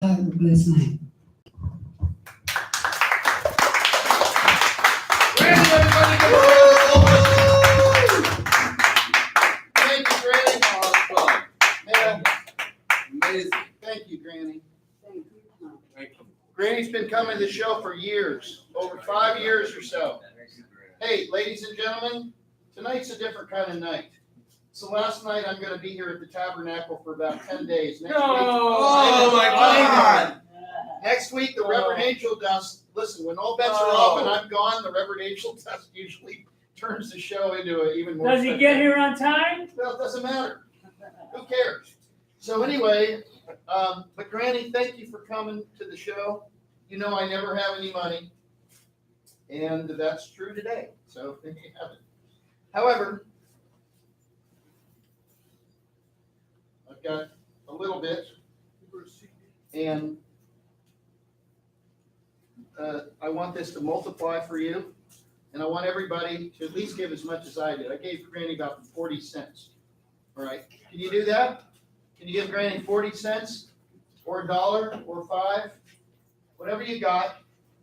Have a blessed night. Granny, everybody, give her a round of applause. Thank you, Granny. Awesome. Man, amazing. Thank you, Granny. Thank you. Granny's been coming to the show for years, over 5 years or so. Hey, ladies and gentlemen, tonight's a different kind of night. It's the last night I'm going to be here at the Tabernacle for about 10 days. Next week, Oh my God! Next week, the Reverend Angel Dust. Listen, when all bets are off and I'm gone, the Reverend Angel Dust usually turns the show into an even more. Does he get here on time? Well, it doesn't matter. Who cares? So anyway, but Granny, thank you for coming to the show. You know I never have any money, and that's true today. So there you have it. However, I've got a little bit, and I want this to multiply for you, and I want everybody to at least give as much as I did. I gave Granny about 40 cents. All right, can you do that? Can you give Granny 40 cents, or $1, or $5, whatever you got?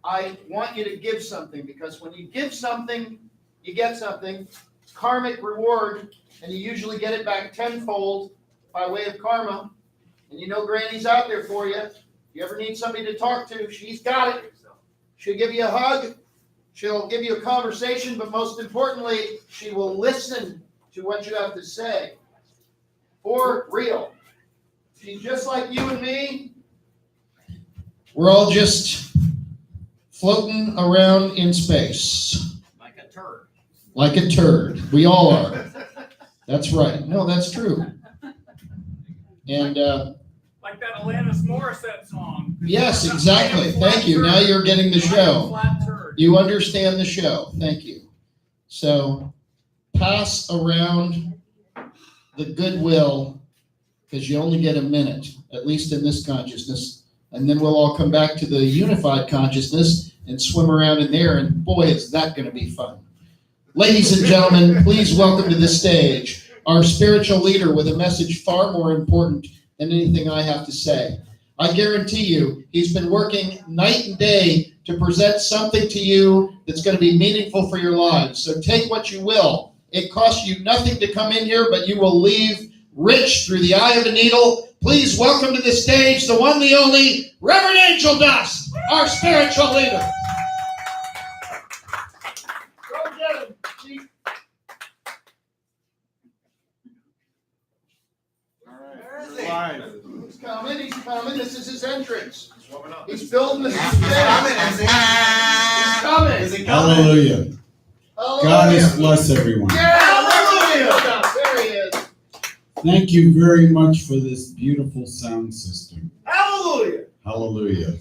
I want you to give something, because when you give something, you get something. It's karmic reward, and you usually get it back tenfold by way of karma. And you know Granny's out there for you. If you ever need somebody to talk to, she's got it. She'll give you a hug. She'll give you a conversation, but most importantly, she will listen to what you have to say. For real. She's just like you and me. We're all just floating around in space. Like a turd. Like a turd. We all are. That's right. No, that's true. And Like that Alanis Morissette song. yes, exactly. Thank you. Now you're getting the show. Flat turd. You understand the show. Thank you. So pass around the goodwill, because you only get a minute, at least in this consciousness. And then we'll all come back to the unified consciousness and swim around in there. And boy, is that going to be fun. Ladies and gentlemen, please welcome to the stage our spiritual leader with a message far more important than anything I have to say. I guarantee you, he's been working night and day to present something to you that's going to be meaningful for your lives. So take what you will. It costs you nothing to come in here, but you will leave rich through the eye of a needle. Please welcome to the stage the one, the only, Reverend Angel Dust, our spiritual leader. Go get him, Chief. He's coming, he's coming. This is his entrance. He's building the stage. He's coming. Hallelujah. God is bless everyone. Yeah, hallelujah. There he is. Thank you very much for this beautiful sound system. Hallelujah. Hallelujah.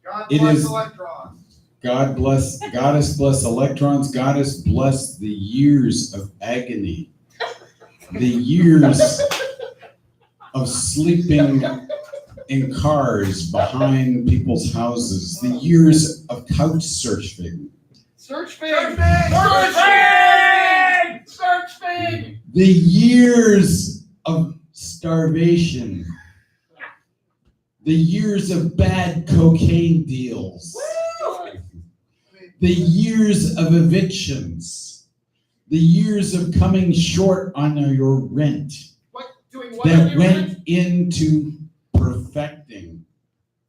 God It bless is- electrons. Goddess bless electrons. Goddess bless the years of agony. The years of sleeping in cars behind people's houses. The years of couch surfing. Search Fig. Search Fig! Search Fig. The years of starvation. The years of bad cocaine deals. The years of evictions. The years of coming short on your rent. What? Doing what? That went into perfecting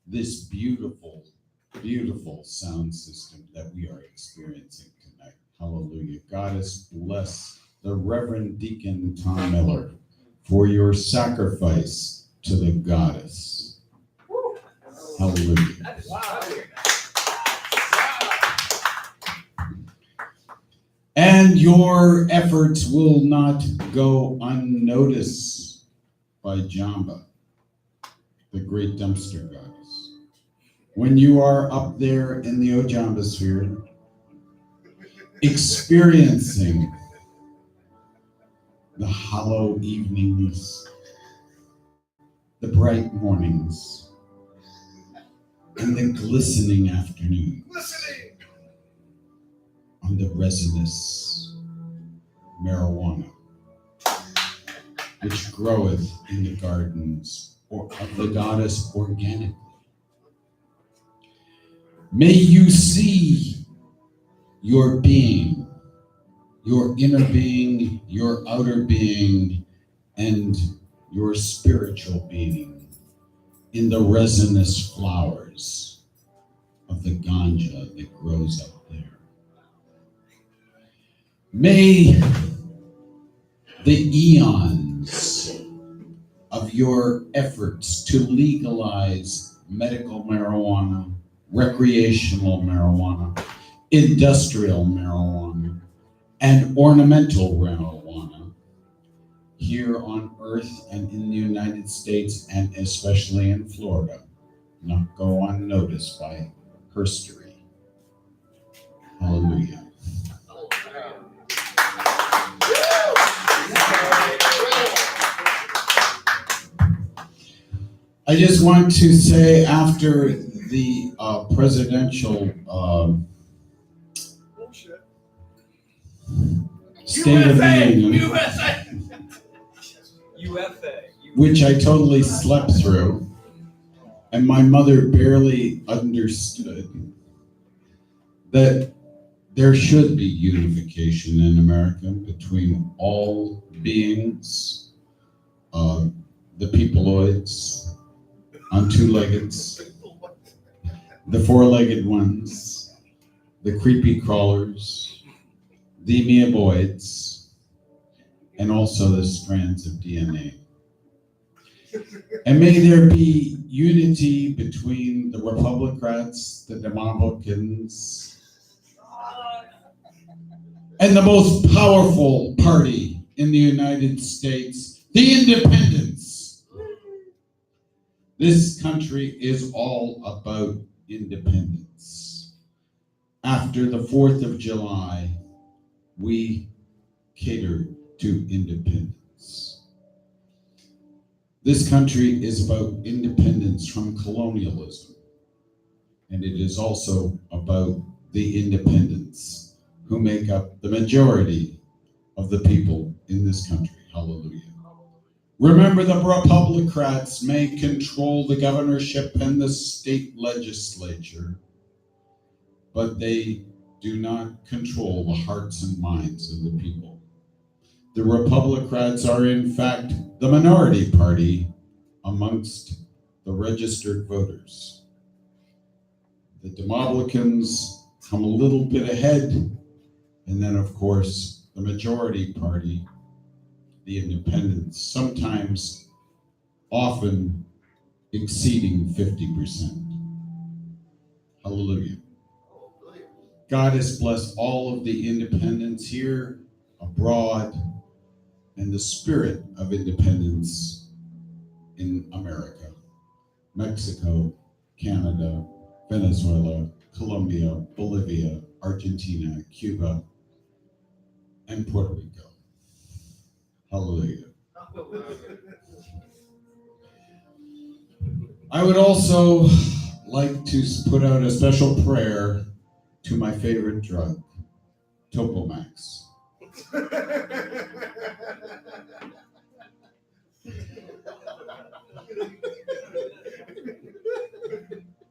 this beautiful, beautiful sound system that we are experiencing tonight. Hallelujah. Goddess bless the Reverend Deacon Tom Miller for your sacrifice to the goddess. Hallelujah. And your efforts will not go unnoticed by Jamba, the great dumpster goddess. When you are up there in the Ojamba sphere, experiencing the hollow evenings, the bright mornings, and the glistening afternoon. On the resinous marijuana, which groweth in the gardens or of the goddess organically. May you see your being, your inner being, your outer being, and your spiritual being in the resinous flowers of the ganja that grows up there. May the eons of your efforts to legalize medical marijuana, recreational marijuana, industrial marijuana, and ornamental marijuana here on Earth and in the United States, and especially in Florida, not go unnoticed by herstory. Hallelujah. I just want to say, after the presidential State of the Union, UFA. which I totally slept through, and my mother barely understood that there should be unification in America between all beings, the peopleoids on two-leggeds, the four-legged ones, the creepy crawlers, the amoeboids, and also the strands of DNA. And may there be unity between the Republicans, the Democrats, and the most powerful party in the United States, the Independents. This country is all about independence. After the 4th of July, we cater to independence. This country is about independence from colonialism, and it is also about the independents who make up the majority of the people in this country. Hallelujah. Remember, the Republicans may control the governorship and the state legislature, but they do not control the hearts and minds of the people. The Republicans are, in fact, the minority party amongst the registered voters. The Democrats come a little bit ahead, and then, of course, the majority party, the Independents, sometimes, often exceeding 50%. Hallelujah. God has blessed all of the independents here, abroad, and the spirit of independence in America, Mexico, Canada, Venezuela, Colombia, Bolivia, Argentina, Cuba, and Puerto Rico. Hallelujah. I would also like to put out a special prayer to my favorite drug, Topomax.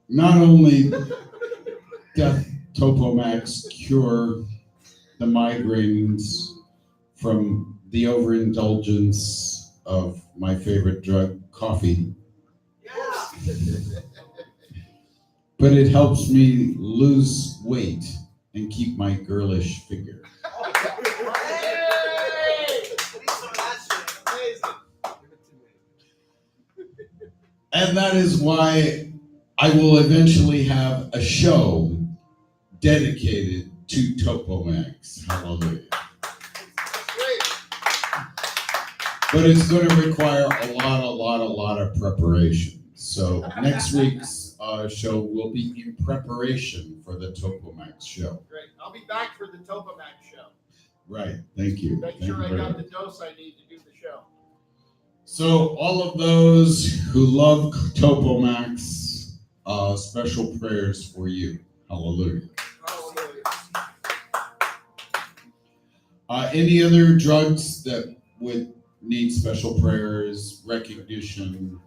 Not only doth Topomax cure the migraines from the overindulgence of my favorite drug, coffee, but it helps me lose weight and keep my girlish figure. And that is why I will eventually have a show dedicated to Topomax. Hallelujah. But it's going to require a lot of preparation. So next week's show will be in preparation for the Topomax show. Great. I'll be back for the Topomax show. Right. Thank you. Make sure I got the dose I need to do the show. So all of those who love Topomax, special prayers for you. Hallelujah. Hallelujah. Any other drugs that would need special prayers, recognition,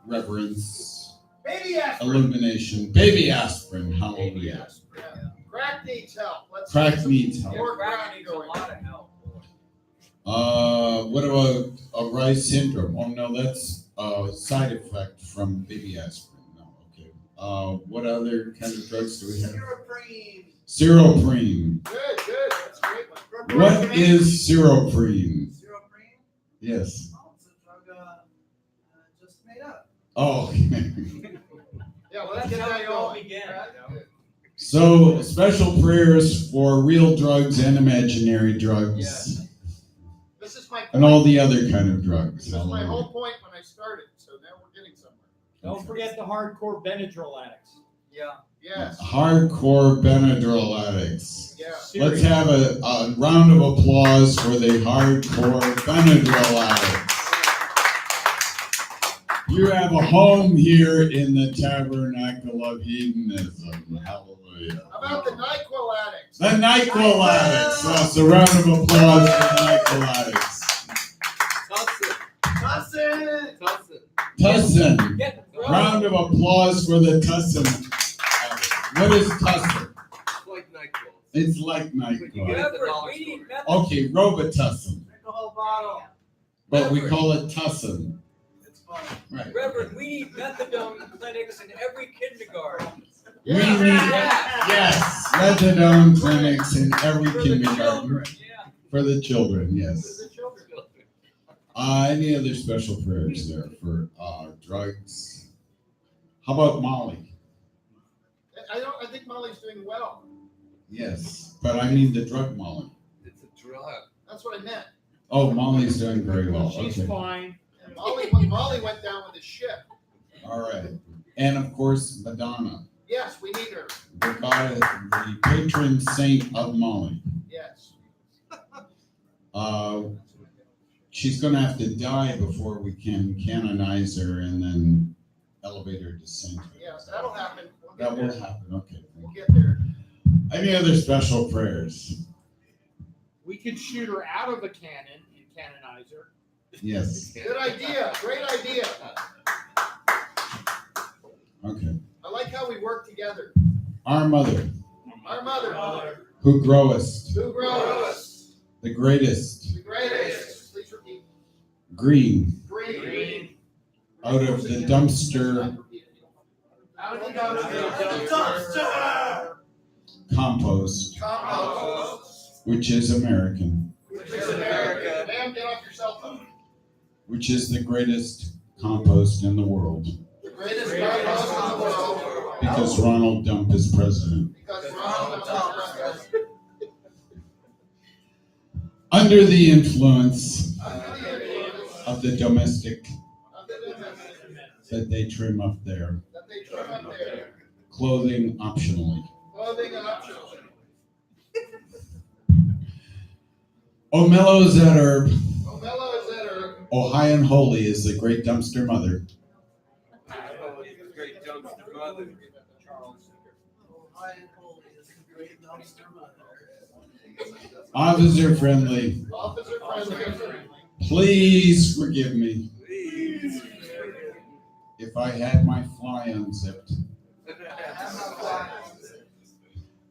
reverence, Baby aspirin. illumination, baby aspirin, hallelujah. Yeah. Crack needs help. Let's Crack get some needs help. more Crack crack needs a going. lot of help. What about a Rice syndrome? Oh no, that's a side effect from baby aspirin. No, okay. What other kind of drugs do we have? Seroprene. Good, good. That's a great one. What is seroprene? Seroprene? Yes. Oh, it's a drug just made up. Oh. Yeah, well, let's That's get how that it all going. began. So special prayers for real drugs and imaginary drugs. Yes. This is my point. And all the other kind of drugs. This was my whole point when I started, so now we're getting somewhere. Don't forget the hardcore Benadryl addicts. Yeah. Yes, Hardcore Benadryl addicts. yeah. Let's have a round of applause for the hardcore Benadryl addicts. You have a home here in the Tabernacle of Hedonism. Hallelujah. How about the NyQuil addicts? The NyQuil addicts. Yes, a round of applause for the NyQuil addicts. Tussin. Get Round of applause for the Tussin addicts. What is Tussin? like NyQuil. It's like You NyQuil. get it at the Reverend, dollar we need store. meth- Okay, Robitussin. Drink the whole bottle. But we call it Tussin. It's fun. Right. Reverend, we need methadone clinics in every kindergarten. We need, Yeah. yes, methadone clinics in every For the kindergarten. children, yeah. For the children, For yes. the children. Any other special prayers there for drugs? How about Molly? I think Molly's doing well. Yes, but I mean the drug Molly. It's a drug. That's what I meant. Oh, Molly's doing very well. She's Okay. fine. And Molly went down with the ship. All right. And of course, Madonna, Yes, we need her. the patron saint of Molly. Yes. She's going to have to die before we can canonize her and then elevate her to sainthood. Yes, that'll happen. We'll That get will there. happen. Okay. We'll get there. Any other special prayers? We could shoot her out of a cannon and canonize her. Yes. Good idea. Great idea. Okay. I like how we work together. Our mother, Our mother, who growest, who grows the greatest, the greatest. Please repeat. green, Green. out of the dumpster, Out of the dumpster. compost, Compost. which is American, Which is America. Ma'am, get off your cell phone. which is the greatest compost in the world, The greatest compost in the world. because Ronald Dump is president. Because Ronald Trump is president. Under the influence Under the influence of the domestic of the domestic that they trim up there, that they trim up there. clothing optionally. Clothing optional. O mellows that herb, Omello is that herb. O high and holy is the great dumpster mother. Great dumpster mother. Oh, high and holy is the great dumpster mother. Officer friendly, Officer friendly. please forgive me Please. if I had my fly unzipped.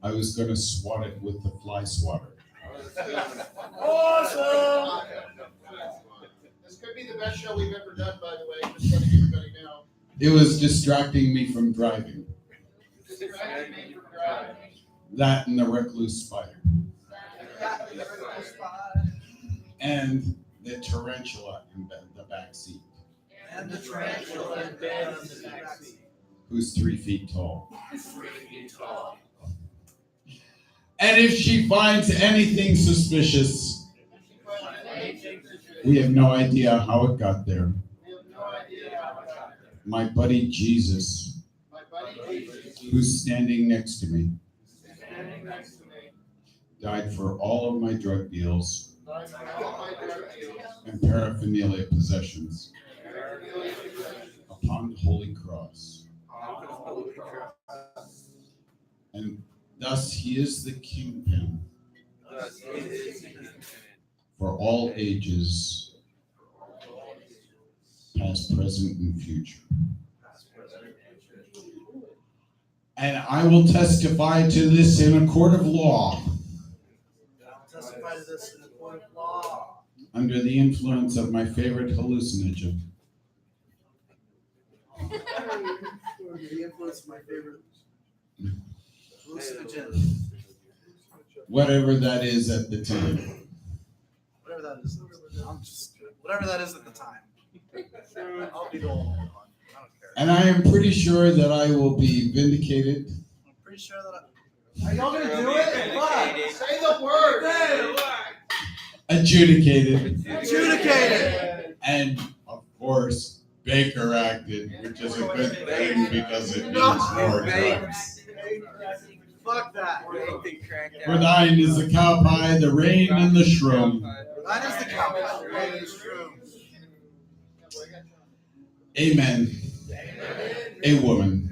I was going to swat it with the fly swatter. Awesome. This could be the best show we've ever done, by the way. Just letting everybody know. It was distracting me from driving. Distracting me from driving. That and the recluse spider. And the tarantula in the back seat, And the tarantula in bed in the back seat. who's 3 feet tall. And if she finds anything suspicious, we have no idea how it got there. We have no idea how it got there. My buddy Jesus, My buddy Jesus, who's standing next to me, standing next to me, died for all of my drug deals died for all my drug deals. and paraphernalia possessions Paraphernalia possessions. upon the Holy Cross. And thus he is the kingpin for all ages, past, present, and future. And I will testify to this in a court of law I'll testify to this in a court of law. under the influence of my favorite hallucinogen. Under the influence of my favorite hallucinogen. Whatever that is at the time. Whatever that is. Whatever that is at the time. I'll be the only one. I don't care. And I am pretty sure that I will be vindicated. I'm pretty sure that Are y'all gonna do it? Come on, say the word. Adjudicated, Adjudicated. and of course, Baker acted, which is a good thing because it means No. more drugs. Fuck that. For thine is the cow pie, the rain, and the shroom. That is the cowboy. That is true. Amen. A woman.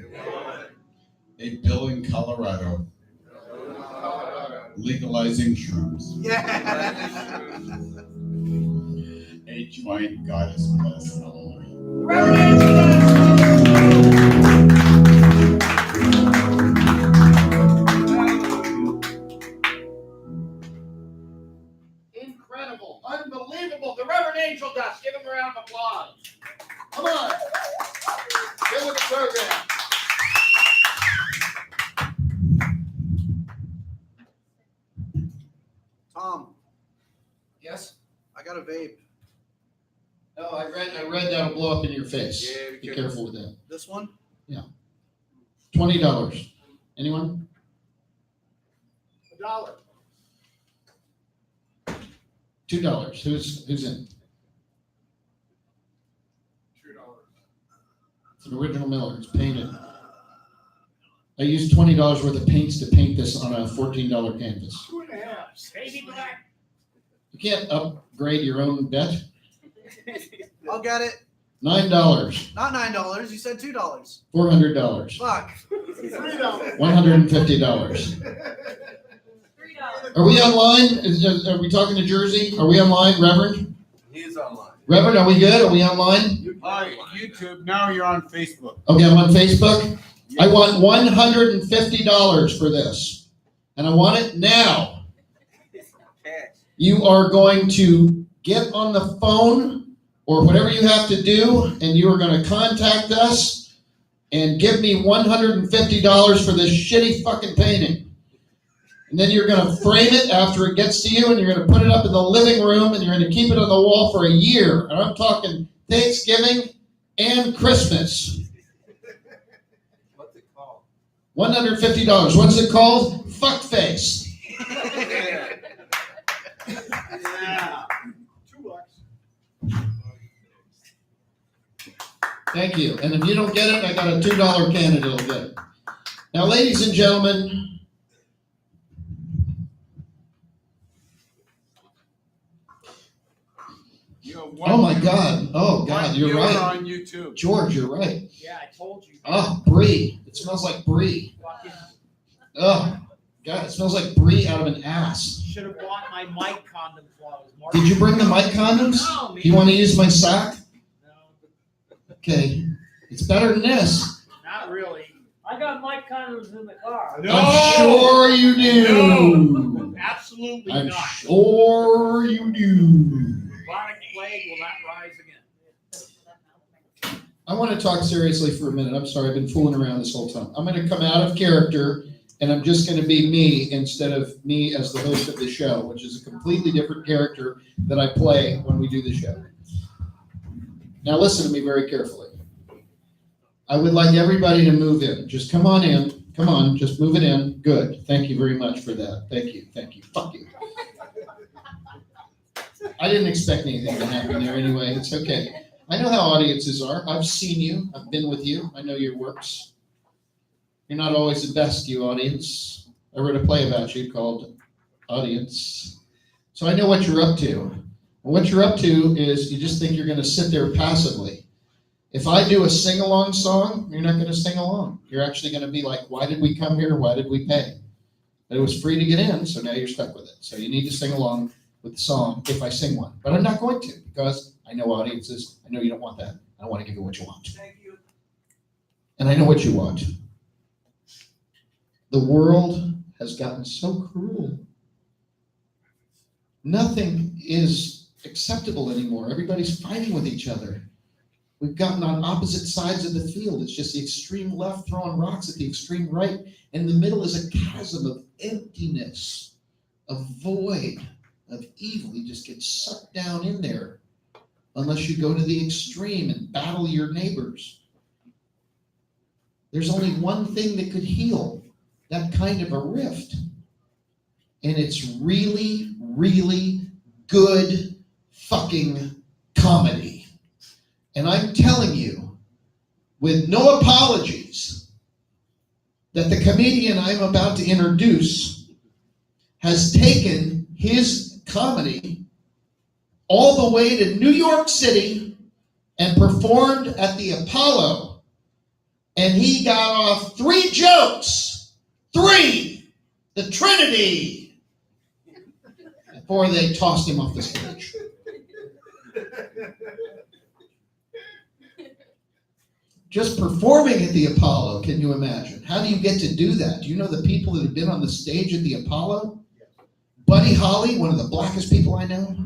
A bill in Colorado legalizing shrooms. Yeah. A joint goddess bless. Hallelujah. Incredible, unbelievable. The Reverend Angel Dust. Give him a round of applause. Come on. Get with the program. Tom, Yes? I got a vape. Oh, I read that'll blow up in your face. Yeah, Be careful with that. This one? $20. Anyone? $1. $2. Who's in? It's an original Miller. It's painted. I used $20 worth of paints to paint this on a $14 canvas. 2.5. Baby black. You can't upgrade your own bet. I'll get it. $9. Not $9. You said $2. $400. Fuck. $150. Are we online? Are we talking to Jersey? Are we online, Reverend? He's online. Reverend, are we good? Are we online? Hi, YouTube. Now you're on Facebook. Okay, I'm on Facebook. I want $150 for this. And I want it now. You are going to get on the phone or whatever you have to do, and you are going to contact us and give me $150 for this shitty fucking painting. And then you're going to frame it after it gets to you, and you're going to put it up in the living room, and you're going to keep it on the wall for a year. And I'm talking Thanksgiving and Christmas. What's it called? $150. What's it called? Fuckface. Yeah. $2. Thank you. And if you don't get it, I got a $2 candidate will get it. Now, ladies and gentlemen, oh my God. Oh God, you're right. on YouTube. George, you're right. Yeah, I told you. Oh, brie. It smells like brie. Fucking Oh, God, it smells like brie out of an ass. should have bought my mic condoms while I was marching. Did you bring the mic condoms? No, man. Do you want to use my sock? No, Okay. It's better than this. not really. I got Mike condoms in the car. No. I'm sure you do. Absolutely I'm not. sure you do. Chronic plague will not rise again. I want to talk seriously for a minute. I'm sorry, I've been fooling around this whole time. I'm going to come out of character, and I'm just going to be me instead of me as the host of the show, which is a completely different character that I play when we do the show. Now listen to me very carefully. I would like everybody to move in. Just come on in. Come on, just move it in. Good. Thank you very much for that. Thank you. Thank you. Fuck you. I didn't expect anything to happen there anyway. It's okay. I know how audiences are. I've seen you. I've been with you. I know your works. You're not always the best, you audience. I wrote a play about you called Audience. So I know what you're up to. And what you're up to is you just think you're going to sit there passively. If I do a sing-along song, you're not going to sing along. You're actually going to be like, why did we come here? Why did we pay? But it was free to get in, so now you're stuck with it. So you need to sing along with the song if I sing one. But I'm not going to because I know audiences. I know you don't want that. I want to give you what you want. Thank you. And I know what you want. The world has gotten so cruel. Nothing is acceptable anymore. Everybody's fighting with each other. We've gotten on opposite sides of the field. It's just the extreme left throwing rocks at the extreme right. And in the middle is a chasm of emptiness, of void, of evil. You just get sucked down in there unless you go to the extreme and battle your neighbors. There's only one thing that could heal that kind of a rift. And it's really, really good fucking comedy. And I'm telling you, with no apologies, that the comedian I'm about to introduce has taken his comedy all the way to New York City and performed at the Apollo. And he got off 3 jokes. 3! The Trinity! Before they tossed him off the stage. Just performing at the Apollo, can you imagine? How do you get to do that? Do you know the people that have been on the stage at the Apollo? Buddy Holly, one of the blackest people I know.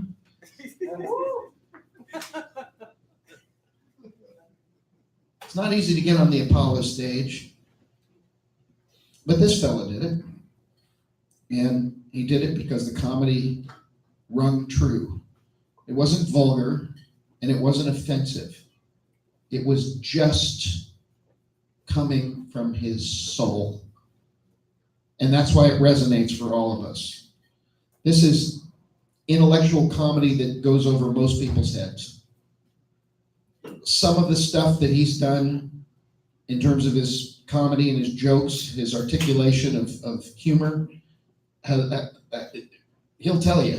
It's not easy to get on the Apollo stage. But this fella did it. And he did it because the comedy rung true. It wasn't vulgar, and it wasn't offensive. It was just coming from his soul. And that's why it resonates for all of us. This is intellectual comedy that goes over most people's heads. Some of the stuff that he's done in terms of his comedy and his jokes, his articulation of humor, he'll tell you,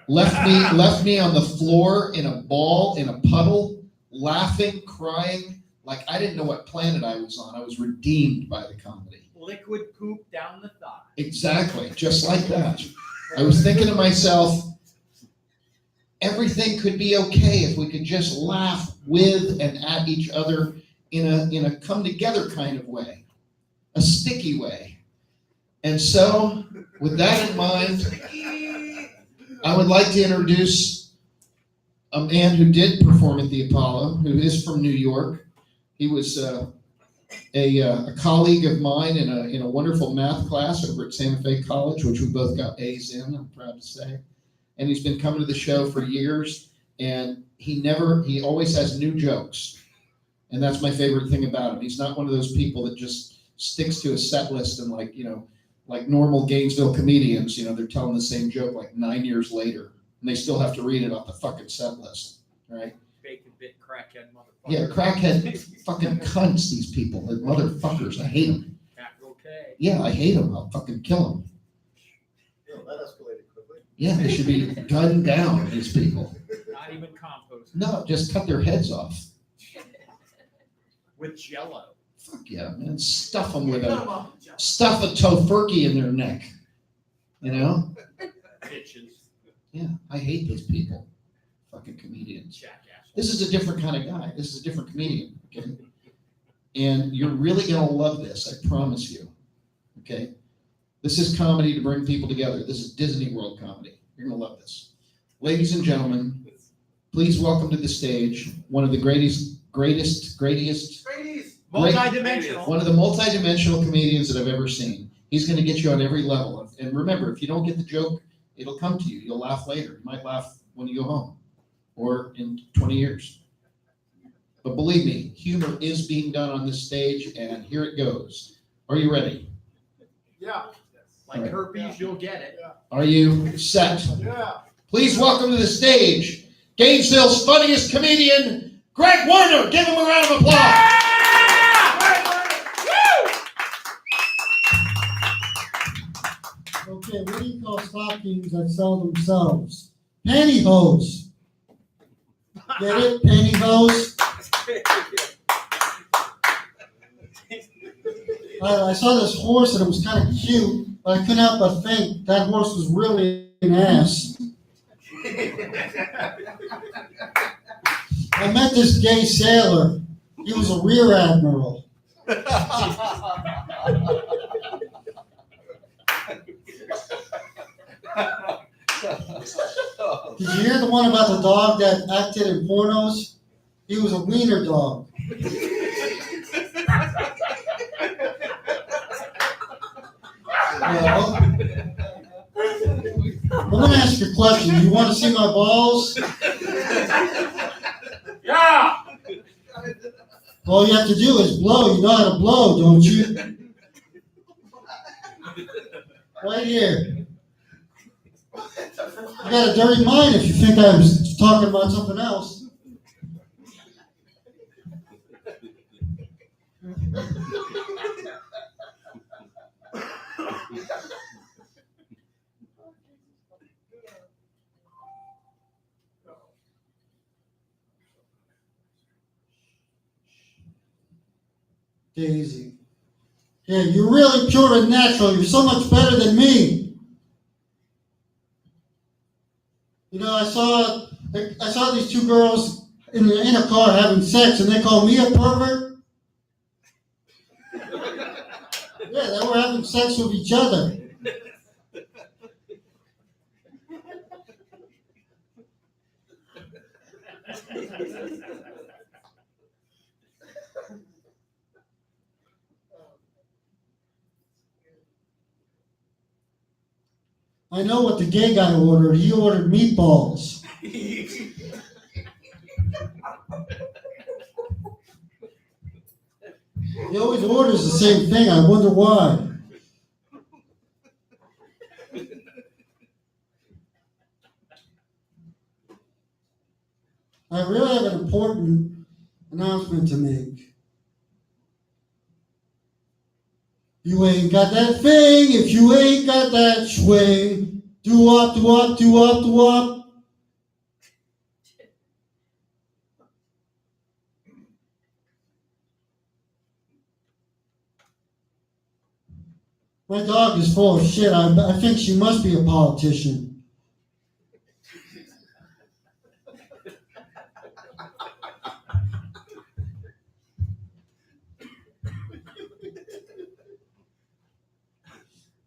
left me on the floor in a ball, in a puddle, laughing, crying, like I didn't know what planet I was on. I was redeemed by the comedy. Liquid poop down the thigh. Exactly, just like that. I was thinking to myself, everything could be okay if we could just laugh with and at each other in a come together kind of way, a sticky way. And so, with that in mind, I would like to introduce a man who did perform at the Apollo, who is from New York. He was a colleague of mine in a wonderful math class over at Santa Fe College, which we both got A's in, I'm proud to say. And he's been coming to the show for years, and he always has new jokes. And that's my favorite thing about him. He's not one of those people that just sticks to a set list and like normal Gainesville comedians, they're telling the same joke like 9 years later. And they still have to read it off the fucking set list, right? Bacon bit crackhead motherfucker. Yeah, crackhead fucking cunts, these people. They're motherfuckers. I hate them. Capital K. Yeah, I hate them. I'll fucking kill them. That escalated quickly. Yeah, they should be gunned down, these people. Not even compost. No, just cut their heads off. With Jello. Fuck yeah, man. Stuff them with stuff a tofurkey in their neck. Bitches. Yeah, I hate those people. Fucking comedians. Jackass. This is a different kind of guy. This is a different comedian, okay? And you're really going to love this, I promise you, okay? This is comedy to bring people together. This is Disney World comedy. You're going to love this. Ladies and gentlemen, please welcome to the stage one of the greatest, Multi-dimensional. one of the multi-dimensional comedians that I've ever seen. He's going to get you on every level. And remember, if you don't get the joke, it'll come to you. You'll laugh later. You might laugh when you go home or in 20 years. But believe me, humor is being done on this stage, and here it goes. Are you ready? Yeah. Like Right. herpes, you'll get it. Are you set? Yeah. Please welcome to the stage, Gainesville's funniest comedian, Greg Warner. Give him a round of applause. Okay, what do you call stockings that sell themselves? Pantyhose. Get it? Pantyhose? I saw this horse and it was kind of cute, but I couldn't help but think that horse was really an ass. I met this gay sailor. He was a rear admiral. Did you hear the one about the dog that acted in pornos? He was a wiener dog. Well, I'm gonna ask you a question. You want to see my balls? Yeah. All you have to do is blow. You know how to blow, don't you? Right here. You got a dirty mind if you think I was talking about something else. Daisy. Yeah, you're really pure and natural. You're so much better than me. You know, I saw these two girls in a car having sex, and they call me a pervert. Yeah, they were having sex with each other. I know what the gay guy ordered. He ordered meatballs. He always orders the same thing. I wonder why. I really have an important announcement to make. You ain't got that thing if you ain't got that swing. Do up, do up, do up, do up. My dog is full of shit. I think she must be a politician.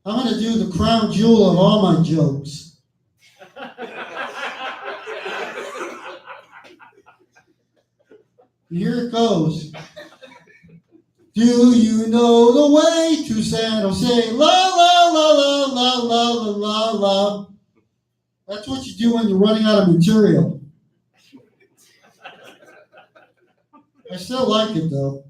I'm going to do the crown jewel of all my jokes. Here it goes. Do you know the way to San Jose? La la la la la la la la la. That's what you do when you're running out of material. I still like it though.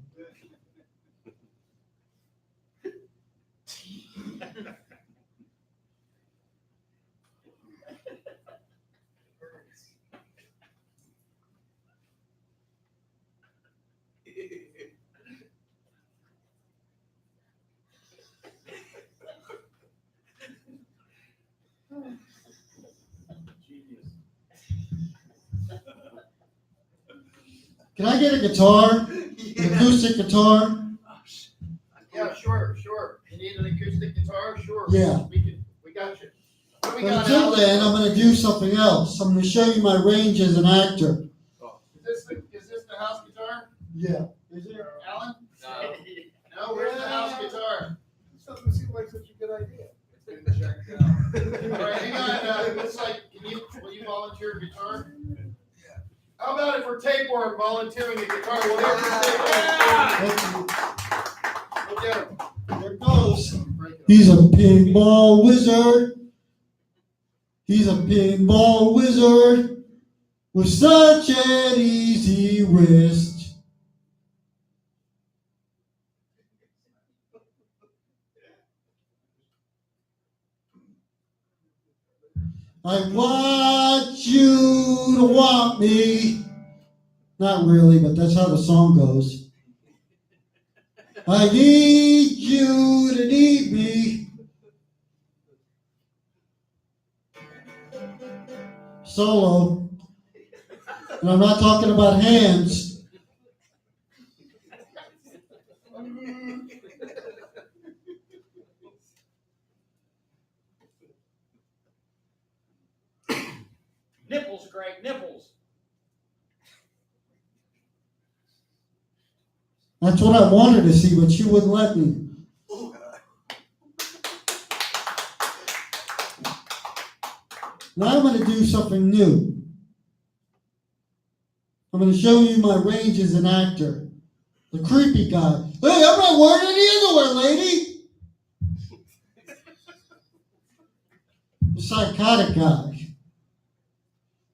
Can I get a guitar? An acoustic guitar? Yeah, sure. You need an acoustic guitar? Sure. Yeah. We got you. What do we But got, until Alan? then, I'm going to do something else. I'm going to show you my range as an actor. Is this the house guitar? Yeah. Is it? Alan? No. No, where's the house guitar? This doesn't seem like such a good idea. It's been checked out. All right, hang on. Looks like, will you volunteer a guitar? How about if we're tapeworm volunteering a guitar? We'll get him. There it goes. He's a pinball wizard. He's a pinball wizard with such an easy wrist. I want you to want me. Not really, but that's how the song goes. I need you to need me. Solo. And I'm not talking about hands. Nipples, Greg, nipples. That's what I wanted to see, but she wouldn't let me. Now I'm going to do something new. I'm going to show you my range as an actor. The creepy guy. Hey, I'm not wearing any underwear, lady. The psychotic guy.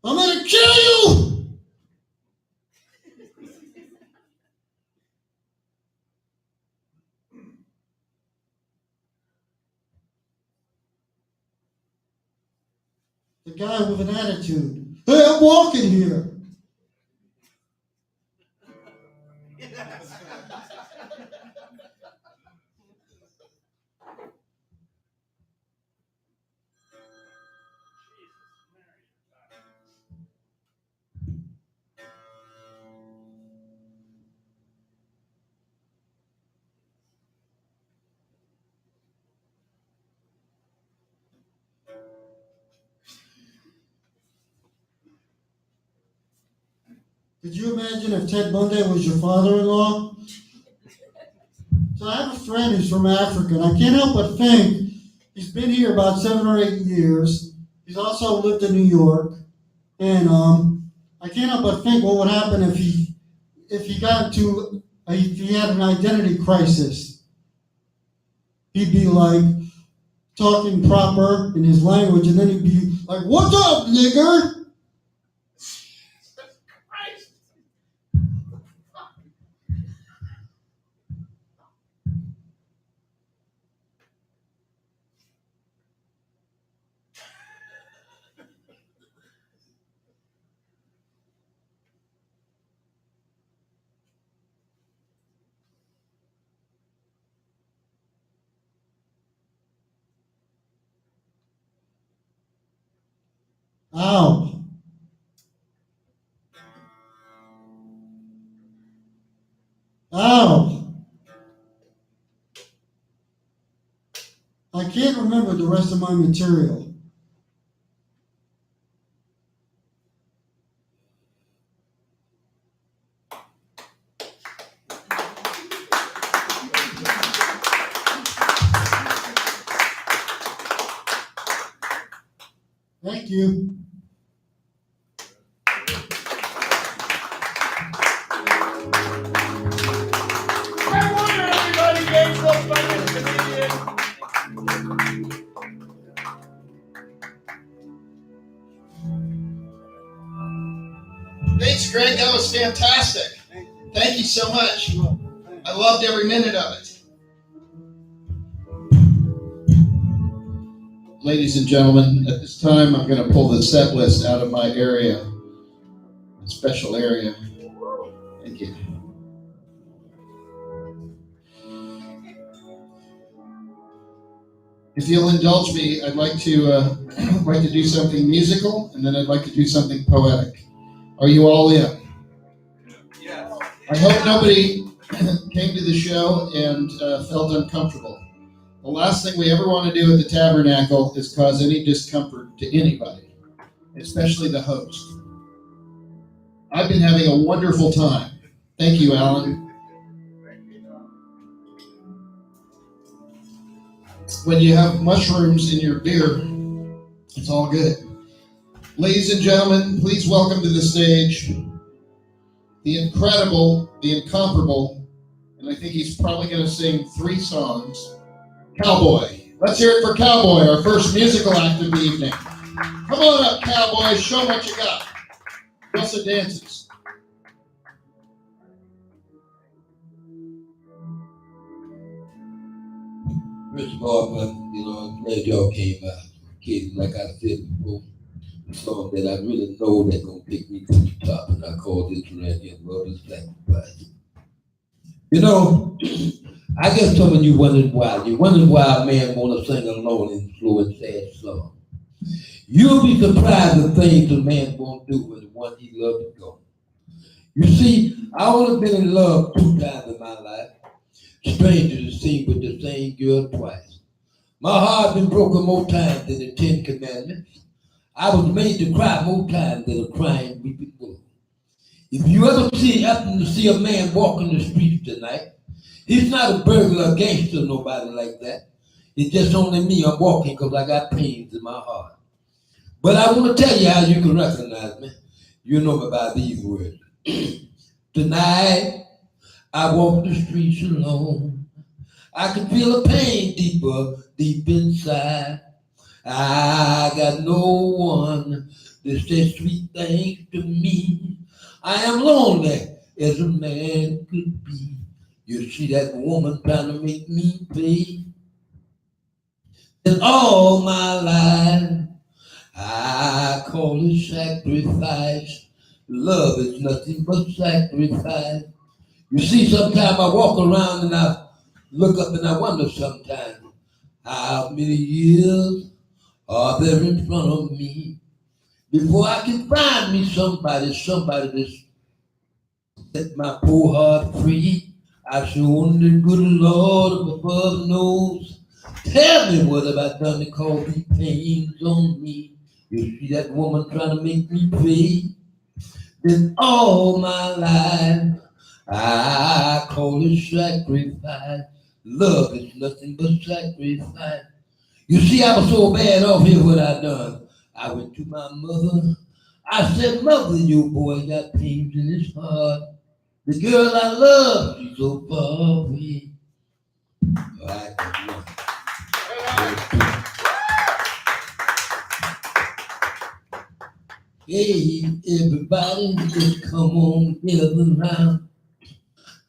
I'm going to kill you. The guy with an attitude. Hey, I'm walking here. Could you imagine if Ted Bundy was your father-in-law? So I have a friend who's from Africa, and I can't help but think he's been here about 7 or 8 years. He's also lived in New York, and I can't help but think what would happen if he had an identity crisis. He'd be like talking proper in his language, and then he'd be like, "What's up, nigger?" Ow. Ow. I can't remember the rest of my material. Thank you. I wonder everybody gave those fucking comedians. Thanks, Greg. That was fantastic. Thank you so much. I loved every minute of it. Ladies and gentlemen, at this time, I'm going to pull the set list out of my area, a special area. Thank you. If you'll indulge me, I'd like to do something musical, and then I'd like to do something poetic. Are you all in? Yes. I hope nobody came to the show and felt uncomfortable. The last thing we ever want to do at the Tabernacle is cause any discomfort to anybody, especially the host. I've been having a wonderful time. Thank you, Alan. When you have mushrooms in your beer, it's all good. Ladies and gentlemen, please welcome to the stage the incredible, the incomparable, and I think he's probably going to sing 3 songs, Cowboy. Let's hear it for Cowboy, our first musical act of the evening. Come on up, Cowboy. Show what you got. He also dances. First of all, I'm glad y'all came out. Kids, like I said before, a song that I really know that's gonna take me to the top, and I call this right here Mother's Sacrifice. I guess some of you wondering why. You wondering why a man wanna sing a lonely, slow and sad song. You'll be surprised the things a man won't do when the one he loves is gone. You see, I only been in love 2 times in my life. Stranger to see with the same girl twice. My heart been broken more times than the 10 Commandments. I was made to cry more times than a crying weeping woman. If you ever happen to see a man walking the streets tonight, he's not a burglar, a gangster, nobody like that. It's just only me. I'm walking because I got pains in my heart. But I want to tell you how you can recognize me. You know me by these words. Tonight, I walk the streets alone. I can feel the pain deep inside. I got no one that says sweet things to me. I am lonely as a man could be. You see that woman trying to make me pay. And all my life, I call it sacrifice. Love is nothing but sacrifice. You see, sometimes I walk around and I look up and I wonder sometimes, how many years are there in front of me before I can find me somebody that's set my poor heart free? I sure only the good Lord above knows. Tell me what have I done to cause these pains on me? You see that woman trying to make me pay? Then all my life I call it sacrifice. Love is nothing but sacrifice. You see, I was so bad off here what I done. I went to my mother. I said, Mother, your boy got pains in his heart. The girl I love, she's so far away. All right, that's one. Hey, everybody, just come on, gather round.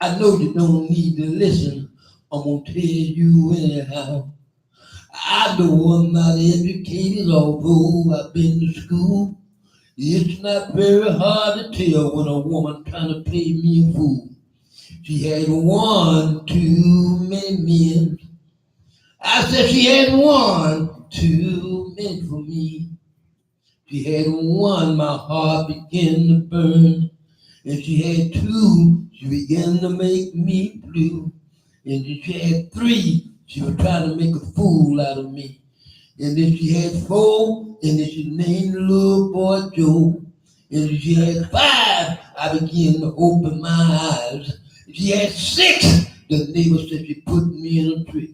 I know you don't need to listen. I'm gonna tell you anyhow. I know I'm not educated, although I've been to school. It's not very hard to tell when a woman trying to play me a fool. She had one too many men. I said she had one too many for me. She had one, my heart began to burn. And she had two, she began to make me blue. And then she had three, she was trying to make a fool out of me. And then she had four, and then she named the little boy Joe. And then she had five, I began to open my eyes. She had six, the neighbor said she put me in a trick.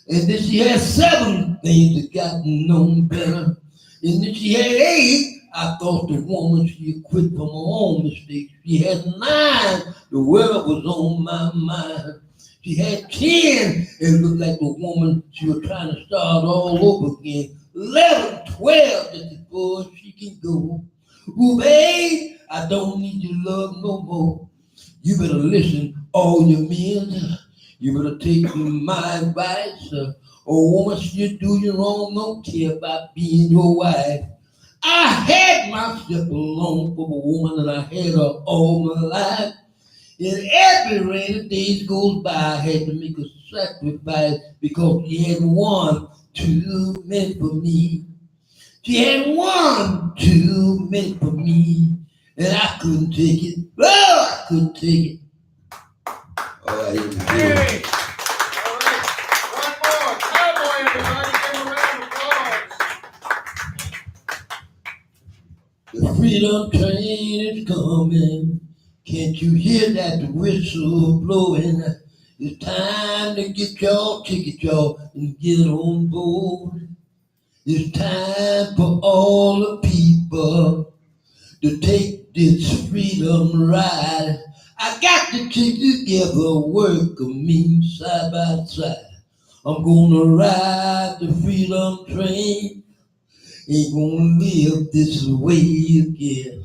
And then she had seven, things that got known better. And then she had eight, I thought the woman she had quit from her own mistakes. She had nine, the world was on my mind. She had 10, it looked like the woman, she was trying to start all over again. 11, 12, just as far as she can go. Ooh, babe, I don't need your love no more. You better listen, all your men. You better take my advice. Oh, woman, she do you wrong, don't care about being your wife. I had myself alone for a woman and I had her all my life. And every rainy days goes by, I had to make a sacrifice because she had one too many for me. She had one too many for me, and I couldn't take it. Oh, I couldn't take it. Oh, I didn't do it. Hey! All right. One more. Cowboy, everybody. Give him a round of applause. The freedom train is coming. Can't you hear that whistle blowing? It's time to get your ticket, y'all, and get on board. It's time for all the people to take this freedom ride. I got to take together, work of me side by side. I'm gonna ride the freedom train. Ain't gonna live this way again.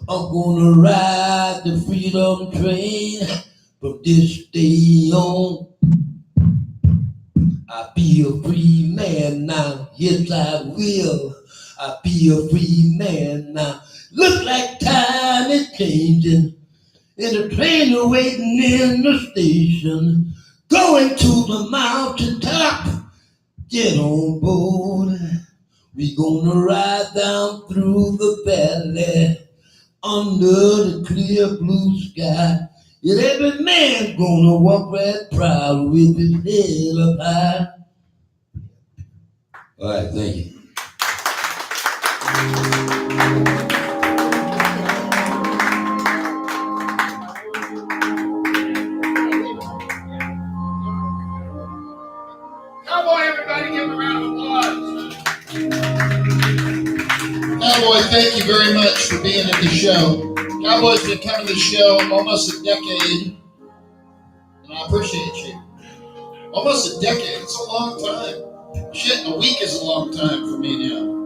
I'm gonna ride the freedom train from this day on. I'll be a free man now, yes I will. I'll be a free man now. Look like time is changing, and the train are waiting in the station, going to the mountain top. Get on board. We gonna ride down through the valley, under the clear blue sky. And every man gonna walk right proud with his head up high. All right, thank you. give him a round of applause. Cowboy, thank you very much for being at the show. Cowboy's been coming to the show almost a decade, and I appreciate you. Almost a decade. It's a long time. Shit, a week is a long time for me now.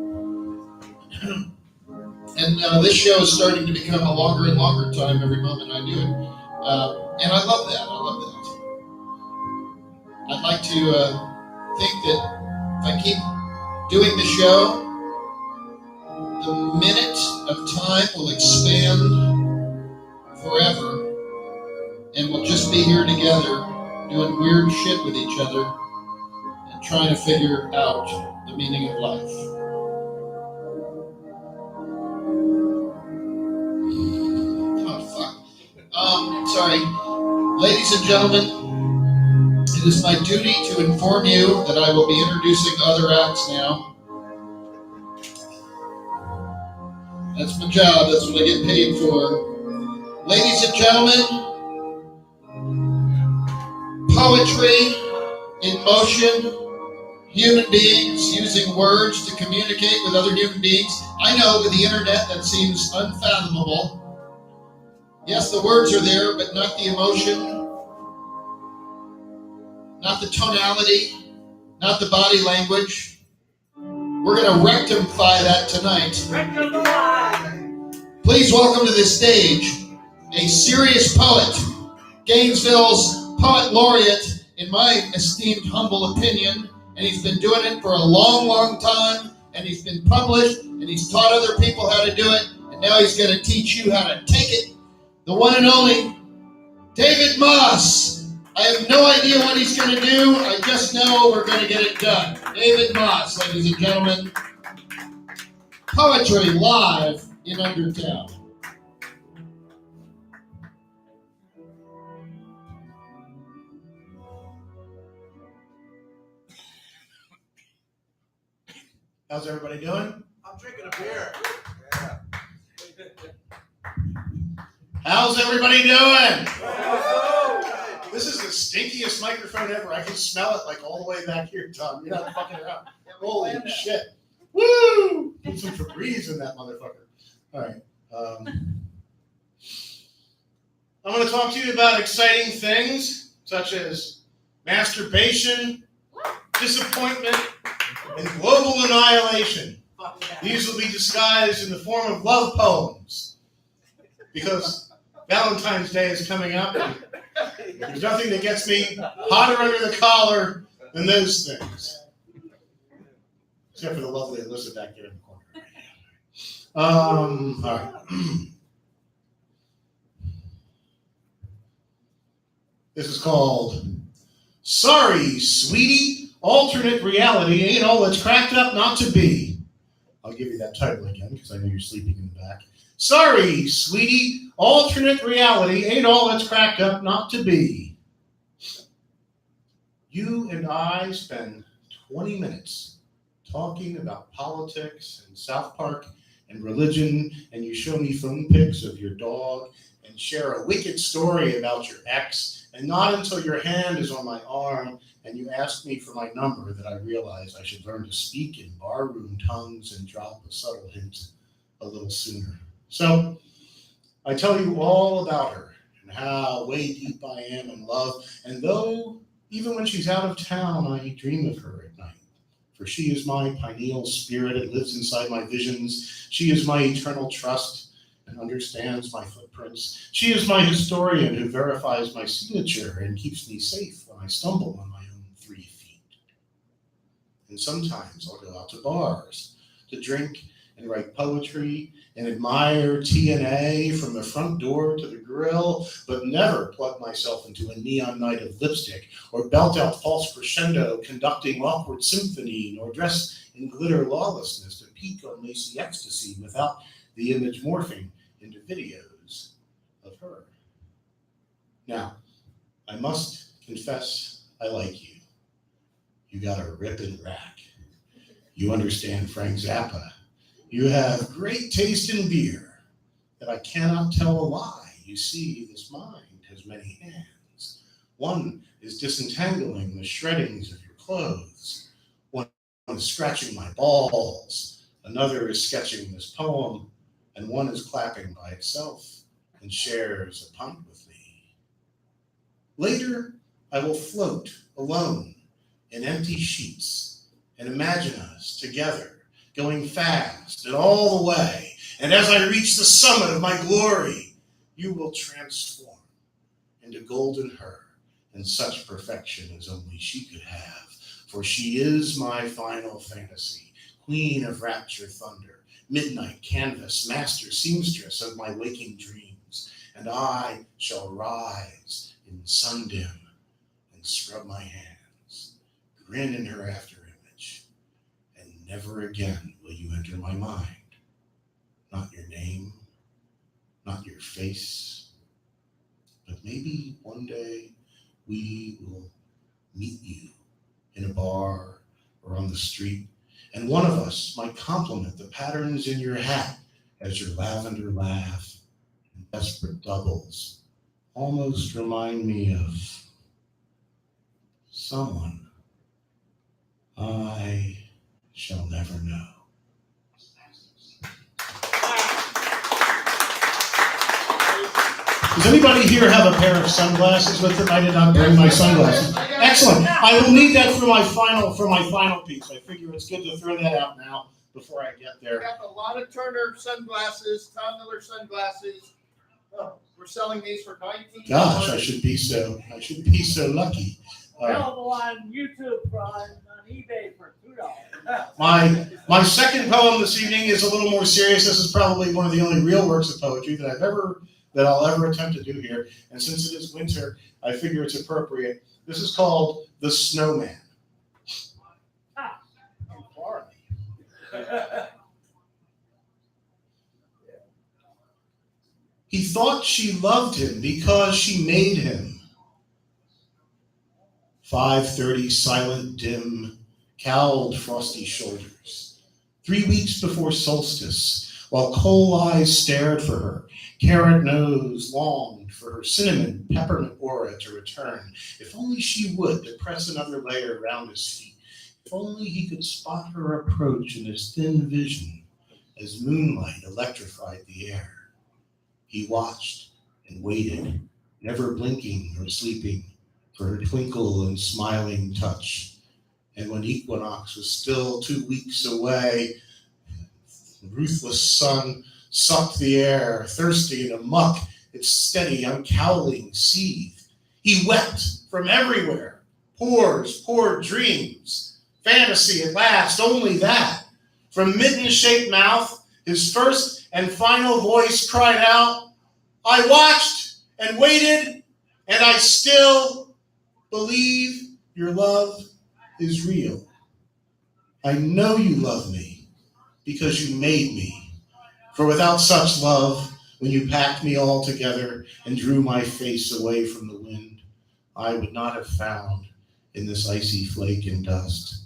And this show is starting to become a longer and longer time every moment I do it. And I love that. I love that. I'd like to think that if I keep doing the show, the minute of time will expand forever. And we'll just be here together doing weird shit with each other and trying to figure out the meaning of life. Sorry. Ladies and gentlemen, it is my duty to inform you that I will be introducing other acts now. That's my job. That's what I get paid for. Ladies and gentlemen, poetry in motion, human beings using words to communicate with other human beings. I know with the internet that seems unfathomable. Yes, the words are there, but not the emotion, not the tonality, not the body language. We're going to rectify that tonight. Please welcome to the stage a serious poet, Gainesville's poet laureate, in my esteemed, humble opinion, and he's been doing it for a long, long time, and he's been published, and he's taught other people how to do it, and now he's going to teach you how to take it. The one and only David Moss. I have no idea what he's going to do. I just know we're going to get it done. David Moss, ladies and gentlemen. Poetry live in Undertown. How's everybody doing? I'm drinking a beer. Yeah. How's everybody doing? This is the stinkiest microphone ever. I can smell it like all the way back here, Tom. You're not fucking around. Holy shit. Woo! Put some Febreze in that motherfucker. All right. I'm going to talk to you about exciting things such as masturbation, disappointment, and global annihilation. These will be disguised in the form of love poems. Because Valentine's Day is coming up, and there's nothing that gets me hotter under the collar than those things. Except for the lovely Alyssa back there in the corner. All right. This is called Sorry, Sweetie, Alternate Reality Ain't All It's Cracked Up Not to Be. I'll give you that title again because I know you're sleeping in the back. Sorry, sweetie, alternate reality ain't all it's cracked up not to be. You and I spend 20 minutes talking about politics and South Park and religion, and you show me phone pics of your dog and share a wicked story about your ex, and not until your hand is on my arm and you ask me for my number that I realize I should learn to speak in barroom tongues and drop a subtle hint a little sooner. So I tell you all about her and how way deep I am in love. And though even when she's out of town, I dream of her at night. For she is my pineal spirit and lives inside my visions. She is my eternal trust and understands my footprints. She is my historian who verifies my signature and keeps me safe when I stumble on my own 3 feet. And sometimes I'll go out to bars to drink and write poetry and admire TNA from the front door to the grill, but never plug myself into a neon night of lipstick or belt out false crescendo conducting awkward symphony nor dress in glitter lawlessness to peak on lacy ecstasy without the image morphing into videos of her. Now, I must confess I like you. You got a ripping rack. You understand Frank Zappa. You have great taste in beer, that I cannot tell a lie. You see, this mind has many hands. One is disentangling the shreddings of your clothes. One is scratching my balls, another is sketching this poem, and one is clapping by itself and shares a pint with me. Later, I will float alone in empty sheets and imagine us together going fast and all the way. And as I reach the summit of my glory, you will transform into golden her in such perfection as only she could have. For she is my final fantasy, queen of rapture thunder, midnight canvas, master seamstress of my waking dreams. And I shall rise in sundim and scrub my hands, grin in her after image, and never again will you enter my mind. Not your name, not your face, but maybe one day we will meet you in a bar or on the street, and one of us might compliment the patterns in your hat as your lavender laugh and desperate doubles almost remind me of someone I shall never know. Does anybody here have a pair of sunglasses with them? I did not bring my sunglasses. Excellent. I will need that for my final piece. I figure it's good to throw that out now before I get We there. got a lot of Turner sunglasses, Tom Miller sunglasses. Oh, we're selling these for $19. Gosh, I should be so lucky. Available on YouTube on eBay for $2. My second poem this evening is a little more serious. This is probably one of the only real works of poetry that I'll ever attempt to do here. And since it is winter, I figure it's appropriate. This is called The Snowman. In Florida. He thought she loved him because she made him. 5:30, silent, dim, cowled, frosty shoulders. 3 weeks before solstice, while coal eyes stared for her, carrot nose longed for her cinnamon peppermint aura to return. If only she would to press another layer around his feet. If only he could spot her approach in his thin vision as moonlight electrified the air. He watched and waited, never blinking or sleeping, for her twinkle and smiling touch. And when equinox was still 2 weeks away, the ruthless sun sucked the air, thirsty and amuck, its steady, uncowling seethe. He wept from everywhere, poured dreams, fantasy at last, only that. From mitten-shaped mouth, his first and final voice cried out, I watched and waited, and I still believe your love is real. I know you love me because you made me. For without such love, when you packed me all together and drew my face away from the wind, I would not have found in this icy flake and dust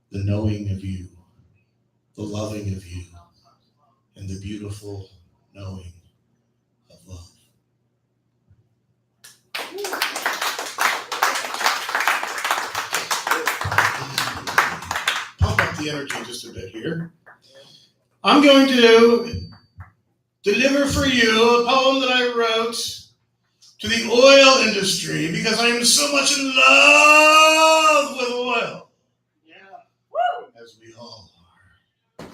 the knowing of you, the loving of you, and the beautiful knowing of love. Pump up the energy just a bit here. I'm going to deliver for you a poem that I wrote to the oil industry because I am so much in love with oil. Yeah. As we all are.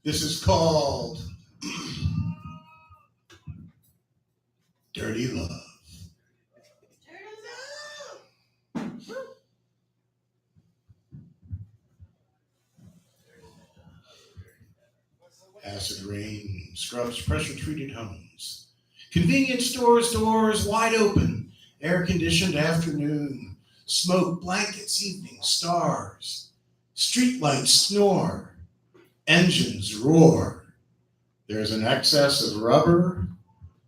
This is called Dirty Love. Acid rain scrubs pressure-treated homes. Convenience stores, doors wide open. Air-conditioned afternoon. Smoke blankets, evening stars. Streetlights snore. Engines roar. There's an excess of rubber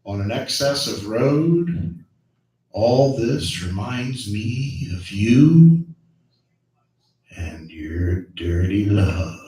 on an excess of road. All this reminds me of you and your dirty love.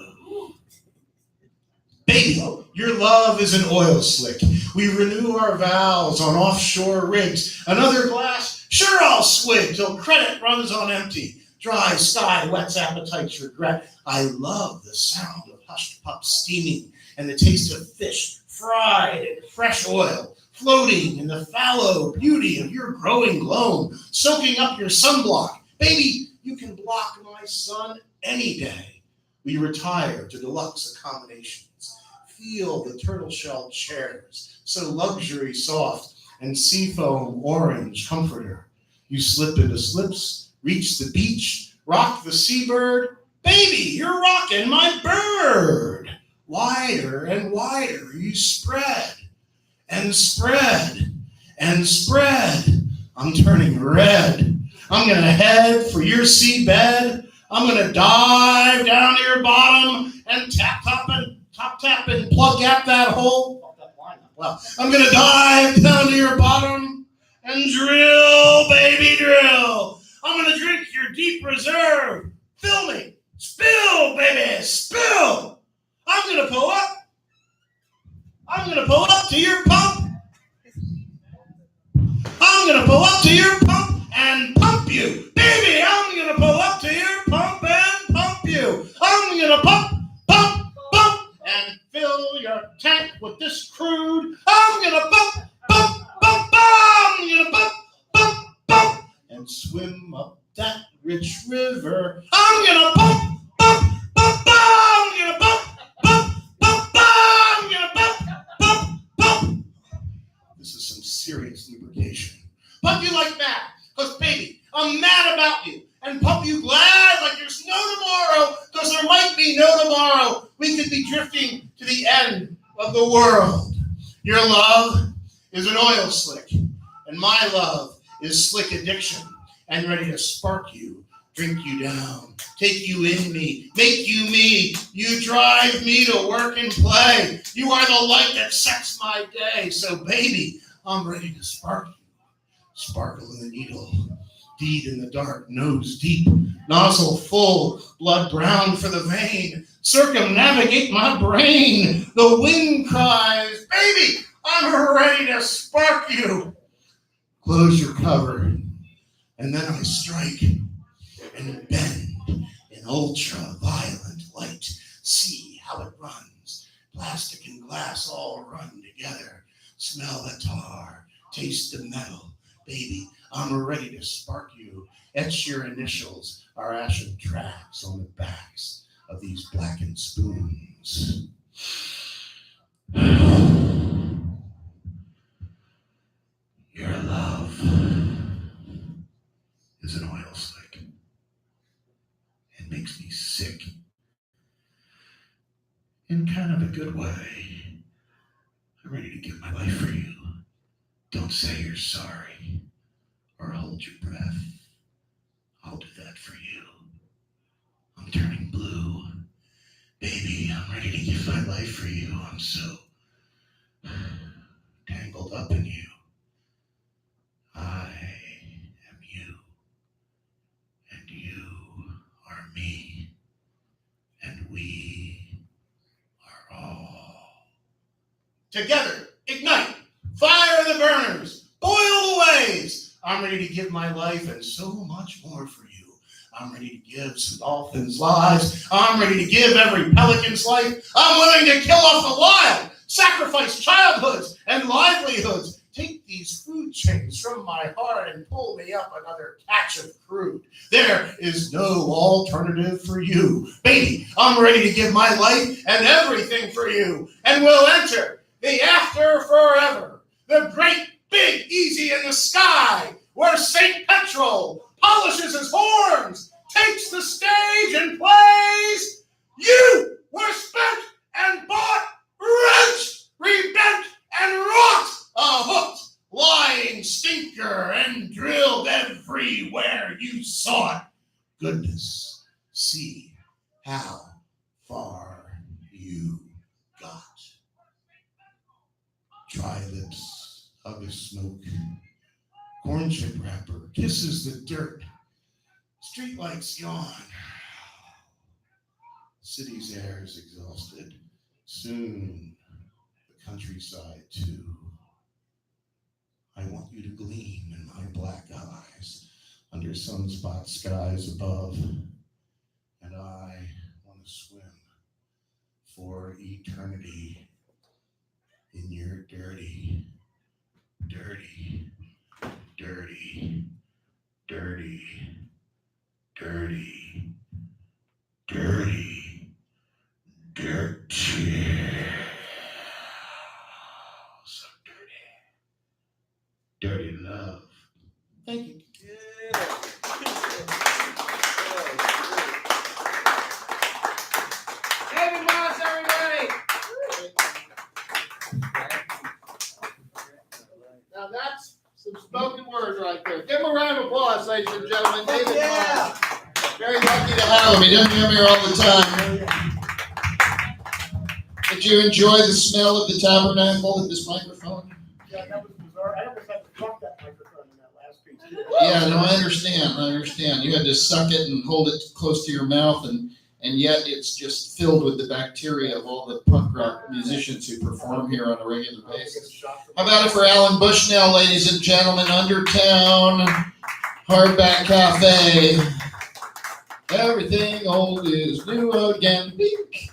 Baby, your love is an oil slick. We renew our vows on offshore rigs. Another glass Sure, I'll swig till credit runs on empty. Dry sky whets appetite's regret. I love the sound of hushed pups steaming and the taste of fish fried in fresh oil, floating in the fallow beauty of your growing gloam, soaking up your sunblock. Baby, you can block my sun any day. We retire to deluxe accommodations. Feel the turtle shell chairs, so luxury soft, and seafoam orange comforter. You slip into slips, reach the beach, rock the seabird. Baby, you're rocking my bird. Wider and wider you spread and spread and spread. I'm turning red. I'm gonna head for your seabed. I'm gonna dive down to your bottom and tap and plug at that hole. Well, I'm gonna dive down to your bottom and drill, baby, drill. I'm gonna drink your deep reserve. Fill me, spill, baby, spill. I'm gonna pull up. I'm gonna pull up to your pump. I'm gonna pull up to your pump and pump you. Baby, I'm gonna pull up to your pump and pump you. I'm gonna pump, and fill your tank with this crude. I'm gonna pump, I'm gonna pump, and swim up that rich river. I'm gonna pump, I'm gonna pump, I'm gonna pump. This is some serious lubrication. Pump you like that, because baby, I'm mad about you. And pump you glad like there's no tomorrow, because there might be no tomorrow. We could be drifting to the end of the world. Your love is an oil slick, and my love is slick addiction, and ready to spark you, drink you down, take you in me, make you me. You drive me to work and play. You are the light that sets my day. So baby, I'm ready to spark you. Sparkle in the needle, deed in the dark, nose deep, nozzle full, blood brown for the vein, circumnavigate my brain. The wind cries, baby, I'm ready to spark you. Close your cover, and then I strike and bend in ultra-violent light. See how it runs. Plastic and glass all run together. Smell the tar, taste the metal. Baby, I'm ready to spark you. Etch your initials, our ashen tracks on the backs of these blackened spoons. Your love is an oil slick. It makes me sick. In kind of a good way. I'm ready to give my life for you. Don't say you're sorry or hold your breath. I'll do that for you. I'm turning blue. Baby, I'm ready to give my life for you. I'm so tangled up in you. I am you, and you are me, and we are all. Together, ignite, fire the burners, boil the waves. I'm ready to give my life and so much more for you. I'm ready to give some dolphins' lives. I'm ready to give every pelican's life. I'm willing to kill off the wild, sacrifice childhoods and livelihoods. Take these food chains from my heart and pull me up another catch of crude. There is no alternative for you. Baby, I'm ready to give my life and everything for you. And we'll enter the after forever. The great big easy in the sky where St. Petrol polishes his horns, takes the stage and plays. You were spent and bought, wrenched, rebent, and wrought, a hooked, lying stinker, and drilled everywhere you saw it. Goodness, see how far you got. Dry lips, hug a smoke. Corn chip wrapper kisses the dirt. Streetlights yawn. City's air is exhausted. Soon, the countryside too. I want you to gleam in my black eye. sunspot skies above, and I want to swim for eternity in your dirty, dirty, dirty, dirty, dirty, dirty, dirty. So dirty. Dirty love. Thank you. David Moss, everybody. Now that's some spoken word right there. Give him a round of applause, ladies and gentlemen. David Moss. Very lucky to have him. He doesn't come here all the time. Did you enjoy the smell of the tabernacle with this microphone? Yeah, that was bizarre. I almost had to drop that microphone in that last piece. Yeah, no, I understand. You had to suck it and hold it close to your mouth, and yet it's just filled with the bacteria of all the punk rock musicians who perform here on a regular basis. How about it for Alan Bushnell, ladies and gentlemen, Undertown Hardback Cafe. Everything old is new again. Beak.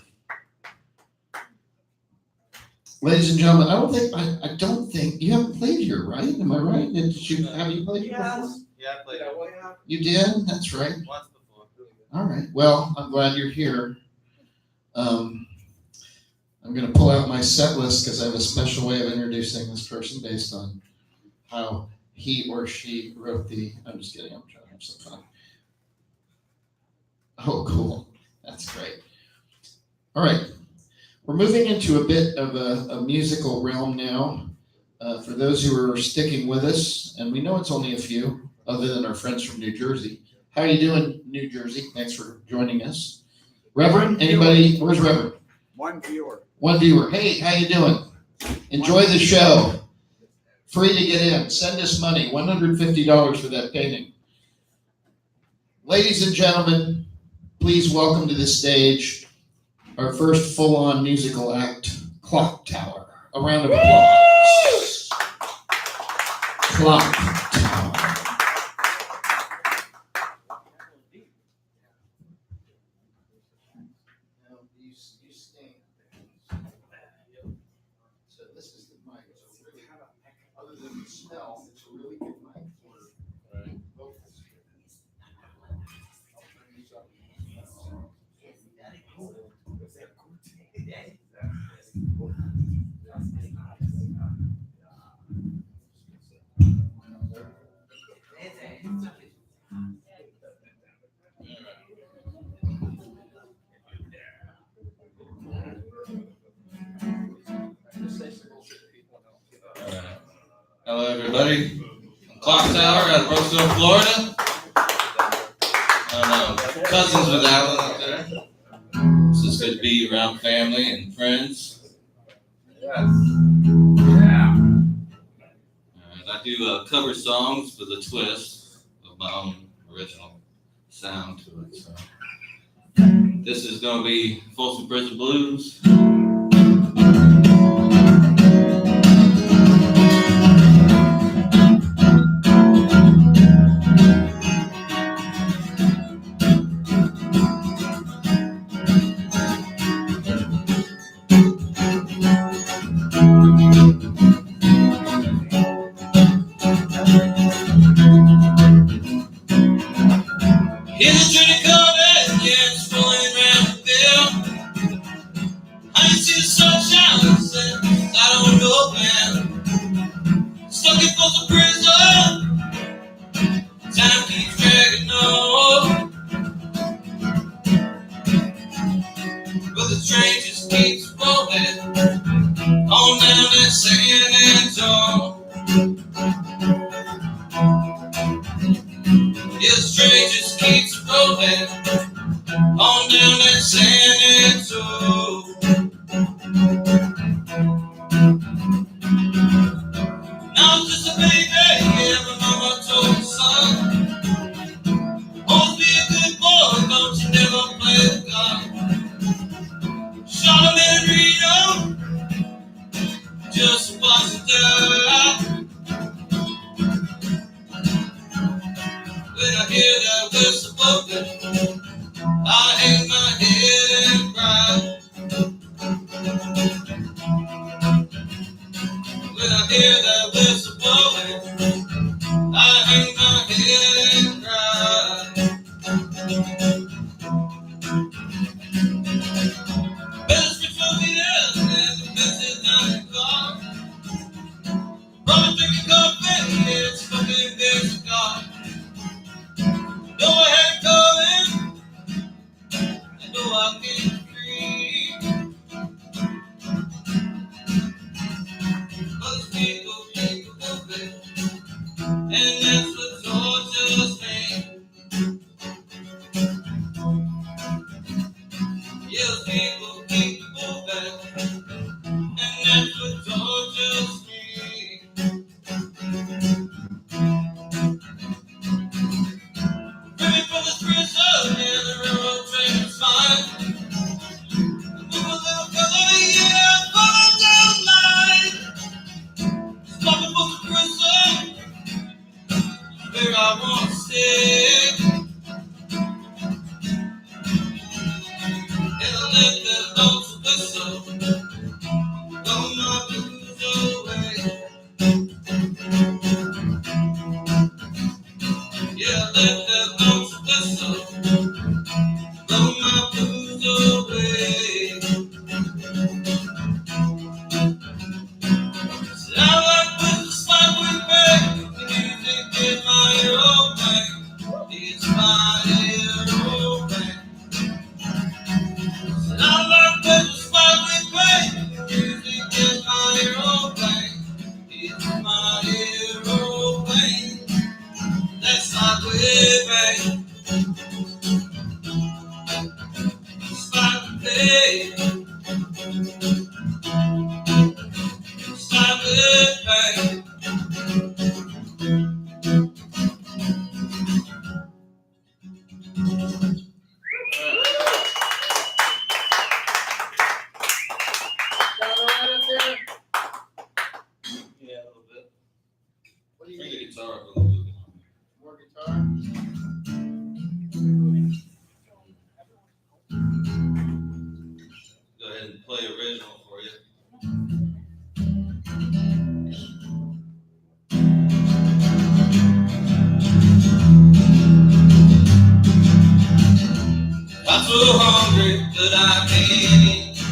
Ladies and gentlemen, I don't think you haven't played here, right? Am I right? Have you played here before? Yeah, I played it. You did? That's right. Once before. All right. Well, I'm glad you're here. I'm going to pull out my set list because I have a special way of introducing this person based on how he or she wrote the. I'm just kidding. I'm trying to have some fun. Oh, cool. That's great. All right. We're moving into a bit of a musical realm now. For those who are sticking with us, and we know it's only a few, other than our friends from New Jersey. How are you doing, New Jersey? Thanks for joining us. Reverend, anybody? Where's Reverend? One viewer. One viewer. Hey, how you doing? Enjoy the show. Free to get in. Send us money. $150 for that painting. Ladies and gentlemen, please welcome to the stage our first full-on musical act, Clock Tower. A round of applause. Clock Tower. Now, you stand. So this is the mic. It's a really, other than the smell, it's a really good mic for vocals. I'll turn these up. Hello, everybody. Clock Tower out of Brooksville, Florida. Cousins with Alan out there. It's just good to be around family and friends. Yes. Yeah. I do cover songs with a twist of my own original sound to it. So this is going to be Folsom Prison Blues. In the Trinity Covenant, yeah, it's rolling around the field. I can see the sunshine since I don't know when. Stuck in Folsom Prison, time keeps dragging on. But the train just keeps rolling on down that San Antonio. Yeah, the train just keeps rolling on down that San Antonio. Now I'm just a baby, yeah, my mama told me, son, always be a good boy, don't you never play the gun. Shot him and Rito, just wasn't there. When I hear that whistle blowing, I hang my head and cry. Bells for 20 years and the message not gone. Brother drinking coffee, it's smoking their cigar. Know I had coming, I know I can't free. But people keep moving, and that's what tortures me. Yes, people keep moving, and that's what tortures me. Ready for the prison, and the railroad train is fine. Move a little further, yeah, follow down line. Stopping for the prison, where I want to stay. And I let that lonesome whistle blow my blues away. Yeah, I let that lonesome whistle blow my blues away. So I like with the spot with back, the music in my aeroplane. It's my aeroplane. So I like with the spot with back, the music in my aeroplane. It's my aeroplane. That's not way back. Spot with back. Spot with back. Got all right up there? Yeah, a little bit. What do you Bring need? the guitar up a little bit. More guitar? Go ahead and play original for you. I'm so hungry that I can't eat.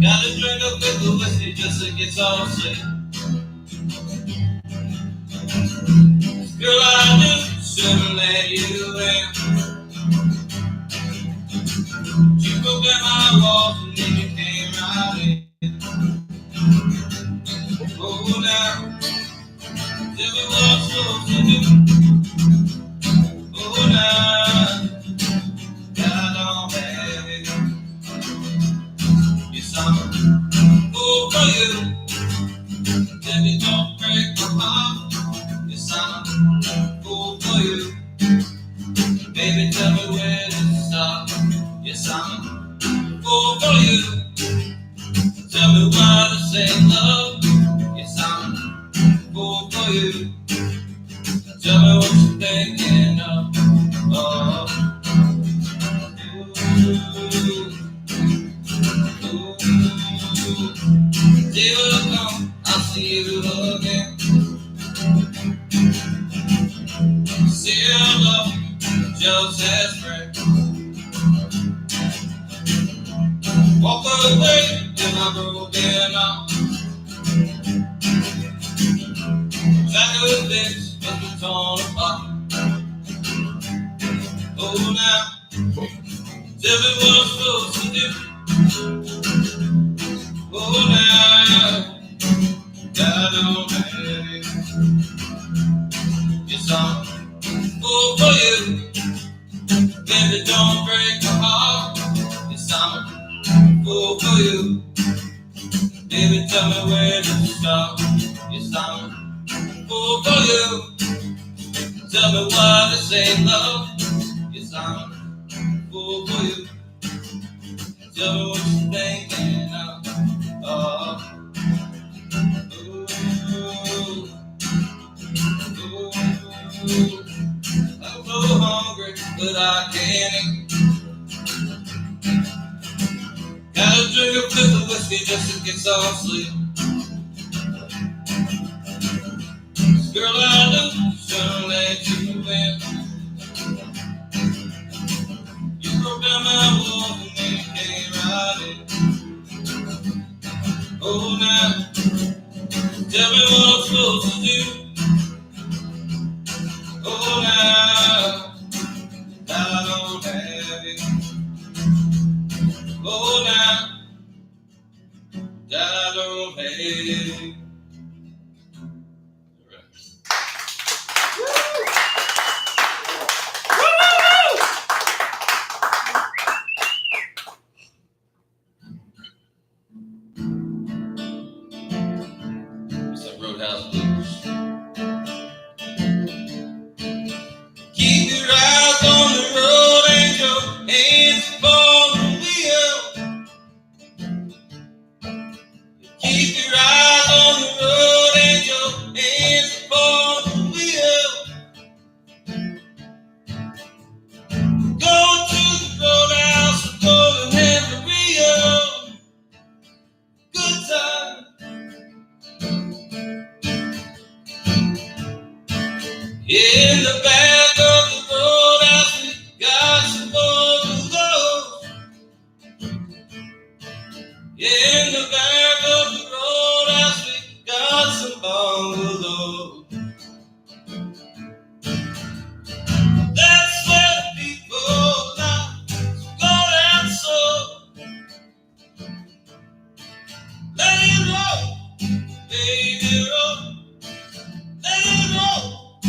Gotta drink a bit of whiskey just to get all sleep. Girl, I just shouldn't let you in. You broke down my walls and then you came right in. Oh, now, tell me what I'm supposed to do. Oh, now, God don't have it. Yes, I'm a fool for you. Baby, don't break my heart. Yes, I'm a fool for you. Baby, tell me where to stop. Yes, I'm a fool for you. Tell me why to say love. Yes, I'm a fool for you. Tell me what you're thinking of. Oh, day will come, I'll see you again. See your love just as friend. Walk away in my broken arms. Back of the bitch has been torn apart. Oh, now, tell me what I'm supposed to do. Oh, now, God don't have it. Yes, I'm a fool for you. Baby, don't break my heart. Yes, I'm a fool for you. Baby, tell me where to start. Yes, I'm a fool for you. Tell me why this ain't love. Yes, I'm a fool for you. Tell me what you're thinking of. Oh, ooh, ooh. I'm so hungry, but I can't eat. Gotta drink a fifth of whiskey just to get some sleep. Girl, I lose, don't let you win. You broke down my wall and you came right in. Oh, now, tell me what I'm supposed to do. Oh, now, I don't have it. Oh, now, I don't have it. It's like Roadhouse Blues. Keep your eyes on the road and your hands upon the wheel. Keep your eyes on the road and your hands upon the wheel. Go to the roadhouse, go to have a real good time. In the back of the roadhouse, we got some bungalows. In the back of the roadhouse, we got some bungalows. That's where people like to go down so. Let it roll, baby, roll. Let it roll,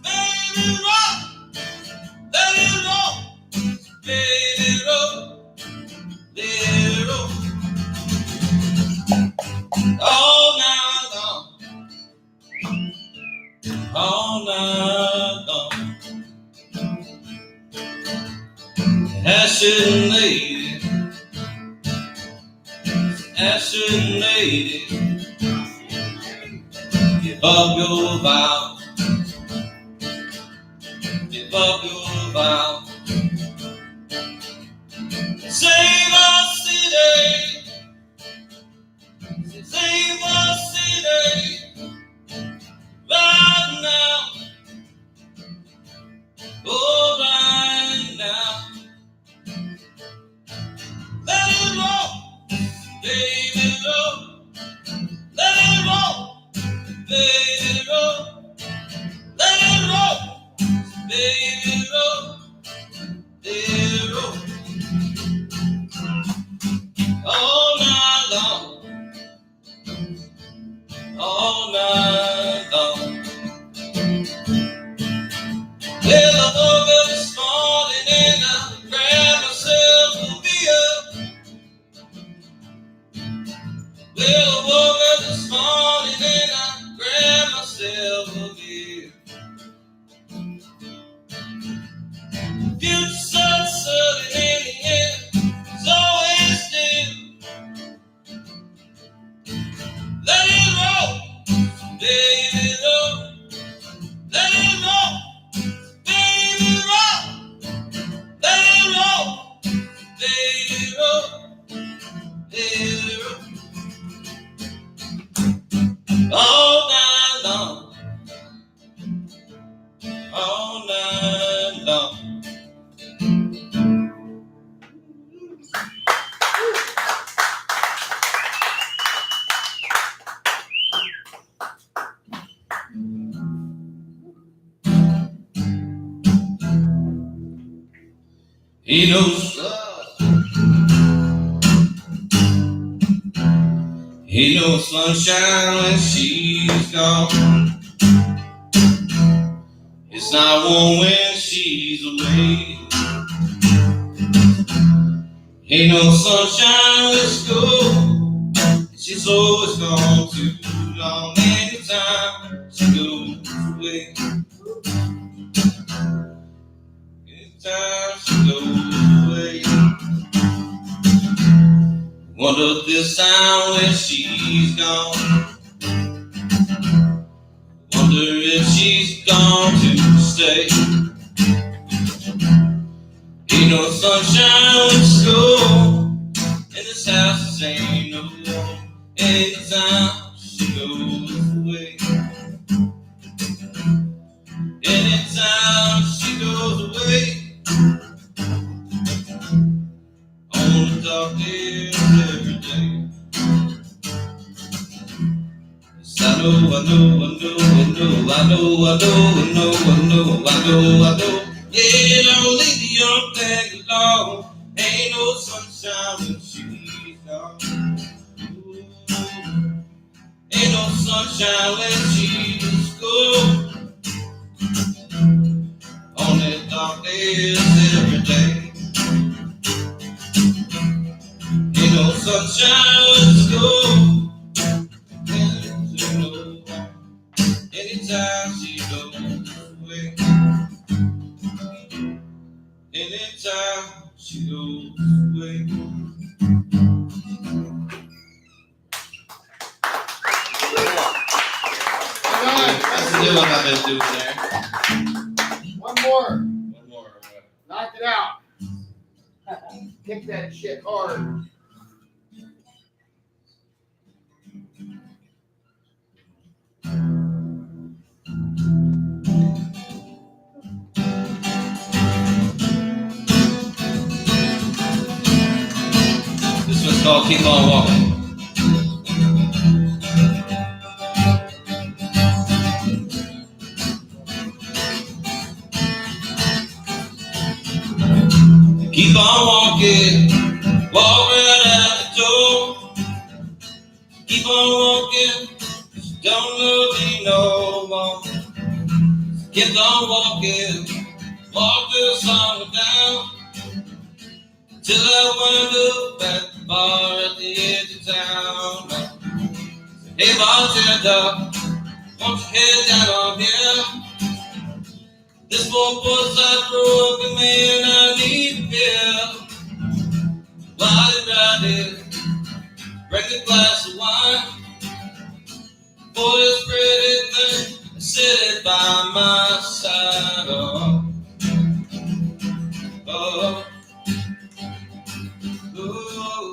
baby, roll. Let it roll, baby, roll. Let it roll. All night long, all night long. Ashen lady, ashen lady, give up your vow, give up your vow. Save our city, save our city, right now, oh, right now. Let it roll, baby, roll. Let it roll, baby, roll. Let it roll, baby, roll. Let it roll. All night long, all night long. Well, I woke up this morning and I grabbed myself a beer. Well, I woke up this morning and I grabbed myself a beer. Future sunset in the air is always still. Let it roll, baby, roll. Let it roll, baby, roll. Let it roll, baby, roll. Let it roll. All night long, all night long. He knows love. He knows sunshine when she's gone. It's not warm when she's away. Ain't no sunshine when it's cold. She's always gone too long. Anytime she goes away. Anytime she goes away. Wonder this time when she's gone. Wonder if she's gone to stay. Ain't no sunshine when it's cold. And this house ain't no warm. Anytime she goes away. Yeah, don't leave the young thing alone. Ain't no sunshine when she's gone. Ain't no sunshine when she's gone. Only dark days every day. Ain't no sunshine when she's gone. Anytime she goes away. Anytime she goes away. That's the one I've been doing there. One more. One more. Knock it out. Kick that shit hard. This one's called Keep On Walking. Keep on walking, walk right out the door. Keep on walking, don't love me no more. Keep on walking, walk till the sun went down. Till I wound up at the bar at the edge of town. Hey bartender, won't you head down on here? This poor side broken man, I need a pill. While you're riding, bring a glass of wine. For this pretty thing, sit by my side. Oh, oh, oh.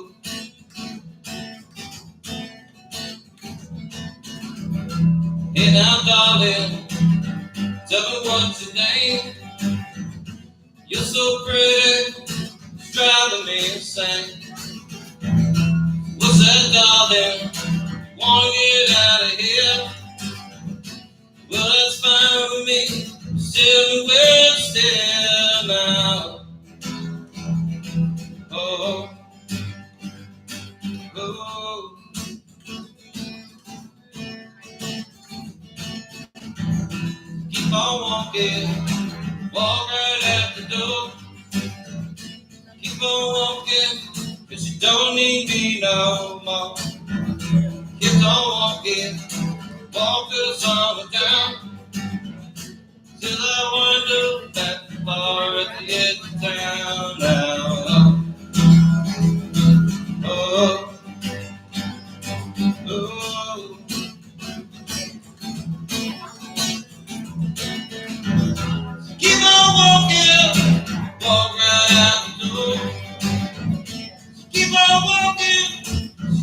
Hey now, darling, tell me what's your name. You're so pretty, it's driving me insane. What's that, darling? Wanna get out of here? Well, that's fine with me. Still, we're still now. Oh, oh. Keep on walking, walk right out the door. Keep on walking, 'cause you don't need me no more. Keep on walking, walk till the sun went down. Till I wind up at the bar at the edge of town now. Oh, oh. Keep on walking, walk right out the door. Keep on walking,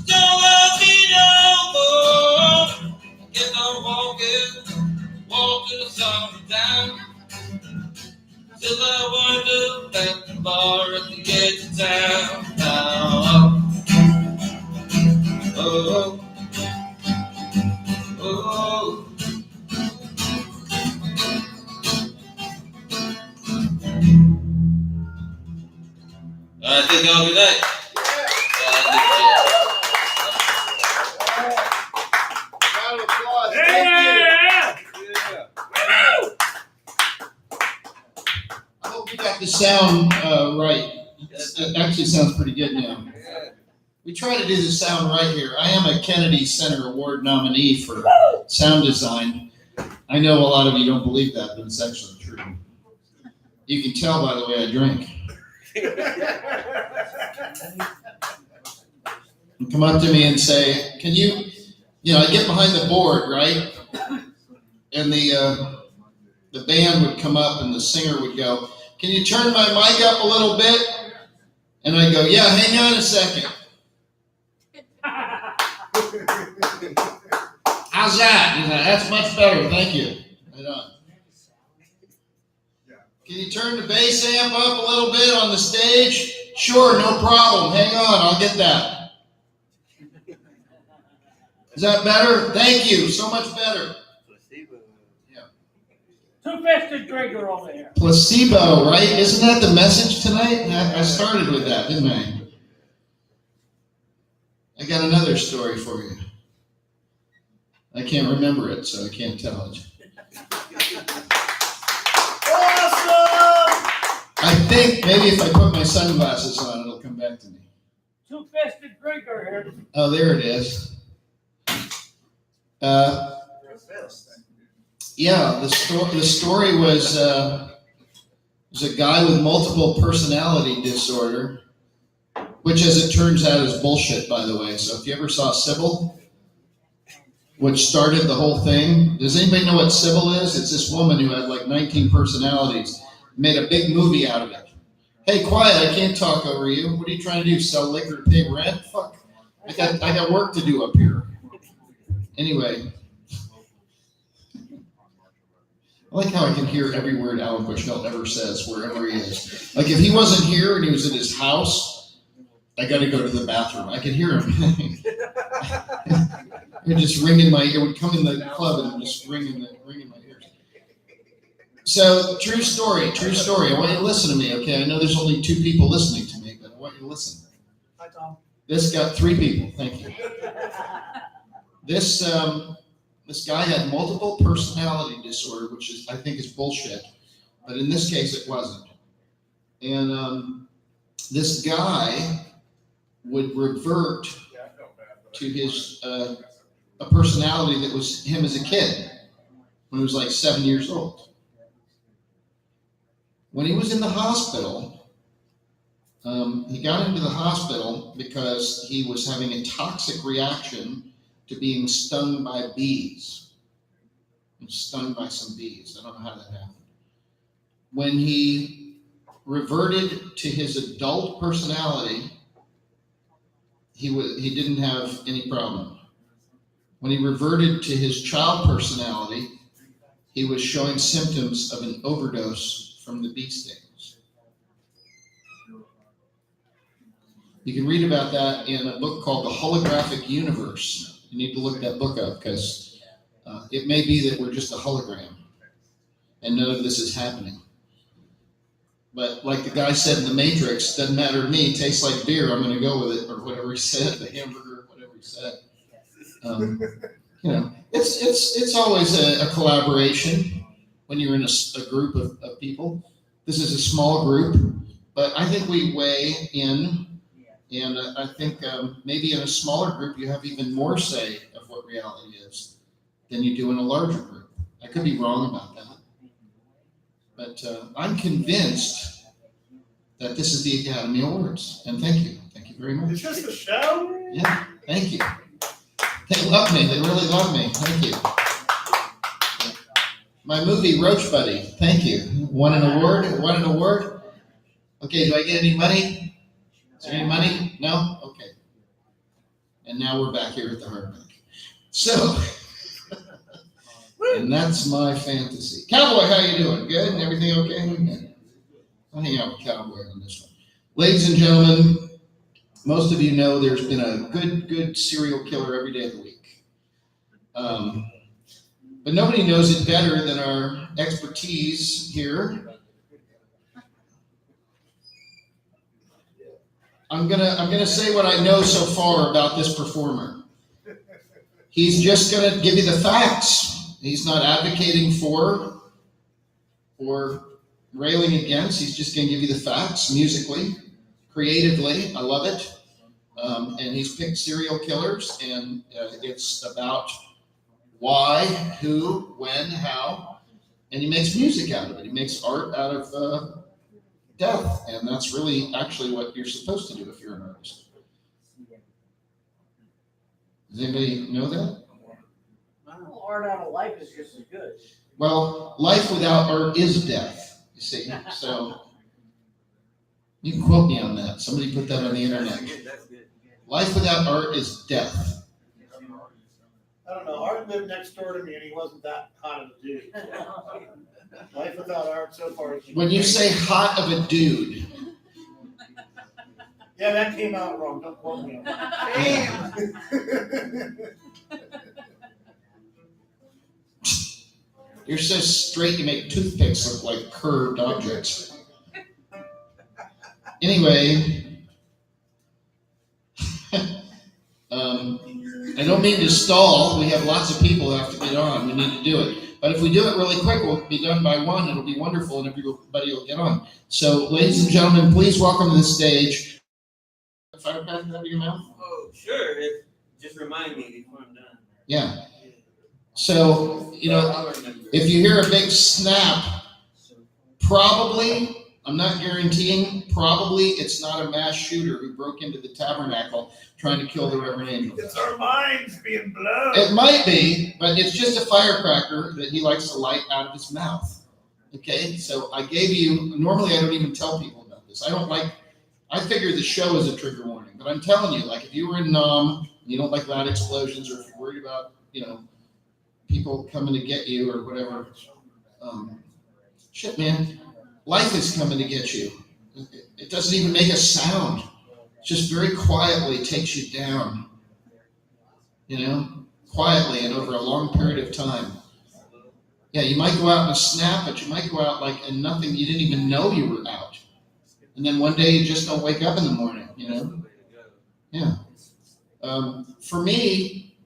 don't let me no more. Keep on walking, walk till the sun went down. Till I wind up at the bar at the edge of town now. Oh, oh. I think I'll be night. Round of applause. Yeah! I hope you got the sound right. It actually sounds pretty good now. We try to do the sound right here. I am a Kennedy Center Award nominee for sound design. I know a lot of you don't believe that, but it's actually true. You can tell by the way I drink. And come up to me and say, can you I get behind the board, right? And the band would come up and the singer would go, can you turn my mic up a little bit? And I go, yeah, hang on a second. How's that? He's like, that's much better, thank you. Right on. Can you turn the bass amp up a little bit on the stage? Sure, no problem. Hang on, I'll get that. Is that better? Thank you. So much better. Two-fisted drinker over here. Placebo, right? Isn't that the message tonight? I started with that, didn't I? I got another story for you. I can't remember it, so I can't tell it. Awesome! I think maybe if I put my sunglasses on, it'll come back to me. Two-fisted drinker here. Oh, there it is. Yeah, the story was a guy with multiple personality disorder, which, as it turns out, is bullshit, by the way. So if you ever saw Sybil, which started the whole thing, does anybody know what Sybil is? It's this woman who had like 19 personalities, made a big movie out of it. Hey, quiet! I can't talk over you. What are you trying to do? Sell liquor to pay rent? Fuck! I got work to do up here. Anyway. I like how I can hear every word Alan Bushnell ever says wherever he is. Like if he wasn't here and he was in his house, I got to go to the bathroom. I could hear him. It just ringing my ear. It would come in the club and just ringing my ears. So true story. I want you to listen to me, okay? I know there's only 2 people listening to me, but I want you to listen. Hi, Tom. This got 3 people. Thank you. This guy had multiple personality disorder, which is, I think, is bullshit. But in this case, it wasn't. And this guy would revert to his a personality that was him as a kid when he was like 7 years old. When he was in the hospital, he got into the hospital because he was having a toxic reaction to being stung by bees. He was stung by some bees. I don't know how that happened. When he reverted to his adult personality, he didn't have any problem. When he reverted to his child personality, he was showing symptoms of an overdose from the bee stings. You can read about that in a book called The Holographic Universe. You need to look that book up because it may be that we're just a hologram and none of this is happening. But like the guy said in The Matrix, doesn't matter to me, tastes like beer, I'm going to go with it, or whatever he said, the hamburger, whatever he said. It's always a collaboration when you're in a group of people. This is a small group, but I think we weigh in. And I think maybe in a smaller group, you have even more say of what reality is than you do in a larger group. I could be wrong about that. But I'm convinced that this is the Academy Awards. And thank you. Thank you very much. It's just a show? Yeah, thank you. They love me. They really love me. Thank you. My movie, Roach Buddy. Thank you. Won an award? Okay, do I get any money? Is there any money? No? Okay. And now we're back here at the Hard Bank. So, and that's my fantasy. Cowboy, how you doing? Good? And everything okay? I'll hang out with Cowboy on this one. Ladies and gentlemen, most of you know there's been a good serial killer every day of the week. But nobody knows it better than our expertise here. I'm gonna say what I know so far about this performer. He's just gonna give you the facts. He's not advocating for or railing against. He's just gonna give you the facts musically, creatively. I love it. And he's picked serial killers, and it's about why, who, when, how, and he makes music out of it. He makes art out of death, and that's really actually what you're supposed to do if you're an artist. Does anybody know that? Well, art out of life is just as good. Well, life without art is death, you see. So you can quote me on that. Somebody put that on the internet. Life without art is death. I don't know. Art lived next door to me and he wasn't that hot of a dude. Life without art so far. When you say hot of a dude, Yeah, that came out wrong. Don't quote me on that. You're so straight you make toothpicks look like curved objects. Anyway, I don't mean to stall. We have lots of people who have to get on. We need to do it. But if we do it really quick, we'll be done by 1. It'll be wonderful, and everybody will get on. So, ladies and gentlemen, please welcome to the stage. Firecracker out of your mouth? Oh, sure. Just remind me before I'm done. Yeah. So, if you hear a big snap, probably, I'm not guaranteeing, probably it's not a mass shooter who broke into the Tabernacle trying to kill the Reverend Angel. It's our minds being blown. It might be, but it's just a firecracker that he likes to light out of his mouth. Okay, so I gave you, normally I don't even tell people about this. I figure the show is a trigger warning, but I'm telling you, like if you were in Nam, you don't like loud explosions, or if you're worried about, people coming to get you or whatever, shit, man, life is coming to get you. It doesn't even make a sound. It just very quietly takes you down, quietly and over a long period of time. Yeah, you might go out in a snap, but you might go out like in nothing. You didn't even know you were out. And then one day you just don't wake up in the morning, Yeah. For me,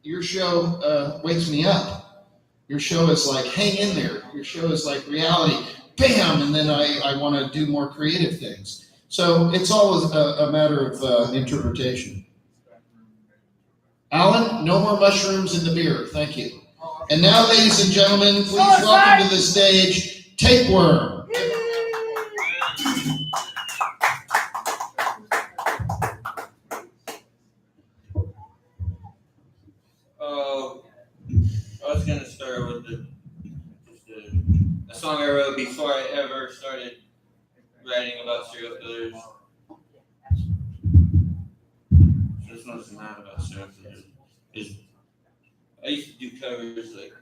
your show wakes me up. Your show is like, hang in there. Your show is like reality. Bam! And then I want to do more creative things. So it's always a matter of interpretation. Alan, no more mushrooms in the beer. Thank you. And now, ladies and gentlemen, please welcome to the stage, Tapeworm. Oh, I was gonna start with a song I wrote before I ever started writing about serial killers. This one's not about serial killers. I used to do covers like.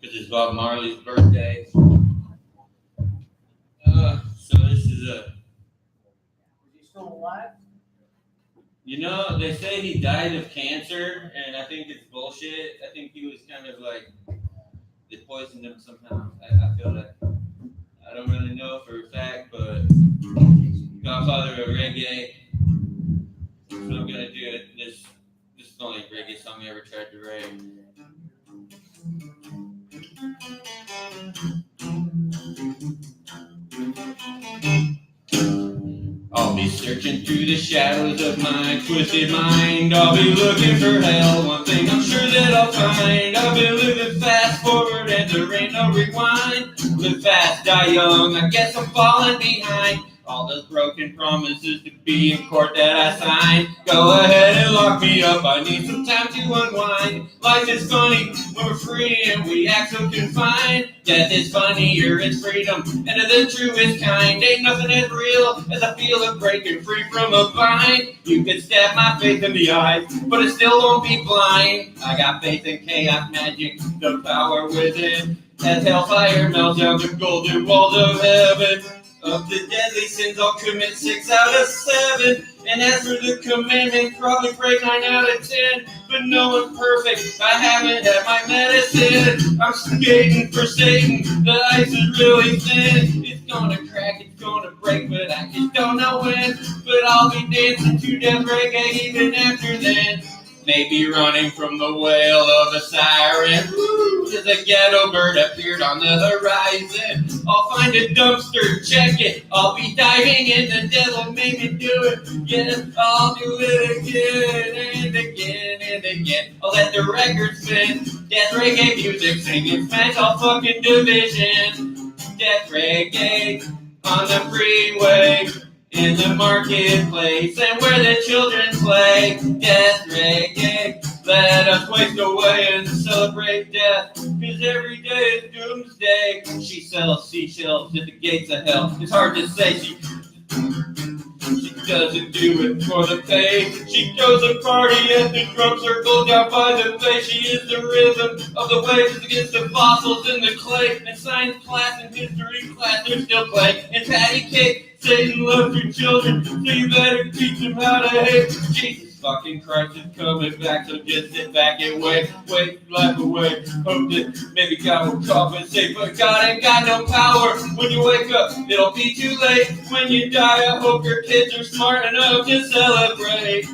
Because it's Bob Marley's birthday. So this is Is he still alive? They say he died of cancer, and I think it's bullshit. I think he was kind of like, they poisoned him somehow. I feel like, I don't really know for a fact, but Godfather of reggae. So I'm gonna do it. This is the only reggae song I ever tried to write. I'll be searching through the shadows of my twisted mind. I'll be looking for hell. One thing I'm sure that I'll find. I'll be living fast forward and there ain't no rewind. Live fast, die young. I guess I'm falling behind. All those broken promises to be in court that I signed. Go ahead and lock me up. I need some time to unwind. Life is funny when we're free and we act so confined. Death is funnier, it's freedom, and the truest kind. Ain't nothing as real as I feel it breaking free from a bind. You could stab my faith in the eyes, but it still won't be blind. I got faith in chaos magic, the power within. As hellfire melts down the golden walls of heaven. Of the deadly sins, I'll commit 6 out of 7. And as for the commandment, probably break 9 out of 10. But no one's perfect, I haven't had my medicine. I'm skating for Satan, the ice is really thin. It's gonna crack, it's gonna break, but I just don't know when. But I'll be dancing to death reggae even after then. Maybe running from the wail of a siren. As a ghetto bird appeared on the horizon. I'll find a dumpster, check it. I'll be diving in, the devil made me do it. Yes, I'll do it again and again and again. I'll let the record spin. Death reggae music singing smash all fucking division. Death reggae on the freeway. In the marketplace and where the children play. Death reggae, let us waste away and celebrate death. Cause every day is doomsday. She sells seashells at the gates of hell. It's hard to say she doesn't do it for the pay. She goes and party at the drum circle down by the bay. She is the rhythm of the waves against the fossils in the clay. And science class and history class, they're still playing. And patty cake Satan loves your children, so you better teach them how to hate. Jesus fucking Christ is coming back, so just sit back and wait life away. Hope that maybe God will compensate, but God ain't got no power. When you wake up, it'll be too late. When you die, I hope your kids are smart enough to celebrate.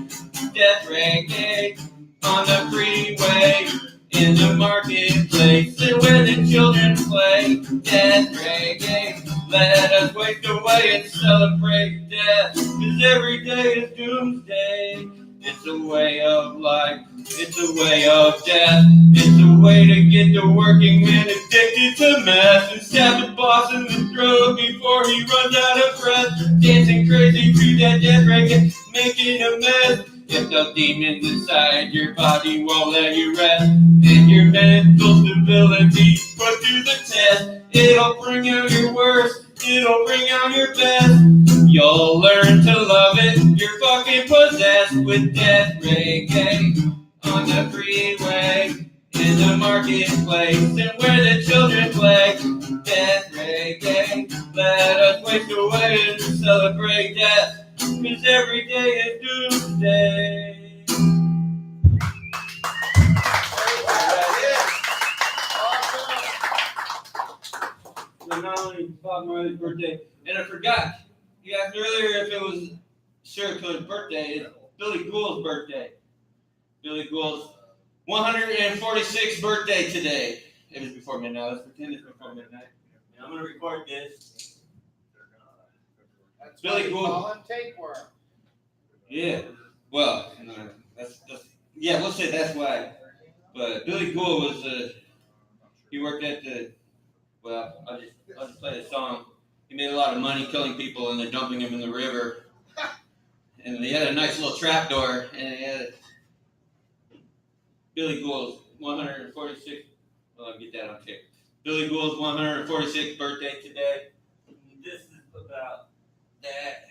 Death reggae on the freeway, in the marketplace, and where the children play. Death reggae, let us waste away and celebrate death, 'cause every day is doomsday. It's a way of life, it's a way of death. It's a way to get the working man addicted to meth and stab the boss in the throat before he runs out of breath. Dancing crazy to that death reggae, making a mess. If the demons inside your body won't let you rest, and your mental stability put to the test, it'll bring out your worst, it'll bring out your best. You'll learn to love it, you're fucking possessed with death reggae on the freeway, in the marketplace, and where the children play. Death reggae, let us waste away and celebrate death, 'cause every day is doomsday. So not only Bob Marley's birthday, and I forgot, you asked earlier if it was serial killer's birthday. It's Billy Gould's birthday. Billy Gould's 146th birthday today. It was before midnight. Let's pretend it's before midnight. And I'm going to record this. That's Billy what we Gould. call him tapeworm. Yeah. Well, that's yeah, we'll say that's why. But Billy Gould was he worked at the, well, I'll just play the song. He made a lot of money killing people and they're dumping him in the river. And they had a nice little trap door, and they had Billy Gould's 146th. Well, I'll get that on tape. Billy Gould's 146th birthday today. This is about that.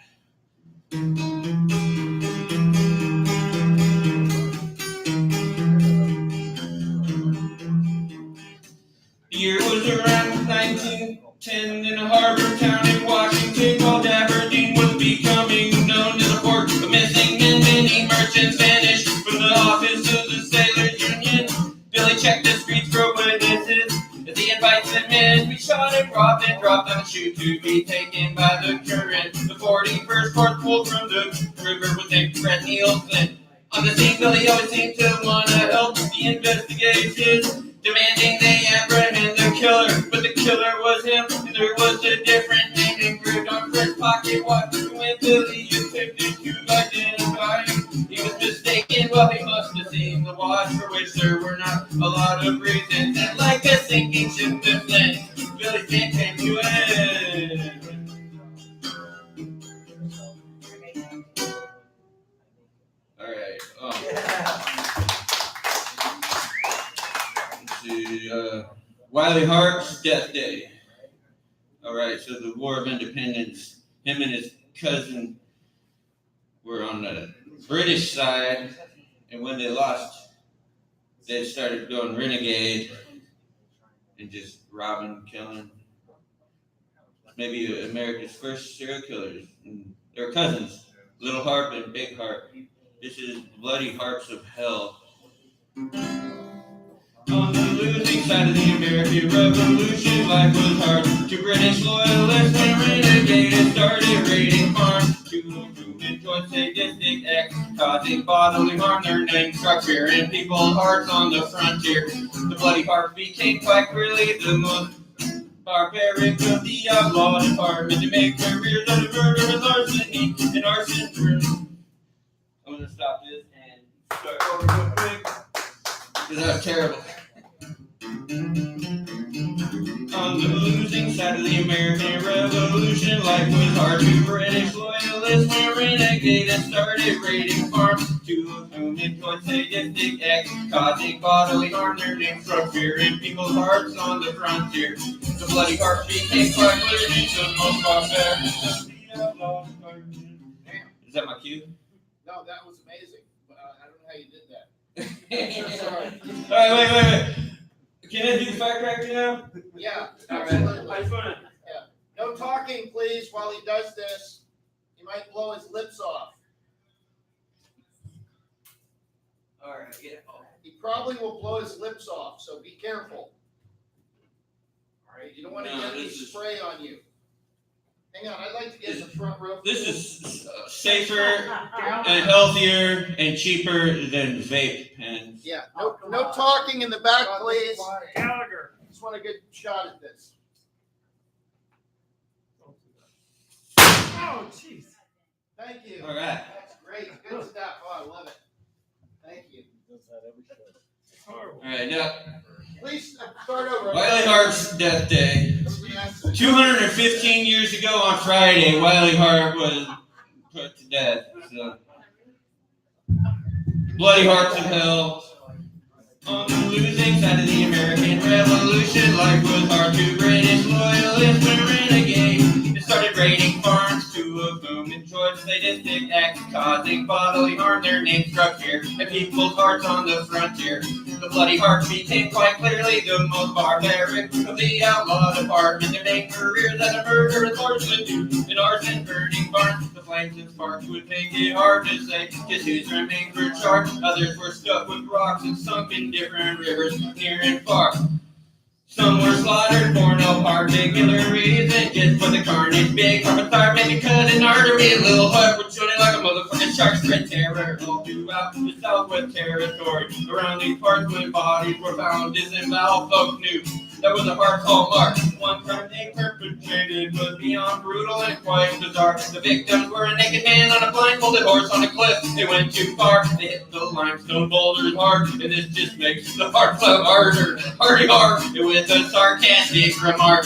The year was around 1910 in a harbor town in Washington called Aberdeen was becoming known as a port of missing men. Many merchants vanished from the office of the Sailors Union. Billy checked the streets for witnesses as he invites them in. We shot and robbed and dropped on the chute to be taken by the current. The 41st port pulled from the river with named Fred Nielsen. On the scene, Billy always seemed to want to help the investigation, demanding they apprehend the killer, but the killer was him, and there was a different name engraved on Fred's pocket watch. When Billy attempted to identify him, he was mistaken. Well, he must have seen the watch, for which there were not a lot of reasons. And like a sinking ship that sank, Billy's name came to an end. All right. Let's see. Wiley Hart's death day. All right. So the War of Independence. Him and his cousin were on the British side, and when they lost, they started going renegade and just robbing, killing. Maybe America's first serial killers. And they were cousins, Little Harp and Big Harp. This is Bloody Harps of Hell. On the losing side of the American Revolution, life was hard. To British loyalists and renegades started raiding farms. To whom enjoyed sadistic acts, causing bodily harm. Their name struck fear in people's hearts on the frontier. The Bloody Harp became quite clearly the most barbaric of the outlaw department to make careers out of murder and larceny and arson through. I'm going to stop this and start over real quick, because that was terrible. On the losing side of the American Revolution, life was hard. To British loyalists were renegade and started raiding farms. To whom enjoyed sadistic acts, causing bodily harm. Their names struck fear in people's hearts on the frontier. The Bloody Harp became quite clearly the most barbaric of the outlaw department. Is that my cue? No, that was amazing. I don't know how you did that. So sorry. All right, wait. Can I do the firecracker now? Yeah. All right. I just want to. No No talking, please, while he does this. He might blow his lips off. All right, yeah. He probably will blow his lips off, so be careful. All right, you don't want to No, get any this is- spray on you. Hang on, I'd like to get in the front row. This is safer and healthier and cheaper than vape pens. Yeah, no talking in the back, please. Gallagher. Just want a good shot at this. Oh, jeez. Thank you. All right. That's great. Good stuff. Oh, I love it. Thank you. All right, now, Please start over. Wiley Hart's death day. 215 years ago on Friday, Wiley Hart was put to death. So. Bloody Hearts of Hell. On the losing side of the American Revolution, life was hard to British loyalists and renegades. They started raiding farms to a boom in Georgia. Sadistic acts causing bodily harm. Their name struck fear and people's hearts on the frontier. The Bloody Hearts became quite clearly the most barbaric of the outlaw department. Their main careers as a murderous horseman do in arson, burning barns. The flames and sparks would make it hard to say just who's remained for charge. Others were stuck with rocks and sunk in different rivers near and far. Some were slaughtered for no particular reason, just for the carnage. Big carbon fire made me cut an artery. A little heart was shooting like a motherfucking shark. Spread terror all throughout the Southwest Territory. Around these parts when bodies were found disemboweled, folks knew that was a Hart's hallmark. One crime they perpetrated was beyond brutal and quite bizarre. The victims were a naked man on a blindfolded horse on a cliff. They went too far. They hit the limestone boulders hard, and this just makes the heart flow harder. Hardy heart, with a sarcastic remark.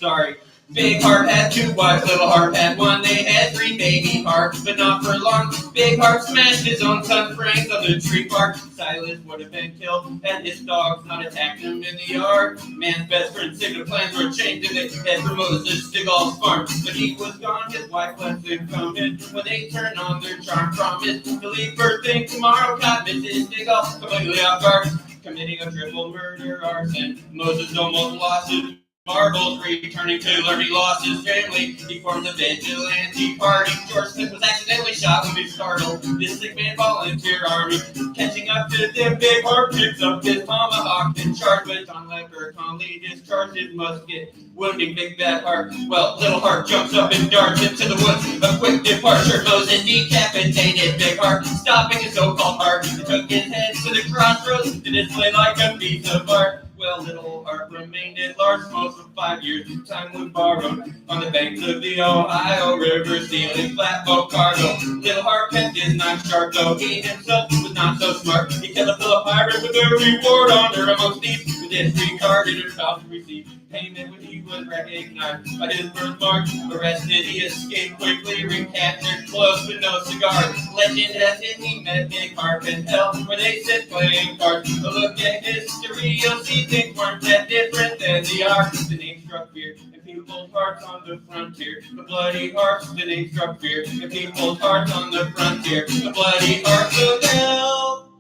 Sorry. Big Heart had two wives, Little Heart had one. They had 3 baby hearts, but not for long. Big Heart smashed his own son's brains on the tree bark. Silas would have been killed had his dogs not attacked him in the yard. Man's best friend said the plans were changed and they head for Moses Stigall's farm. But he was gone, his wife left him come in. When they turned on their charm promise to leave first thing tomorrow, caught Mrs. Stigall completely off guard, committing a triple murder arson. Moses almost lost his marbles, returning to learn he lost his family. He formed a vigilante party. George Smith was accidentally shot when he startled this sick man volunteer army. Catching up to them, Big Heart picks up his tomahawk and charged with John Leper. Calmly discharged his musket, wounding Big Bad Heart. Well, Little Heart jumps up and darts into the woods. A quick departure, Moses decapitated Big Heart, stopping his so-called heart. He took his head to the crossroads to display like a piece of art. Well, Little Heart remained at large most of 5 years. Time was borrowed on the banks of the Ohio River, stealing flatboat cargo. Little Heart kept his knife sharp, though he himself was not so smart. He killed a fellow pirate with a reward honor amongst thieves, with his retarded and about to receive payment when he was recognized by his birthmark. Arrested, he escaped quickly, recaptured close with no cigar. Legend has it he met Big Heart in hell, where they sit playing cards. A look at history, you'll see things weren't that different than they are. The name struck fear in people's hearts on the frontier. The Bloody Hearts, the name struck fear in people's hearts on the frontier. The Bloody Hearts of Hell.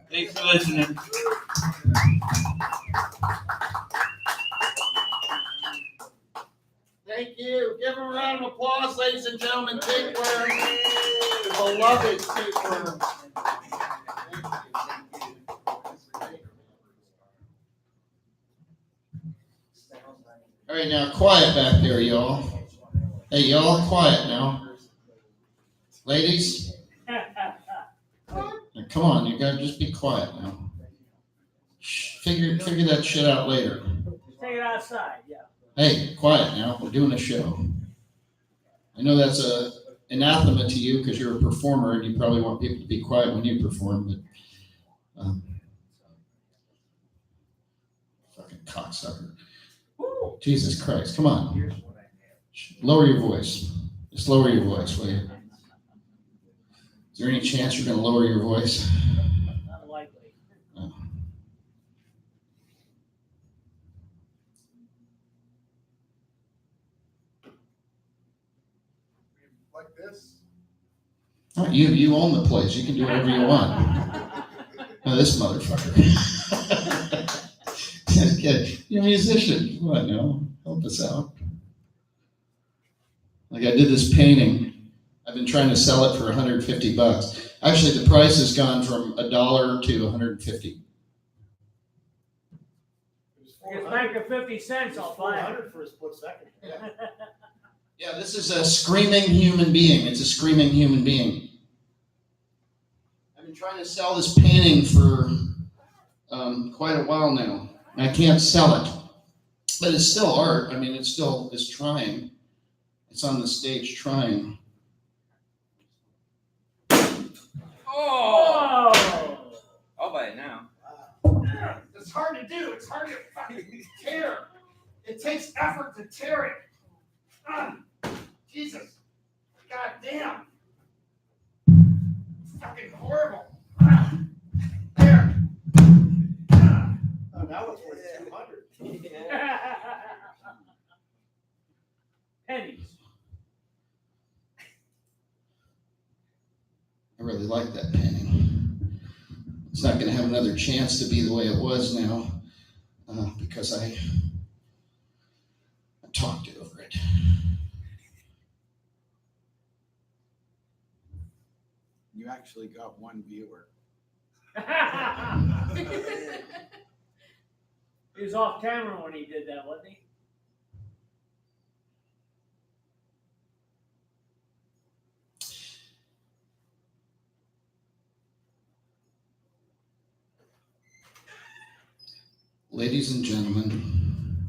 Thanks for listening. Thank you. Give him a round of applause, ladies and gentlemen. Tapeworm. Beloved tapeworm. All right, now quiet back there, y'all. Hey, y'all, quiet now. Ladies, now, come on, you gotta just be quiet now. Figure that shit out later. Take it outside, yeah. Hey, quiet now. We're doing a show. I know that's a anathema to you because you're a performer and you probably want people to be quiet when you perform, but fucking cocksucker. Jesus Christ, come on. Lower your voice. Just lower your voice, will you? Is there any chance you're going to lower your voice? Not likely. No. Like this? Not you. You own the place. You can do whatever you want. No, this motherfucker. Just kidding. You're a musician. Come on now. Help us out. Like I did this painting. I've been trying to sell it for $150. Actually, the price has gone from $1 to $150. Just make it 50 cents, I'll buy it. 400 for a split second. Yeah, this is a screaming human being. It's a screaming human being. I've been trying to sell this painting for quite a while now. I can't sell it, but it's still art. I mean, it still is trying. It's on the stage trying. Oh, Oh! I'll buy it now. It's hard to do. It's hard to fucking tear. It takes effort to tear it. Jesus. God damn. Fucking horrible. There. Oh, now it's worth 200. Pennies. I really like that painting. It's not going to have another chance to be the way it was now because I talked over it. You actually got one viewer. He was off camera when he did that, wasn't he? Ladies and gentlemen,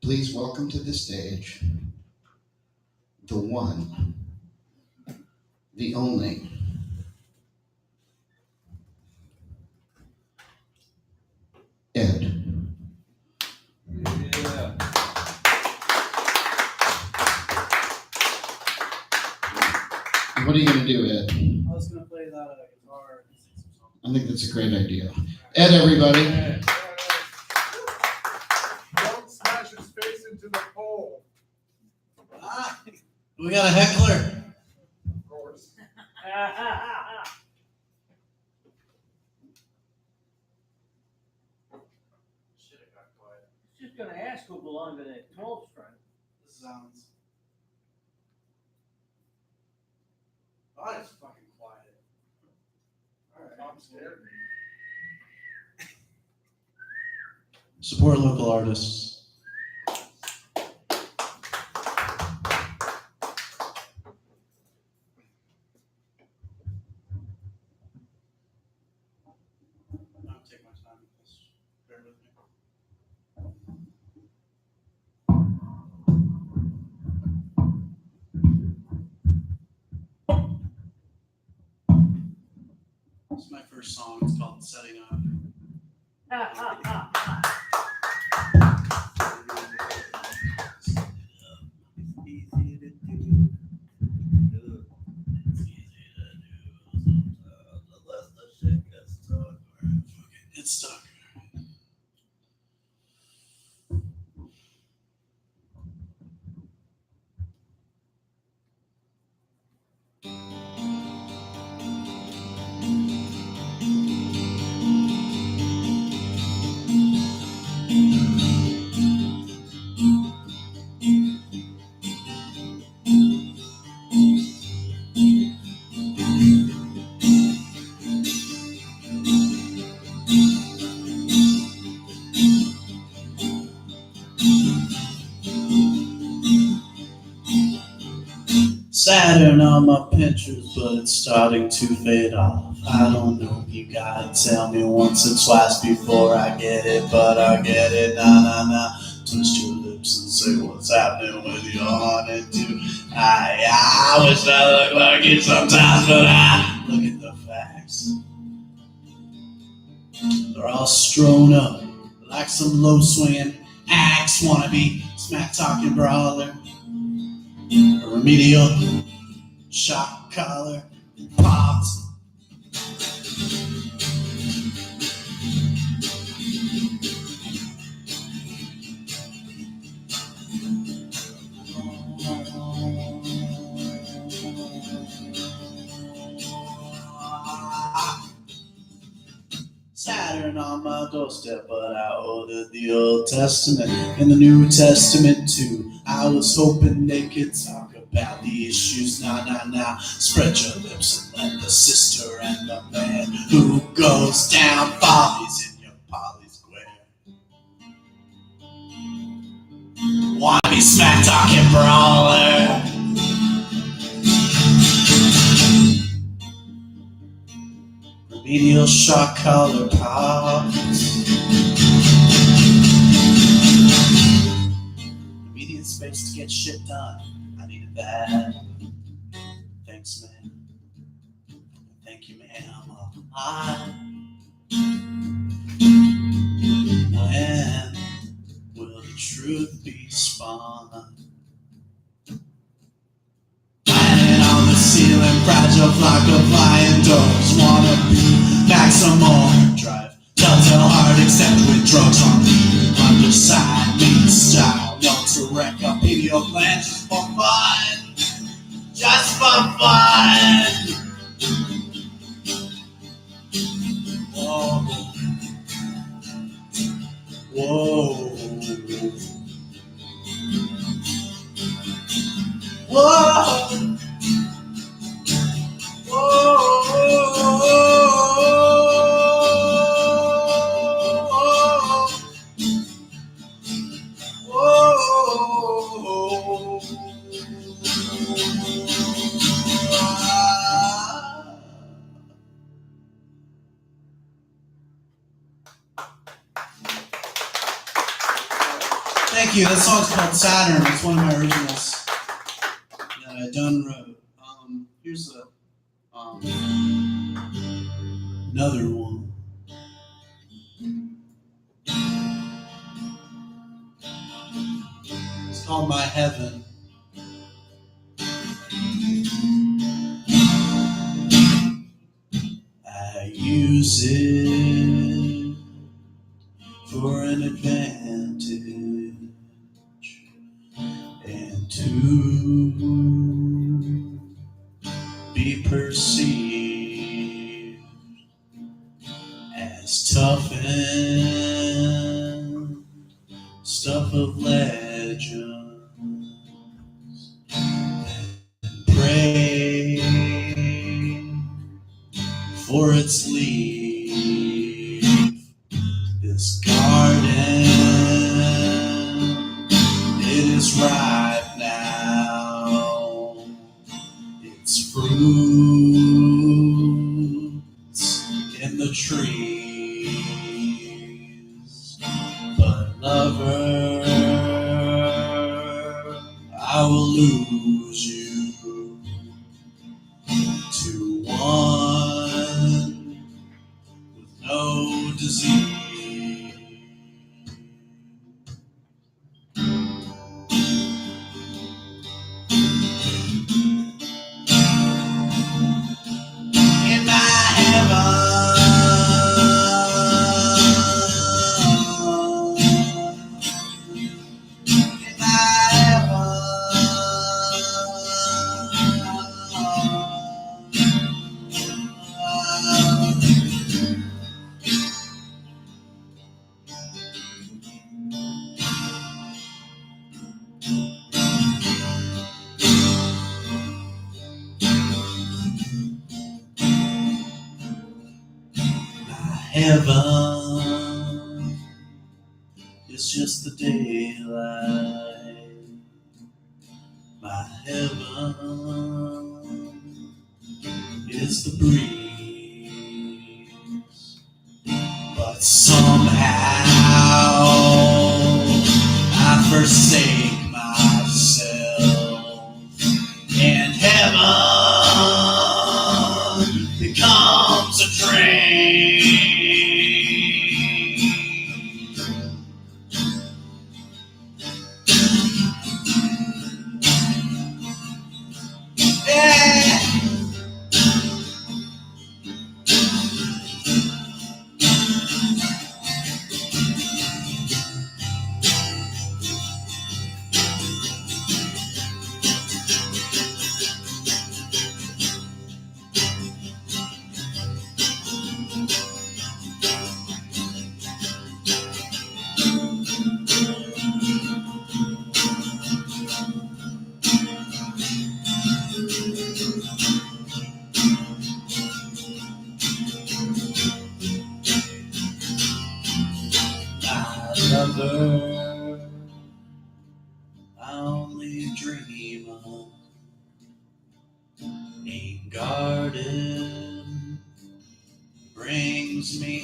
please welcome to the stage the one, the only, Ed. Yeah. What are you going to do, Ed? I was going to play that guitar and sing some songs. I think that's a great idea. Ed, everybody. Don't smash his face into the pole. We got a heckler. Of course. Shit, it got quiet. Just gonna ask who belonged to that 12 string. This sounds. Oh, it's fucking quiet. Alright. I'm scared. Support local artists. I'll take my time with this. Bear with me. This is my first song. It's called Setting Up. It's stuck. Saturn on my pictures, but it's starting to fade off. I don't know, you gotta tell me once or twice before I get it, but I get it, nah. Twist your lips and say what's happening with your heart and do. I wish I looked like you sometimes, but I look at the facts. They're all strewn up like some low swinging axe wannabe, smack talking brawler. A remedial shock collar pops. Saturn Saturn on my doorstep, but I ordered the Old Testament and the New Testament too. I was hoping they could talk about the issues. Now, spread your lips and let the sister and the man who goes down follies in your poly square. Wanna be smack talking brawler? Remedial shot collar pops. Immediate space to get shit done. I needed that. Thanks, man. Thank you, ma'am. When will the truth be spun? Landing on the ceiling, fragile flock of flying doors. Wanna be maximum drive. Telltale heart, except with drugs on the underside. Mean style, known to wreck a video plan just for fun. Just for fun. Whoa. Whoa. Whoa. Thank you. That song's called Saturn. It's one of my originals that I done wrote. Here's another one. It's called My Heaven. I use it for an advantage and to be perceived as tough and stuff of legends, and pray for its leaf. This garden, it is ripe now. Its fruits in the trees. But lover, I will lose you to one with no disease. In my heaven, in my heaven, heaven is just the daylight. My heaven is the breeze. But somehow I forsake myself, and heaven becomes a dream. Yeah. A garden brings me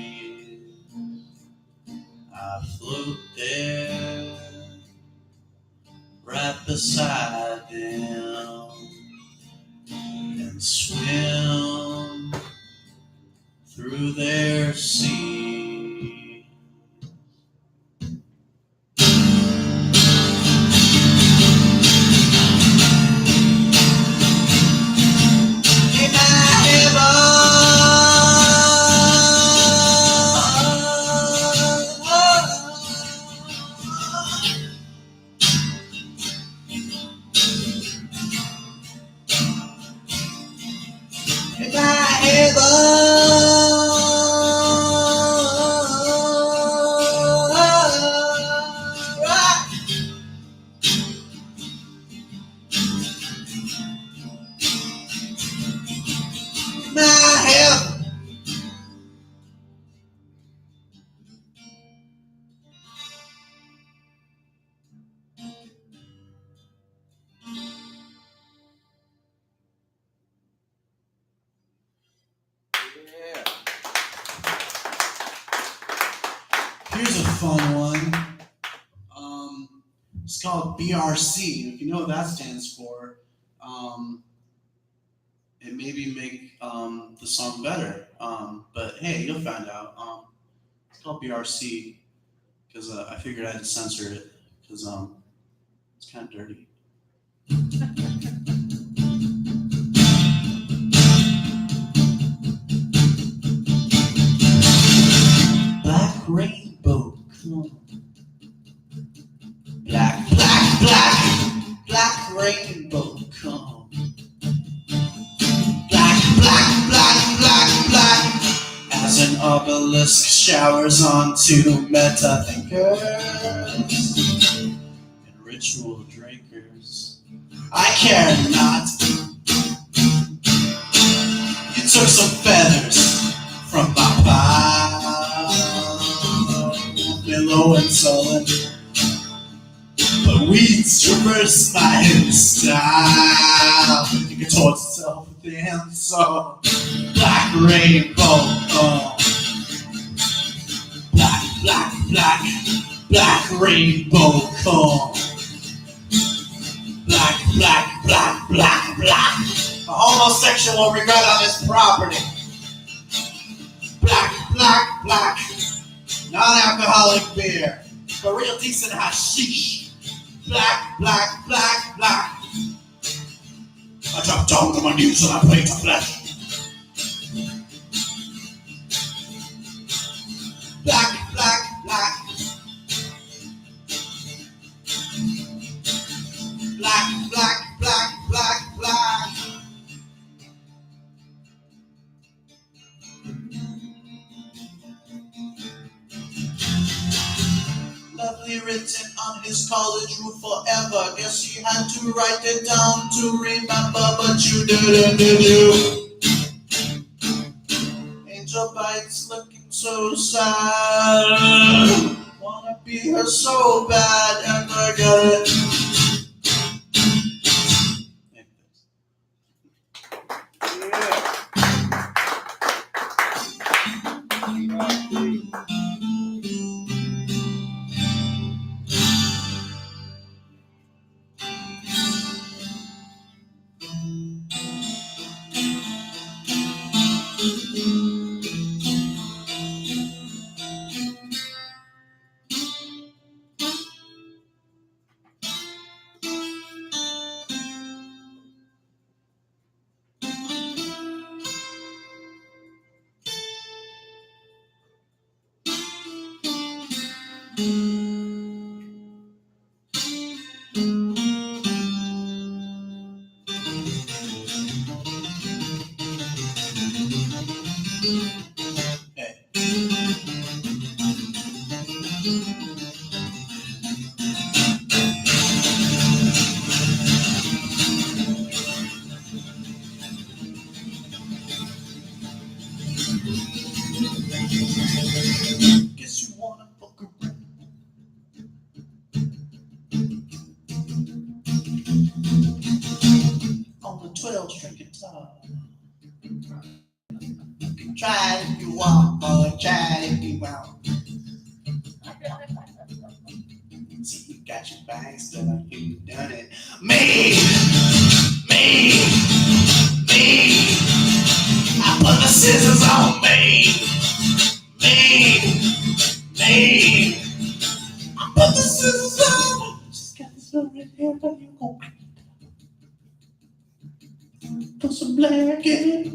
ease. I float there right beside them and swim through their sea. In my Here's a fun one. It's called BRC. If you know what that stands for, it maybe make the song better. But hey, you'll find out. It's called BRC because I figured I had to censor it because it's kind of dirty. Black rainbow, come on. Black, black, black, black rainbow, come. Black, black, black, black, black. As an obelisk showers onto meta thinkers and ritual drinkers. I care not. You took some feathers from my pile, willow and sullen. But weeds traverse my style. You can towards itself within, so black rainbow, black, black, black, black rainbow, black, black, black, black, black. A homosexual will regret on his property. Black, black, black, non-alcoholic beer, but real decent hashish. Black, black, black, black. I drop down to my knees and I play to flesh. Black, black, black. Black, black, black, black, black. Lovely written on his college roof forever. Guess you had to write it down to remember, but you didn't, did you? Angel bites looking so sad. Wanna be her so bad and forget it. Guess you wanna fuck around. On the 12-string guitar. Try it if you want, boy, try it if you want. See, you got your bangs done, you done it. Me. I put the scissors on me. I put the scissors on. Just got this little red hair, but you gon' put some black in it.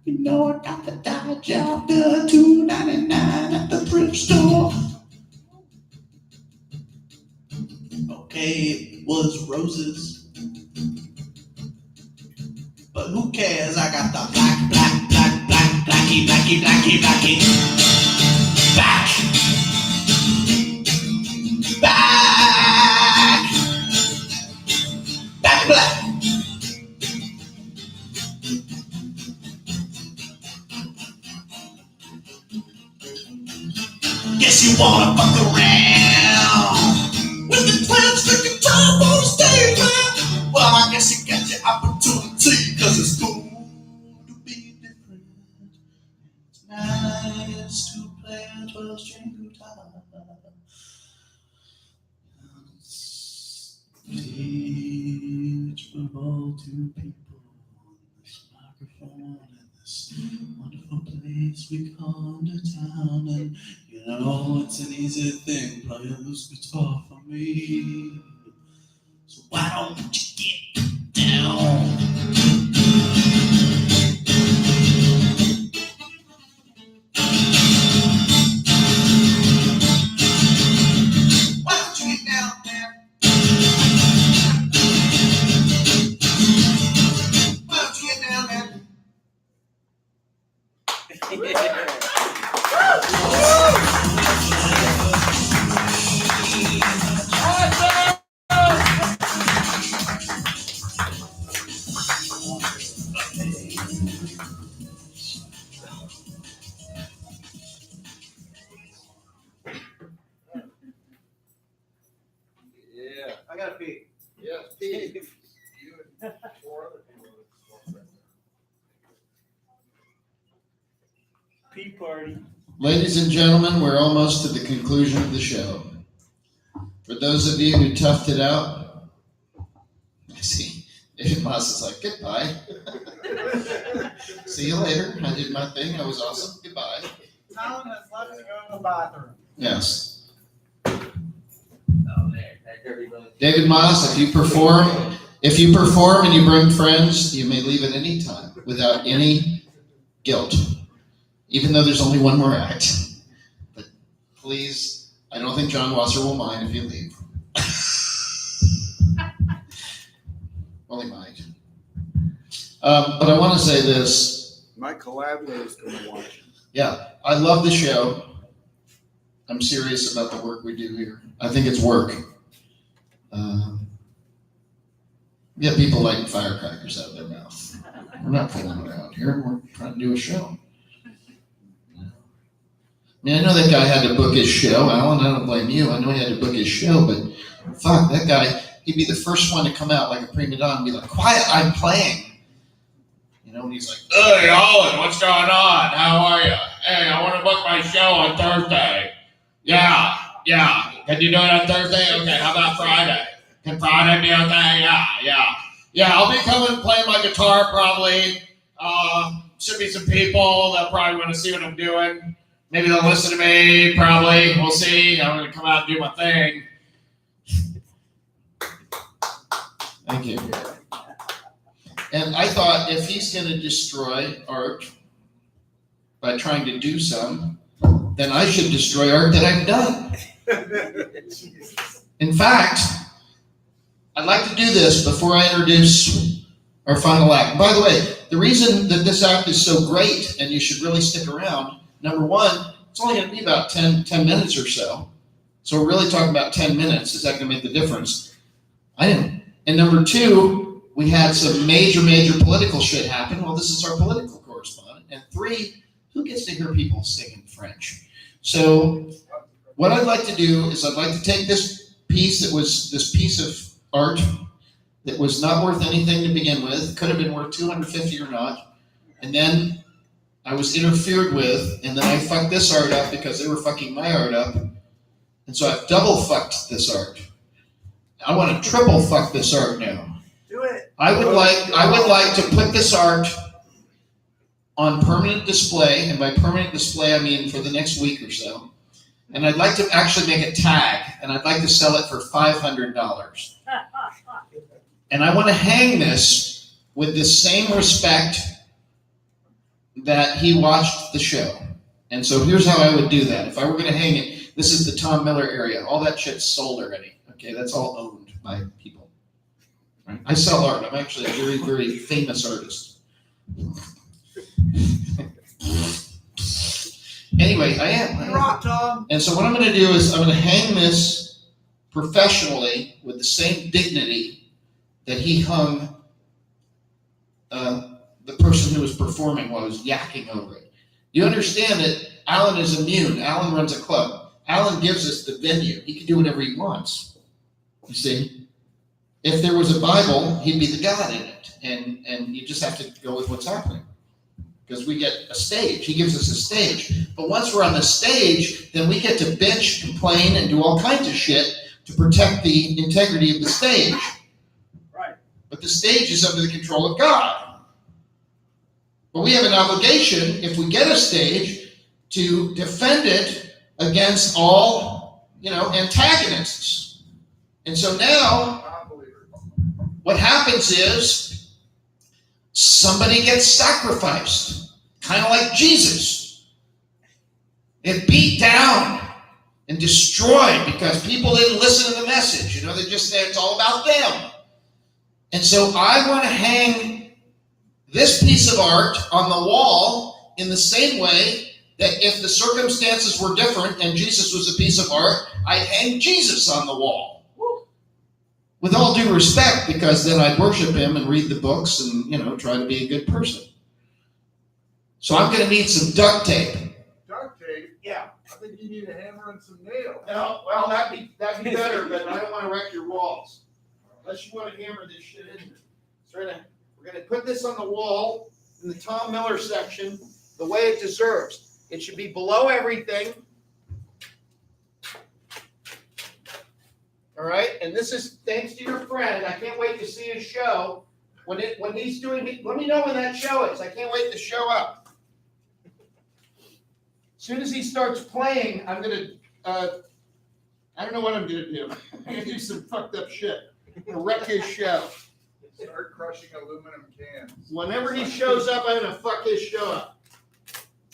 You know I got the dye job done, $2.99 at the thrift store. Okay, it was roses, but who cares? I got the blacky, black. Guess you wanna fuck around with the 12-string guitar on stage, man. Well, I guess you got your opportunity, cause it's cool to be different. It's nice to play a 12-string guitar. Teach football to people on this microphone in this wonderful place we call the town. And you know it's an easy thing playing this guitar for me. So why don't you get down? Why don't you get down, man? Why don't you get down, man? Yeah, I gotta pee. Yes, pee. Pee party. Ladies and gentlemen, we're almost to the conclusion of the show. For those of you who toughed it out, I see David Moss is like, goodbye. See you later. I did my thing. I was awesome. Goodbye. Town has left to go to the bathroom. Yes. David Moss, if you perform and you bring friends, you may leave at any time without any guilt, even though there's only one more act. But please, I don't think John Wasser will mind if you leave. Well, he might. But I want to say this. My collaborator is going to watch. Yeah, I love the show. I'm serious about the work we do here. I think it's work. Yeah, people lighting firecrackers out of their mouth. We're not fooling around here. We're trying to do a show. I mean, I know that guy had to book his show. Alan, I don't blame you. I know he had to book his show, but fuck, that guy, he'd be the first one to come out like a prima donna and be like, quiet, I'm playing. You know, and he's like, Hey, Alan, what's going on? How are you? Hey, I want to book my show on Thursday. Yeah. Can you do it on Thursday? Okay, how about Friday? Can Friday be okay? Yeah, I'll be coming playing my guitar probably. Should be some people that probably want to see what I'm doing. Maybe they'll listen to me, probably. We'll see. I'm going to come out and do my thing. thank you. And I thought if he's going to destroy art by trying to do some, then I should destroy art that I've done. In fact, I'd like to do this before I introduce our final act. By the way, the reason that this act is so great and you should really stick around, number one, it's only going to be about 10 minutes or so. So we're really talking about 10 minutes. Is that going to make the difference? I am. And number two, we had some major political shit happen. Well, this is our political correspondent. And three, who gets to hear people sing in French? So what I'd like to do is I'd like to take this piece that was this piece of art that was not worth anything to begin with, could have been worth $250 or not, and then I was interfered with, and then I fucked this art up because they were fucking my art up, and so I've double fucked this art. I want to triple fuck this art now. Do it. I would like to put this art on permanent display, and by permanent display I mean for the next week or so. And I'd like to actually make a tag, and I'd like to sell it for $500. And I want to hang this with the same respect that he watched the show. And so here's how I would do that. If I were going to hang it, this is the Tom Miller area. All that shit's sold already. Okay, that's all owned by people. Right? I sell art. I'm actually a very, very famous artist. Anyway, I am. You rock, Tom. And so what I'm going to do is I'm going to hang this professionally with the same dignity that he hung the person who was performing while I was yakking over it. You understand that Alan is immune. Alan runs a club. Alan gives us the venue. He can do whatever he wants. You see? If there was a Bible, he'd be the God in it. And you just have to go with what's happening. Because we get a stage. He gives us a stage. But once we're on the stage, then we get to bitch, complain, and do all kinds of shit to protect the integrity of the stage. Right. But the stage is under the control of God. But we have an obligation, if we get a stage, to defend it against all, antagonists. And so now, what happens is, somebody gets sacrificed, kind of like Jesus. They're beat down and destroyed because people didn't listen to the message. They just say it's all about them. And so I want to hang this piece of art on the wall in the same way that if the circumstances were different and Jesus was a piece of art, I'd hang Jesus on the wall. With all due respect, because then I'd worship him and read the books and, try to be a good person. So I'm going to need some duct tape. Duct tape? Yeah. I think you need a hammer and some nails. No, well, that'd be better, but I don't want to wreck your walls. Unless you want to hammer this shit in here. So we're going to put this on the wall in the Tom Miller section the way it deserves. It should be below everything. All right, and this is thanks to your friend. I can't wait to see his show. When he's doing it, let me know when that show is. I can't wait to show up. As soon as he starts playing, I'm gonna I don't know what I'm gonna do. I'm gonna do some fucked up shit. I'm gonna wreck his show. Start crushing aluminum cans. Whenever he shows up, I'm gonna fuck his show up.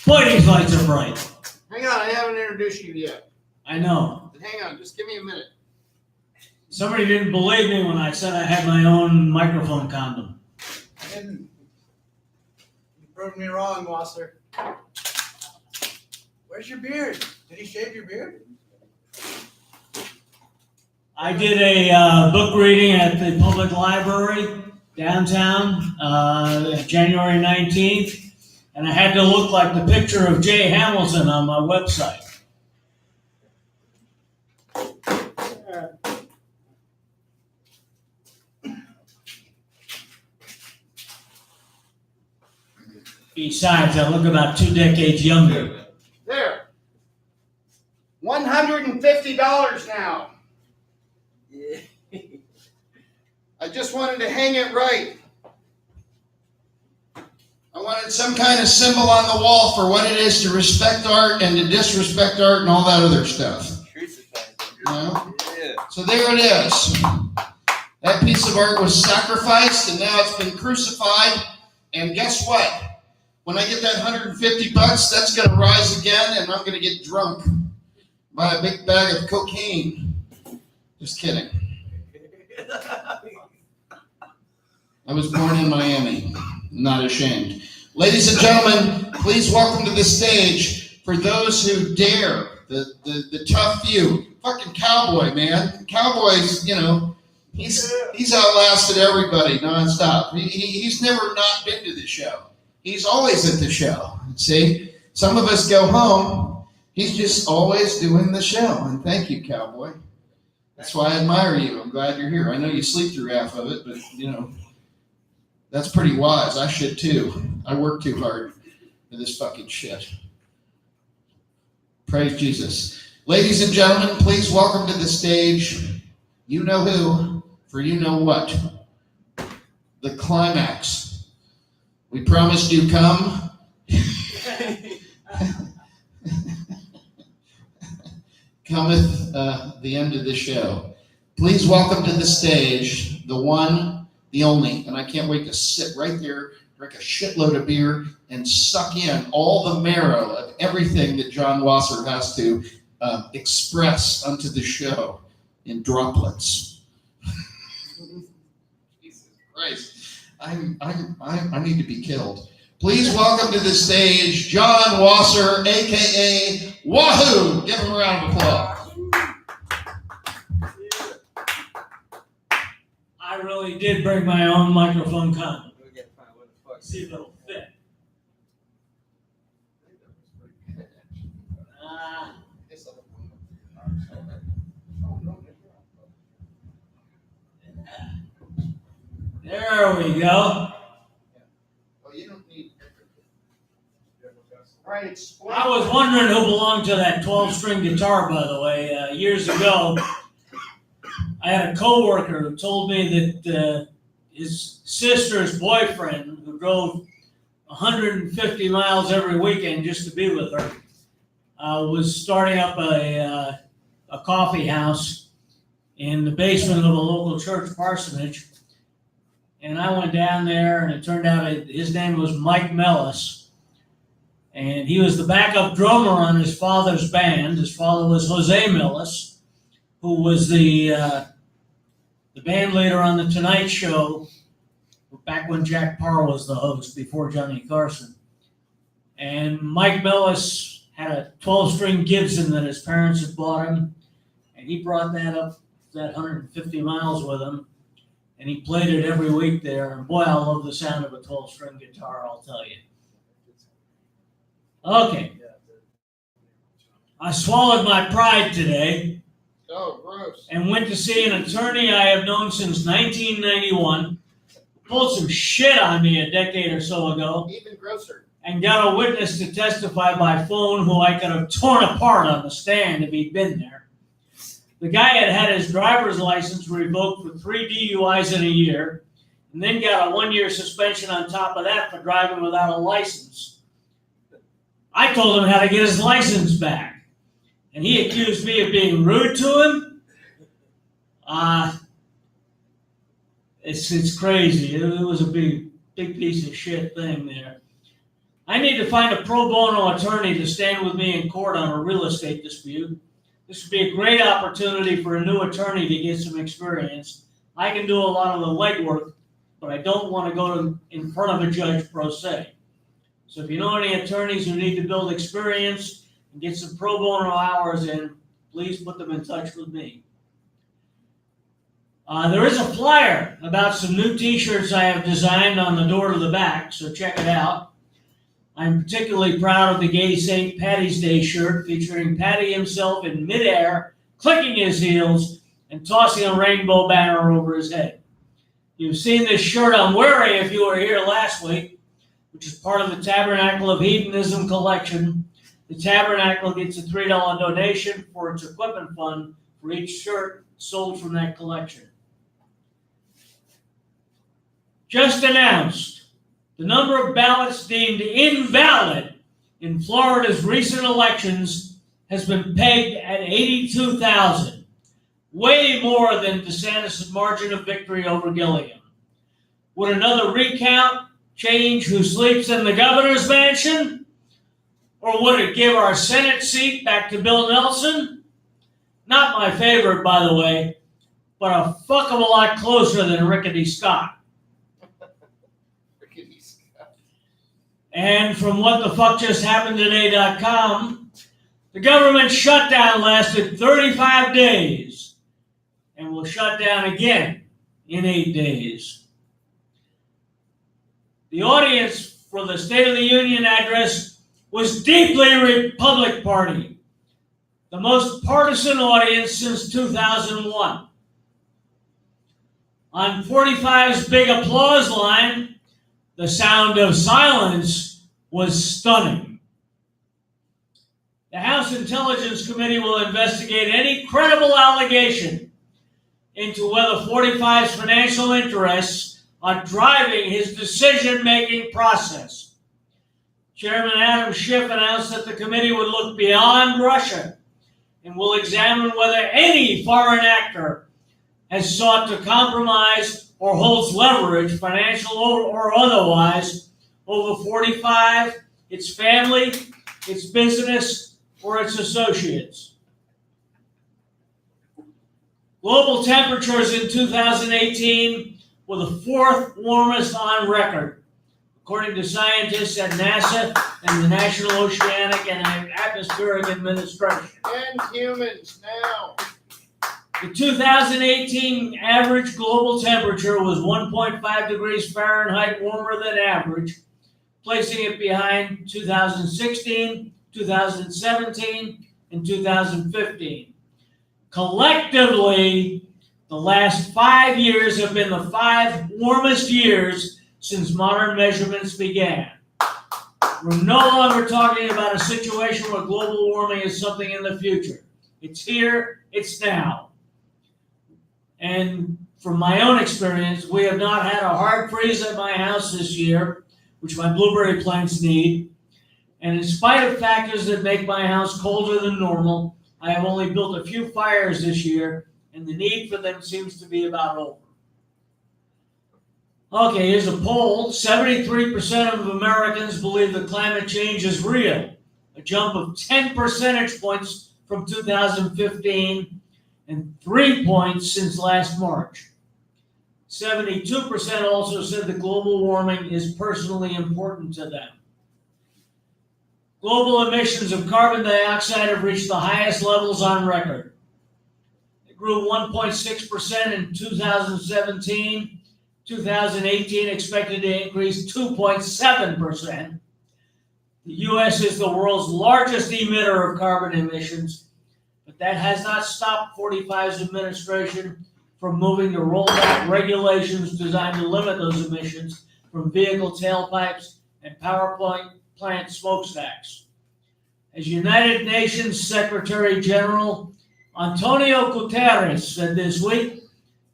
Boy, these lights are bright. Hang on, I haven't introduced you yet. I know. Hang on, just give me a minute. Somebody didn't believe me when I said I had my own microphone condom. I didn't. You proved me wrong, Wasser. Where's your beard? Did he shave your beard? I did a book reading at the public library downtown, January 19th, and I had to look like the picture of Jay Hamilton on my website. Besides, I look about 2 decades younger. There. $150 now. I just wanted to hang it right. I wanted some kind of symbol on the wall for what it is to respect art and to disrespect art and all that other stuff. So there it is. That piece of art was sacrificed and now it's been crucified. And guess what? When I get that $150, that's going to rise again, and I'm going to get drunk by a big bag of cocaine. Just kidding. I was born in Miami. Not ashamed. Ladies and gentlemen, please welcome to the stage, for those who dare, the tough few. Fucking Cowboy, man. Cowboy's, he's outlasted everybody nonstop. He's never not been to the show. He's always at the show. See, some of us go home. He's just always doing the show. And thank you, Cowboy. That's why I admire you. I'm glad you're here. I know you sleep through half of it, but you know, that's pretty wise. I should too. I work too hard for this fucking shit. Praise Jesus. Ladies and gentlemen, please welcome to the stage, you know who, for you know what. The climax. We promised you come. Cometh the end of the show. Please welcome to the stage the one, the only, and I can't wait to sit right there, drink a shitload of beer, and suck in all the marrow of everything that John Wasser has to express unto the show in droplets. Jesus Christ, I need to be killed. Please welcome to the stage John Wasser, aka Wahoo. Give him a round of applause. I really did bring my own microphone condom. See if it'll fit. There we go. Oh, you don't need. All right, explain. I was wondering who belonged to that 12-string guitar, by the way. Years ago, I had a coworker who told me that his sister's boyfriend, who drove 150 miles every weekend just to be with her, was starting up a coffee house in the basement of a local church parsonage. And I went down there, and it turned out his name was Mike Mellis. And he was the backup drummer on his father's band. His father was Jose Mellis, who was the band leader on The Tonight Show back when Jack Parr was the host, before Johnny Carson. And Mike Mellis had a 12-string Gibson that his parents had bought him, and he brought that up that 150 miles with him, and he played it every week there. And boy, I love the sound of a 12-string guitar, I'll tell you. Okay. I swallowed my pride today. Oh, gross. And went to see an attorney I have known since 1991. Pulled some shit on me a decade or so ago. Even grosser. And got a witness to testify by phone who I could have torn apart on the stand if he'd been there. The guy had his driver's license revoked for 3 DUIs in a year, and then got a 1-year suspension on top of that for driving without a license. I told him how to get his license back, and he accused me of being rude to him. It's crazy. It was a big piece of shit thing there. I need to find a pro bono attorney to stand with me in court on a real estate dispute. This would be a great opportunity for a new attorney to get some experience. I can do a lot of the legwork, but I don't want to go in front of a judge pro se. So if you know any attorneys who need to build experience and get some pro bono hours in, please put them in touch with me. There is a flyer about some new t-shirts I have designed on the door to the back, so check it out. I'm particularly proud of the gay St. Patty's Day shirt featuring Patty himself in midair, clicking his heels, and tossing a rainbow banner over his head. You've seen this shirt I'm wearing if you were here last week, which is part of the Tabernacle of Hedonism collection. The Tabernacle gets a $3 donation for its equipment fund for each shirt sold from that collection. Just announced, the number of ballots deemed invalid in Florida's recent elections has been pegged at 82,000, way more than DeSantis' margin of victory over Gilliam. Would another recount change who sleeps in the governor's mansion? Or would it give our Senate seat back to Bill Nelson? Not my favorite, by the way, but a fuck of a lot closer than Rickety Scott. And from whatthefuckjusthappenedtoday.com, the government shutdown lasted 35 days and will shut down again in 8 days. The audience for the State of the Union address was deeply Republican Party. the most partisan audience since 2001. On 45's big applause line, the sound of silence was stunning. The House Intelligence Committee will investigate any credible allegation into whether 45's financial interests are driving his decision-making process. Chairman Adam Schiff announced that the committee would look beyond Russia and will examine whether any foreign actor has sought to compromise or holds leverage, financial or otherwise, over 45, its family, its business, or its associates. Global temperatures in 2018 were the fourth warmest on record, according to scientists at NASA and the National Oceanic and Atmospheric Administration. And humans now. The 2018 average global temperature was 1.5 degrees Fahrenheit warmer than average, placing it behind 2016, 2017, and 2015. Collectively, the last 5 years have been the 5 warmest years since modern measurements began. We're no longer talking about a situation where global warming is something in the future. It's here, it's now. And from my own experience, we have not had a hard freeze at my house this year, which my blueberry plants need. And in spite of factors that make my house colder than normal, I have only built a few fires this year, and the need for them seems to be about over. Okay, here's a poll. 73% of Americans believe that climate change is real, a jump of 10 percentage points from 2015 and 3 points since last March. 72% also said that global warming is personally important to them. Global emissions of carbon dioxide have reached the highest levels on record. It grew 1.6% in 2017. 2018 expected to increase 2.7%. The U.S. is the world's largest emitter of carbon emissions, but that has not stopped 45's administration from moving to roll back regulations designed to limit those emissions from vehicle tailpipes and power plant smokestacks. As United Nations Secretary General Antonio Guterres said this week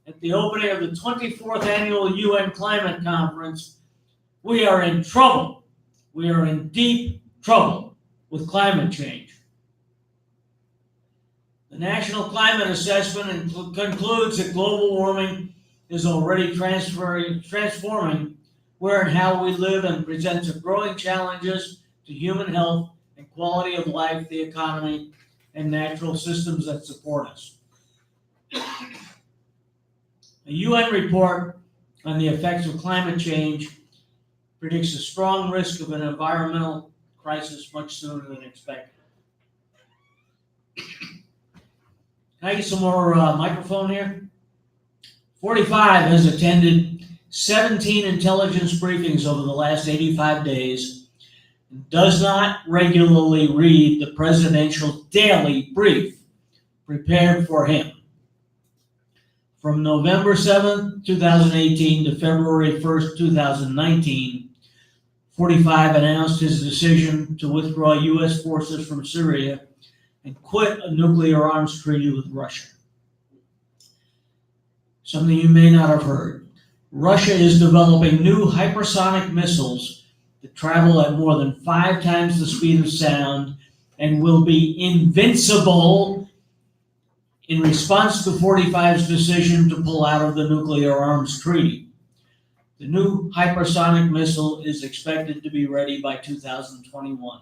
at the opening of the 24th Annual UN Climate Conference, we are in trouble. We are in deep trouble with climate change. The National Climate Assessment concludes that global warming is already transforming where and how we live and presents a growing challenges to human health and quality of life, the economy, and natural systems that support us. A UN report on the effects of climate change predicts a strong risk of an environmental crisis much sooner than expected. Can I get some more microphone here? 45 has attended 17 intelligence briefings over the last 85 days and does not regularly read the presidential daily brief prepared for him. From November 7th, 2018 to February 1st, 2019, 45 announced his decision to withdraw U.S. forces from Syria and quit a nuclear arms treaty with Russia. Something you may not have heard. Russia is developing new hypersonic missiles that travel at more than 5 times the speed of sound and will be invincible in response to 45's decision to pull out of the nuclear arms treaty. The new hypersonic missile is expected to be ready by 2021.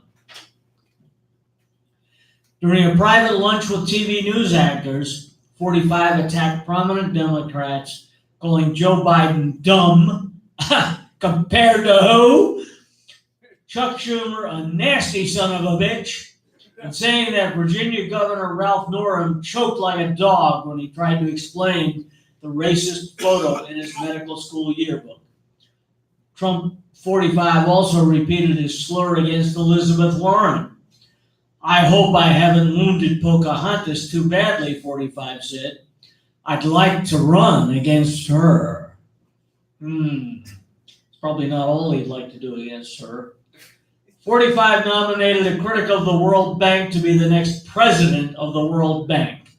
During a private lunch with TV news actors, 45 attacked prominent Democrats, calling Joe Biden dumb, compared to who? Chuck Schumer, a nasty son of a bitch, and saying that Virginia Governor Ralph Northam choked like a dog when he tried to explain the racist photo in his medical school yearbook. Trump 45 also repeated his slur against Elizabeth Warren. I hope I haven't wounded Pocahontas too badly, 45 said. I'd like to run against her. It's probably not all he'd like to do against her. 45 nominated a critic of the World Bank to be the next president of the World Bank.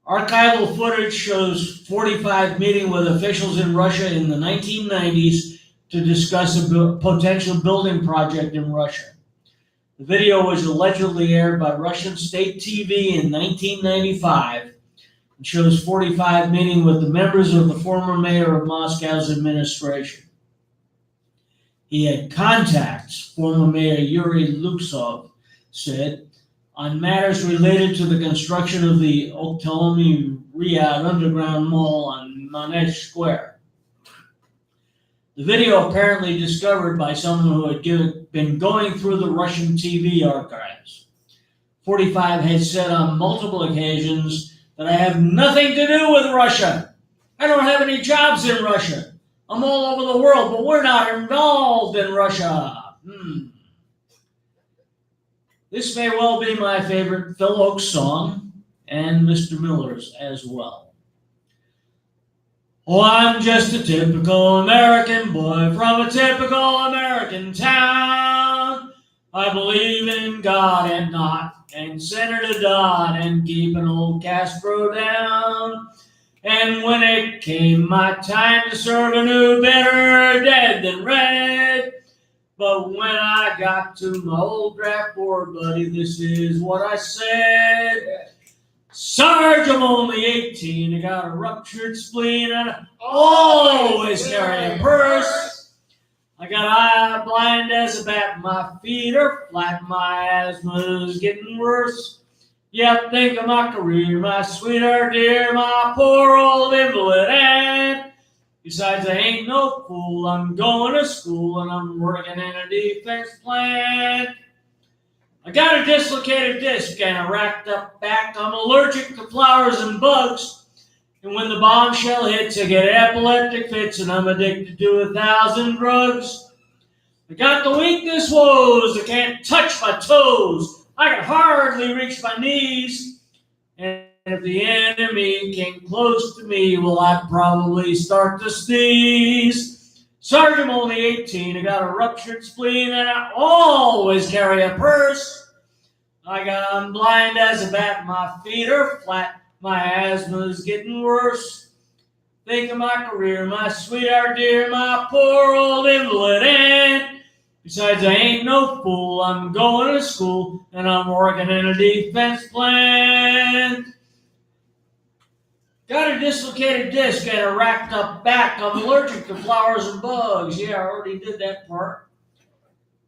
Archival footage shows 45 meeting with officials in Russia in the 1990s to discuss a potential building project in Russia. The video was allegedly aired by Russian state TV in 1995 and shows 45 meeting with the members of the former mayor of Moscow's administration. He had contacts, former mayor Yuri Luksov said, on matters related to the construction of the Oktomi Riyadh underground mall on Monesh Square. The video apparently discovered by someone who had been going through the Russian TV archives. 45 had said on multiple occasions that I have nothing to do with Russia. I don't have any jobs in Russia. I'm all over the world, but we're not involved in Russia. This may well be my favorite Phil Oakes song, and Mr. Miller's as well. Oh, I'm just a typical American boy from a typical American town. I believe in God and not, and Senator Dodd, and keeping old Castro down. And when it came my time to serve, I knew better dead than red. But when I got to my old draft board, buddy, this is what I said. Sarge, I'm only 18. I got a ruptured spleen and I always carry a purse. I got eye blind as a bat. My feet are flat. My asthma's getting worse. Yeah, think of my career, my sweetheart dear, my poor old invalid aunt. Besides, I ain't no fool. I'm going to school and I'm working in a defense plant. I got a dislocated disc and a racked up back. I'm allergic to flowers and bugs. And when the bombshell hits, I get epileptic fits and I'm addicted to 1,000 drugs. I got the weakness woes. I can't touch my toes. I can hardly reach my knees. And if the enemy came close to me, well, I'd probably start to sneeze. Sorry, I'm only 18. I got a ruptured spleen and I always carry a purse. I'm blind as a bat. My feet are flat. My asthma's getting worse. Think of my career, my sweetheart dear, my poor old invalid aunt. Besides, I ain't no fool. I'm going to school and I'm working in a defense plant. Got a dislocated disc and a racked up back. I'm allergic to flowers and bugs. Yeah, I already did that part.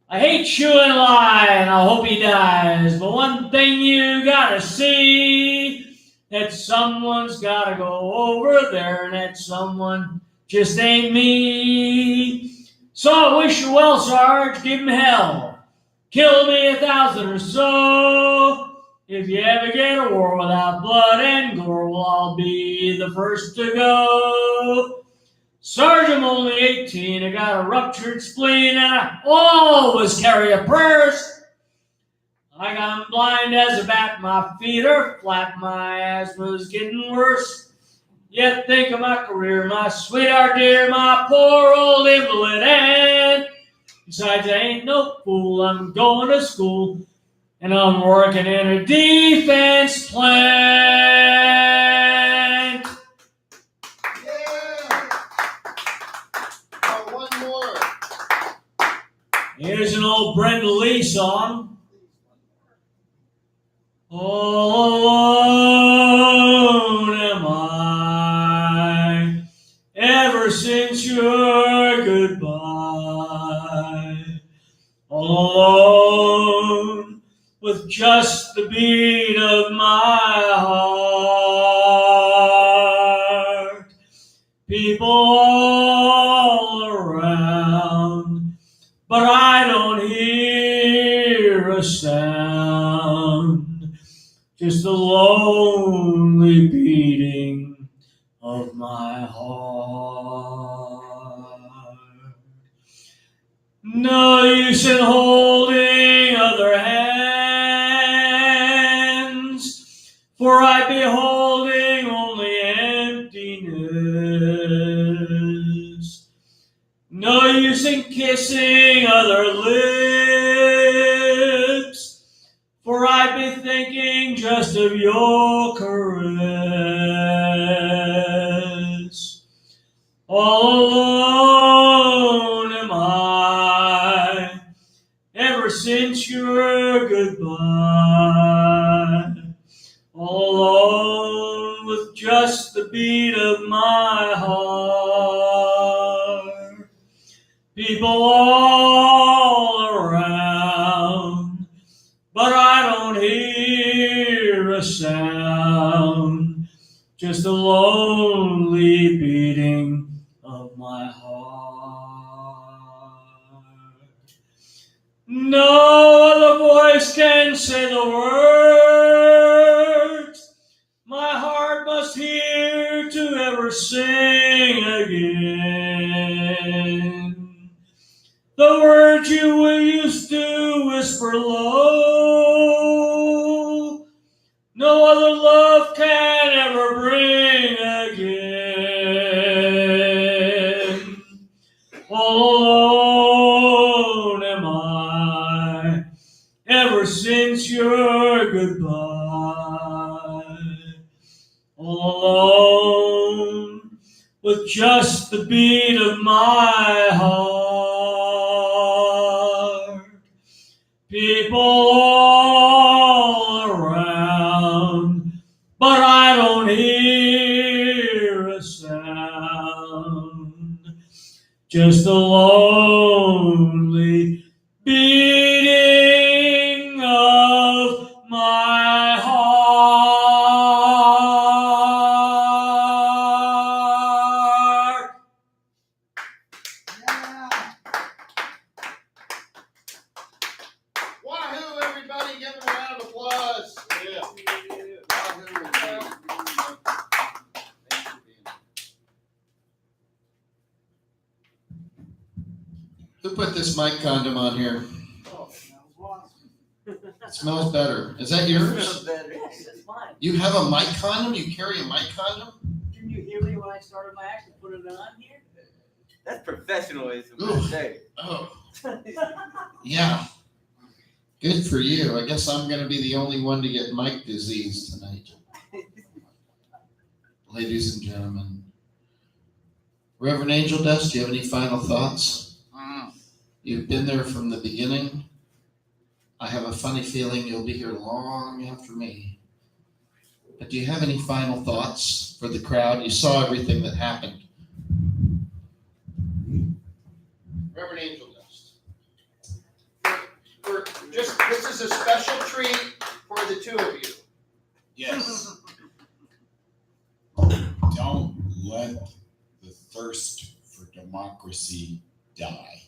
I hate chewing lie and I hope he dies. But one thing you gotta see, that someone's gotta go over there and that someone just ain't me. So I wish you well, Sarge. Give him hell. Kill me 1,000 or so. If you ever get a war without blood and gore, well, I'll be the first to go. Sarge, I'm only 18. I got a ruptured spleen and I always carry a purse. I'm blind as a bat. My feet are flat. My asthma's getting worse. Yet think of my career, my sweetheart dear, my poor old invalid aunt. Besides, I ain't no fool. I'm going to school and I'm working in a defense plant. Yeah. Oh, one more. Here's an old Brenda Lee song. All alone am I, ever since your goodbye. All alone with just the beat of my heart. People all around, but I don't hear a sound. Just the lonely beating of my heart. No use in holding a No use in kissing other lips, for I'd be thinking just of your caress. All alone am I, ever since your goodbye. All alone with just the beat of my heart. People all around, but I don't hear a sound, just the lonely beating of my heart. No other voice can say the words my heart must hear to ever sing again. The words you used to whisper low, no other love can ever bring again. All alone am I, ever since your goodbye. All alone with just the beat of my heart. People all around, but I don't hear a sound, just a lonely beating of my heart. Wahoo, everybody, give them a round of applause. Yeah. Who put this mic condom on here? It smells better. Is that yours? Yes, that's mine. You have a mic condom? You carry a mic condom? Didn't you hear me when I started my act and put it on here? That's professionalism. Ooh. I say. Oh, yeah. Good for you. I guess I'm going to be the only one to get mic disease tonight. Ladies and gentlemen. Reverend Angel Dust, do you have any final thoughts? You've been there from the beginning. I have a funny feeling you'll be here long after me. But do you have any final thoughts for the crowd? You saw everything that happened. Reverend Angel Dust. This is a special treat for the two of you. Yes. Don't let the thirst for democracy die.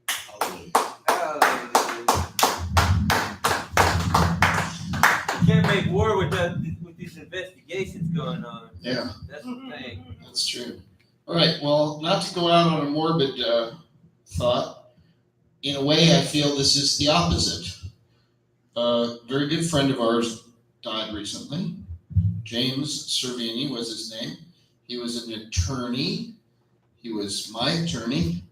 Hallelujah. You can't make war with these investigations going on. Yeah. That's the thing. That's true. All right. Well, not to go out on a morbid thought, in a way, I feel this is the opposite. A very good friend of ours died recently. James Cervini was his name. He was an attorney. He was my attorney.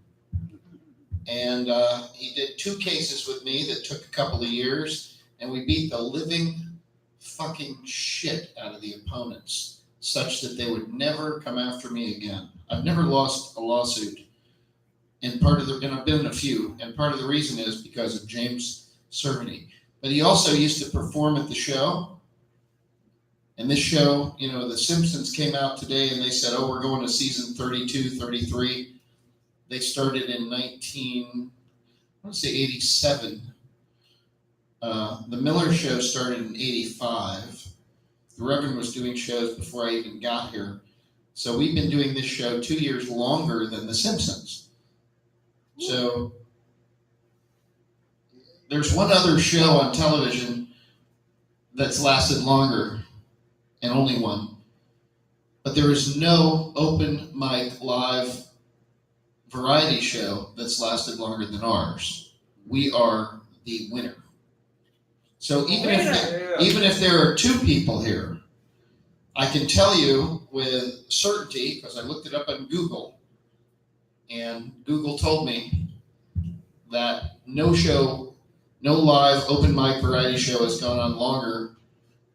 And he did 2 cases with me that took a couple of years, and we beat the living fucking shit out of the opponents, such that they would never come after me again. I've never lost a lawsuit, and I've been in a few, and part of the reason is because of James Cervini. But he also used to perform at the show, and this show, The Simpsons came out today, and they said, oh, we're going to season 32, 33. They started in 87. The Miller Show started in 85. The Reverend was doing shows before I even got here. So we've been doing this show 2 years longer than The Simpsons. So there's one other show on television that's lasted longer, and only one. But there is no open mic live variety show that's lasted longer than ours. We are the winner. So even if there are 2 people here, I can tell you with certainty, because I looked it up on Google, And Google told me that no live open mic variety show has gone on longer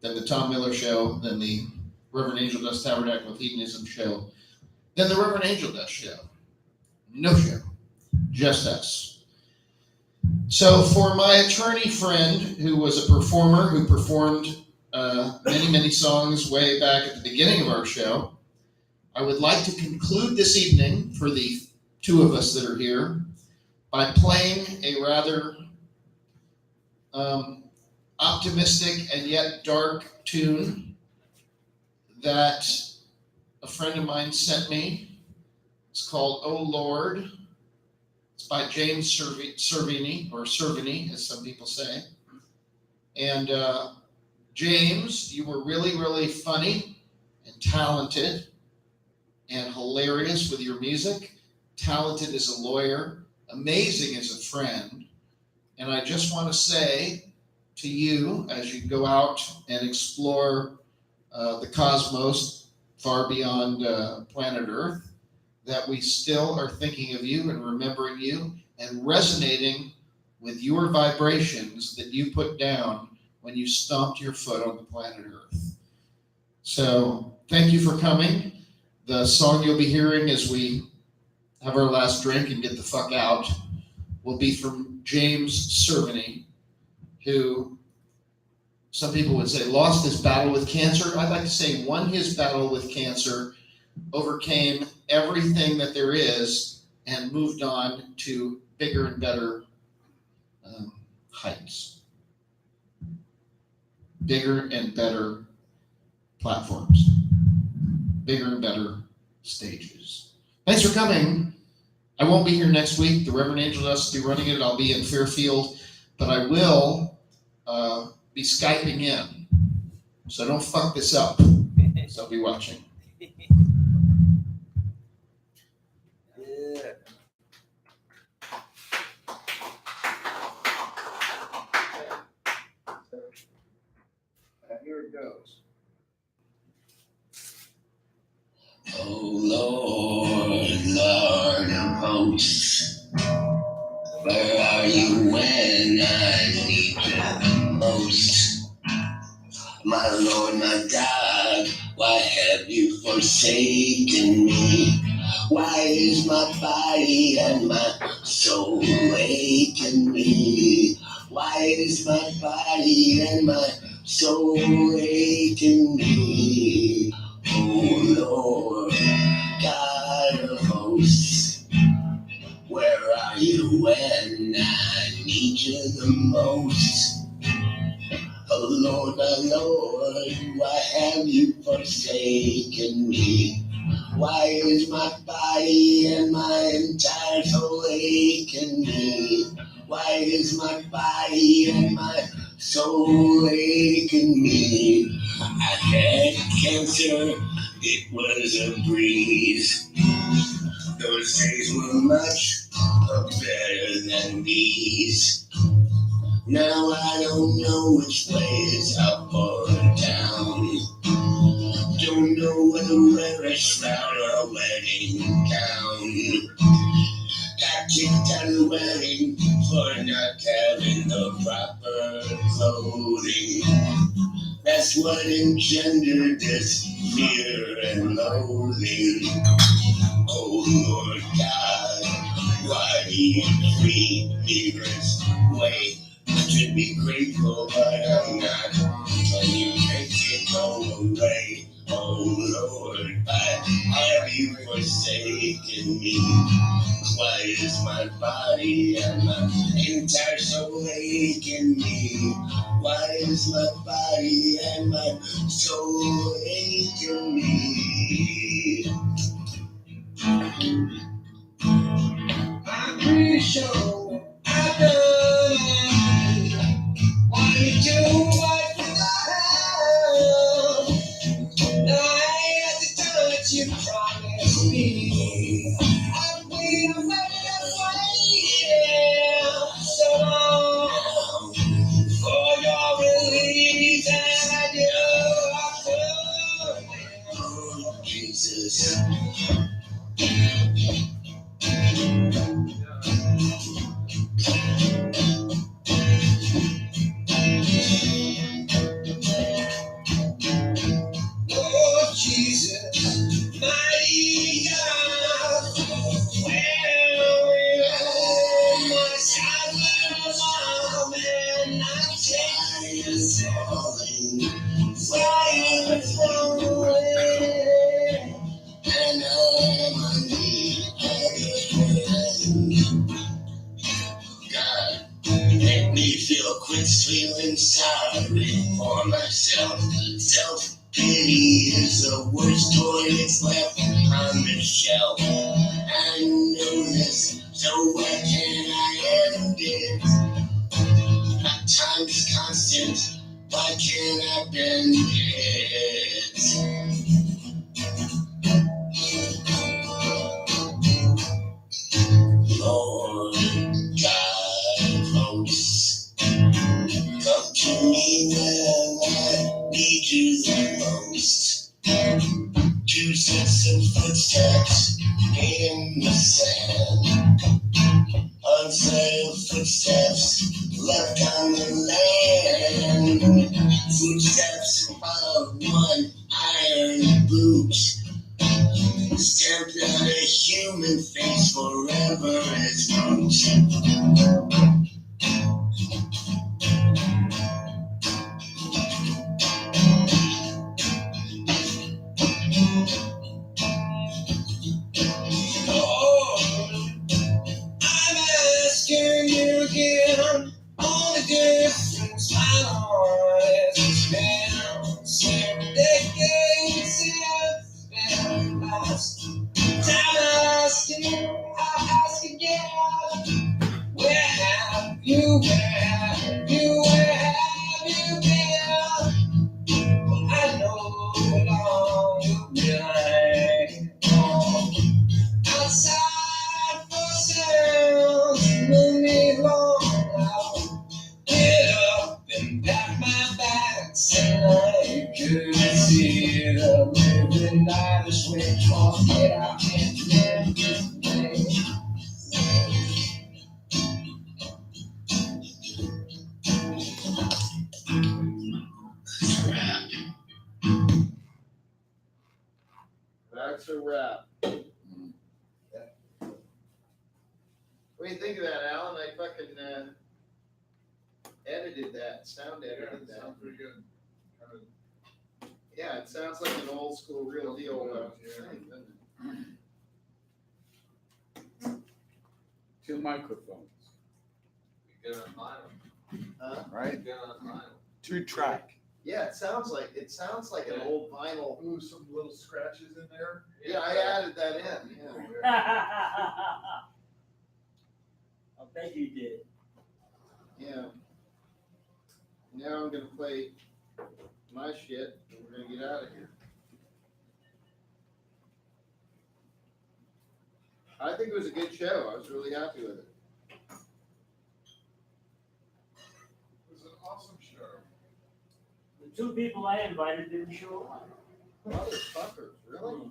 than the Tom Miller show, than the Reverend Angel Dust Tabernacle with Hedonism show, than the Reverend Angel Dust show. No show, just us. So for my attorney friend who was a performer, who performed many songs way back at the beginning of our show, I would like to conclude this evening, for the two of us that are here, by playing a rather optimistic and yet dark tune that a friend of mine sent me. It's called "Oh Lord." It's by James Cervini, or Cervini, as some people say. And James, you were really, really funny and talented and hilarious with your music, talented as a lawyer, amazing as a friend. And I just want to say to you, as you go out and explore the cosmos far beyond planet Earth, that we still are thinking of you and remembering you and resonating with your vibrations that you put down when you stomped your foot on the planet Earth. So thank you for coming. The song you'll be hearing as we have our last drink and get the fuck out will be from James Cervini, who some people would say lost his battle with cancer. I'd like to say won his battle with cancer, overcame everything that there is, and moved on to bigger and better heights, bigger and better platforms, bigger and better stages. Thanks for coming. I won't be here next week. The Reverend Angel Dust will be running it. I'll be in Fairfield, but I will be Skyping in. So don't fuck this up. So I'll be watching. Here it goes. Oh Lord, Lord of hosts, where are you when I need you the most? My Lord, my God, why have you forsaken me? Why is my body and my soul aching me? Why is my body and my soul aching me? Oh Lord, God of hosts, where are you when I need you the most? Oh Lord, my Lord, why have you forsaken me? Why is my body and my entire soul aching me? Why is my body and my soul aching me? I had cancer, it was a breeze. Those days were much better than these. Now I don't know which way is up or down. Don't know whether to wear a shroud or a wedding gown. Got kicked out of the wedding for not having the proper clothing. That's what engendered this fear and loathing. Oh Lord God, why do you treat me this way? I should be grateful, but I'm not. Can you make it go away? Oh Lord, why have you forsaken me? Why is my body and my entire soul aching me? Why is my body and my soul aching me? I'm pretty sure I've done it. Why did you wipe it out? Now I had to touch you, promise me. I've been waiting so long for your release, and I do. Oh, Jesus. quicksand. Unsailed footsteps left on the land. Footsteps of one iron boot. Stamped on a human face forever as root. Oh, I'm asking you again. Only difference my heart is now. Same decades since been lost. Time I ask again. Where have you been? Where have you been? Well, I know long you've been outside for sounds. Move me along. I'll get up and pat my back. Say I could see the living light this way. Oh, get out and live this way. That's a wrap. What do you think of that, Alan? I fucking edited that, sound edited that. Sounds pretty good. Yeah, it sounds like an old school, real deal thing, doesn't it? 2 microphones, Get on vinyl. right? Get on vinyl. 2-track. Yeah, it sounds like an old vinyl. Ooh, some little scratches in there. Yeah, I added that in, yeah. I bet you did. Yeah. Now I'm gonna play my shit, and we're gonna get out of here. I think it was a good show. I was really happy with it. It was an awesome show. The 2 people I invited didn't show up. Motherfuckers, really?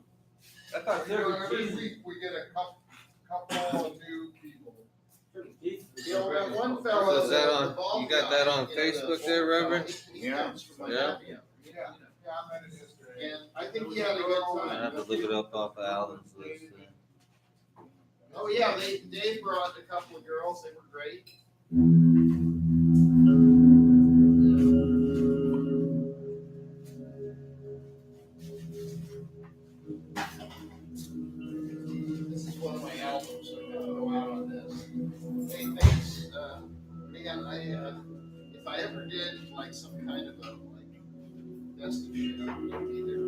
I thought there was Every Jesus. week we get a couple of new people. Yeah, well, that one fellow. Was that on- the bald you got guy, that on the Facebook bald there, guy, Reverend? he comes from Yeah. Miami. Yeah, I met him yesterday. And I think he had a good I time. have to look it up off of Alan's list. Oh, yeah, Dave brought a couple of girls. They were great. This is one of my albums, so I'm gonna go out on this. Hey, thanks, man, if I ever did like some kind of a, best of shit, I would be there.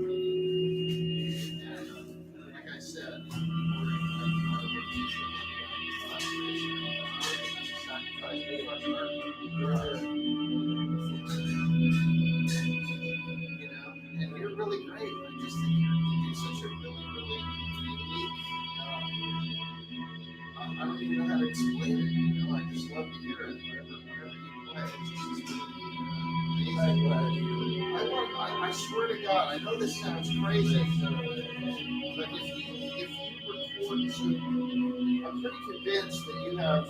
And, like I said, you know, and you're really great. I just think you're such a really, really unique, I don't even know how to explain it, you know, I just love to hear it, wherever you play, it's just amazing. I swear to God, I know this sounds crazy, but if you record some, I'm pretty convinced that you have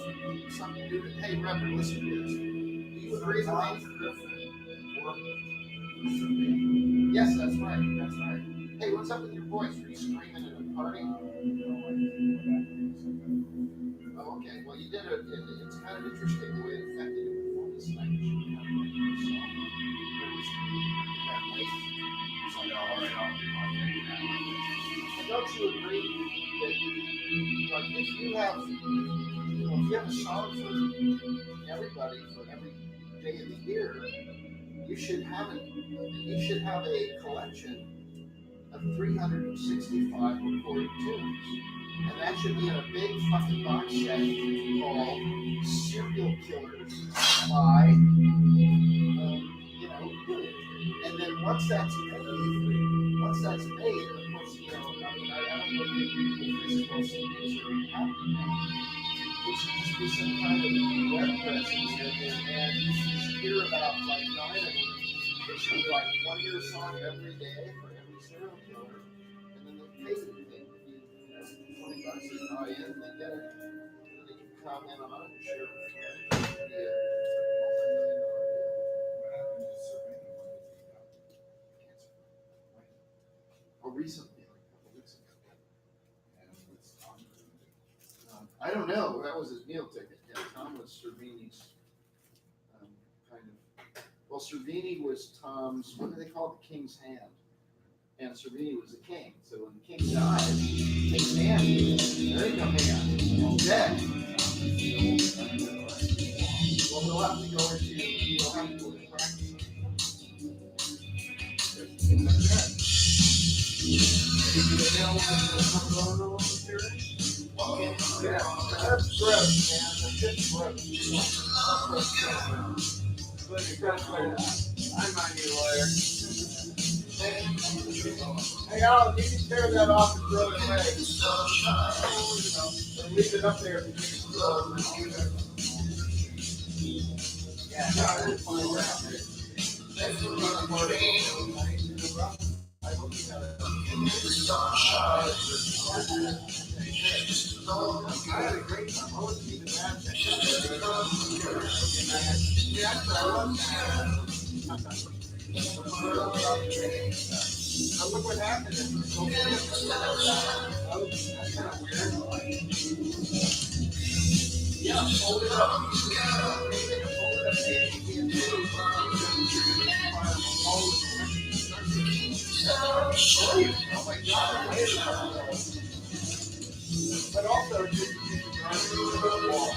something to do with, hey, Reverend, listen to this. Do you agree with me? Yes, that's right, that's right. Hey, what's up with your voice? Are you screaming at a party? Oh, okay, well, you did it's kind of interesting the way it affected your performance tonight. You should have like your song. And don't you agree that, like, if you have a song for everybody for every day of the year, you should have a collection of 365 recorded tunes, and that should be in a big fucking box set called "Serial Killers" by, and then once that's made, and of course, I don't know if the physical CDs are happening now. It should just be some kind of web presence, and you should hear about like 9 of them. It should be like 1 year song every day for every serial killer, and then the pay thing would be $20 Oh, yeah, they get it. They can comment on it, share it with friends. Oh, recently, like a couple weeks ago. I don't know, that was his meal ticket. Yeah, Tom was Cervini's, kind of, well, Cervini was Tom's, what do they call it, the king's hand? And Cervini was the king, so when the king died, his hand, there ain't no hand, on deck. Well, we'll have to go into, we'll have to go into practice. Yeah, that's gross, man, that's just gross. I'm not your lawyer. Hey, Alan, you can tear that off and throw it away. Or leave it up there if you think it's gross. Yeah, no, it's fine. Thanks for running, Marty. I hope you got it. I had a great time. I wasn't even mad. Now look what happened. That's kind of weird. Yeah, hold it up. Hold it up. Oh my God. But also, you can wall.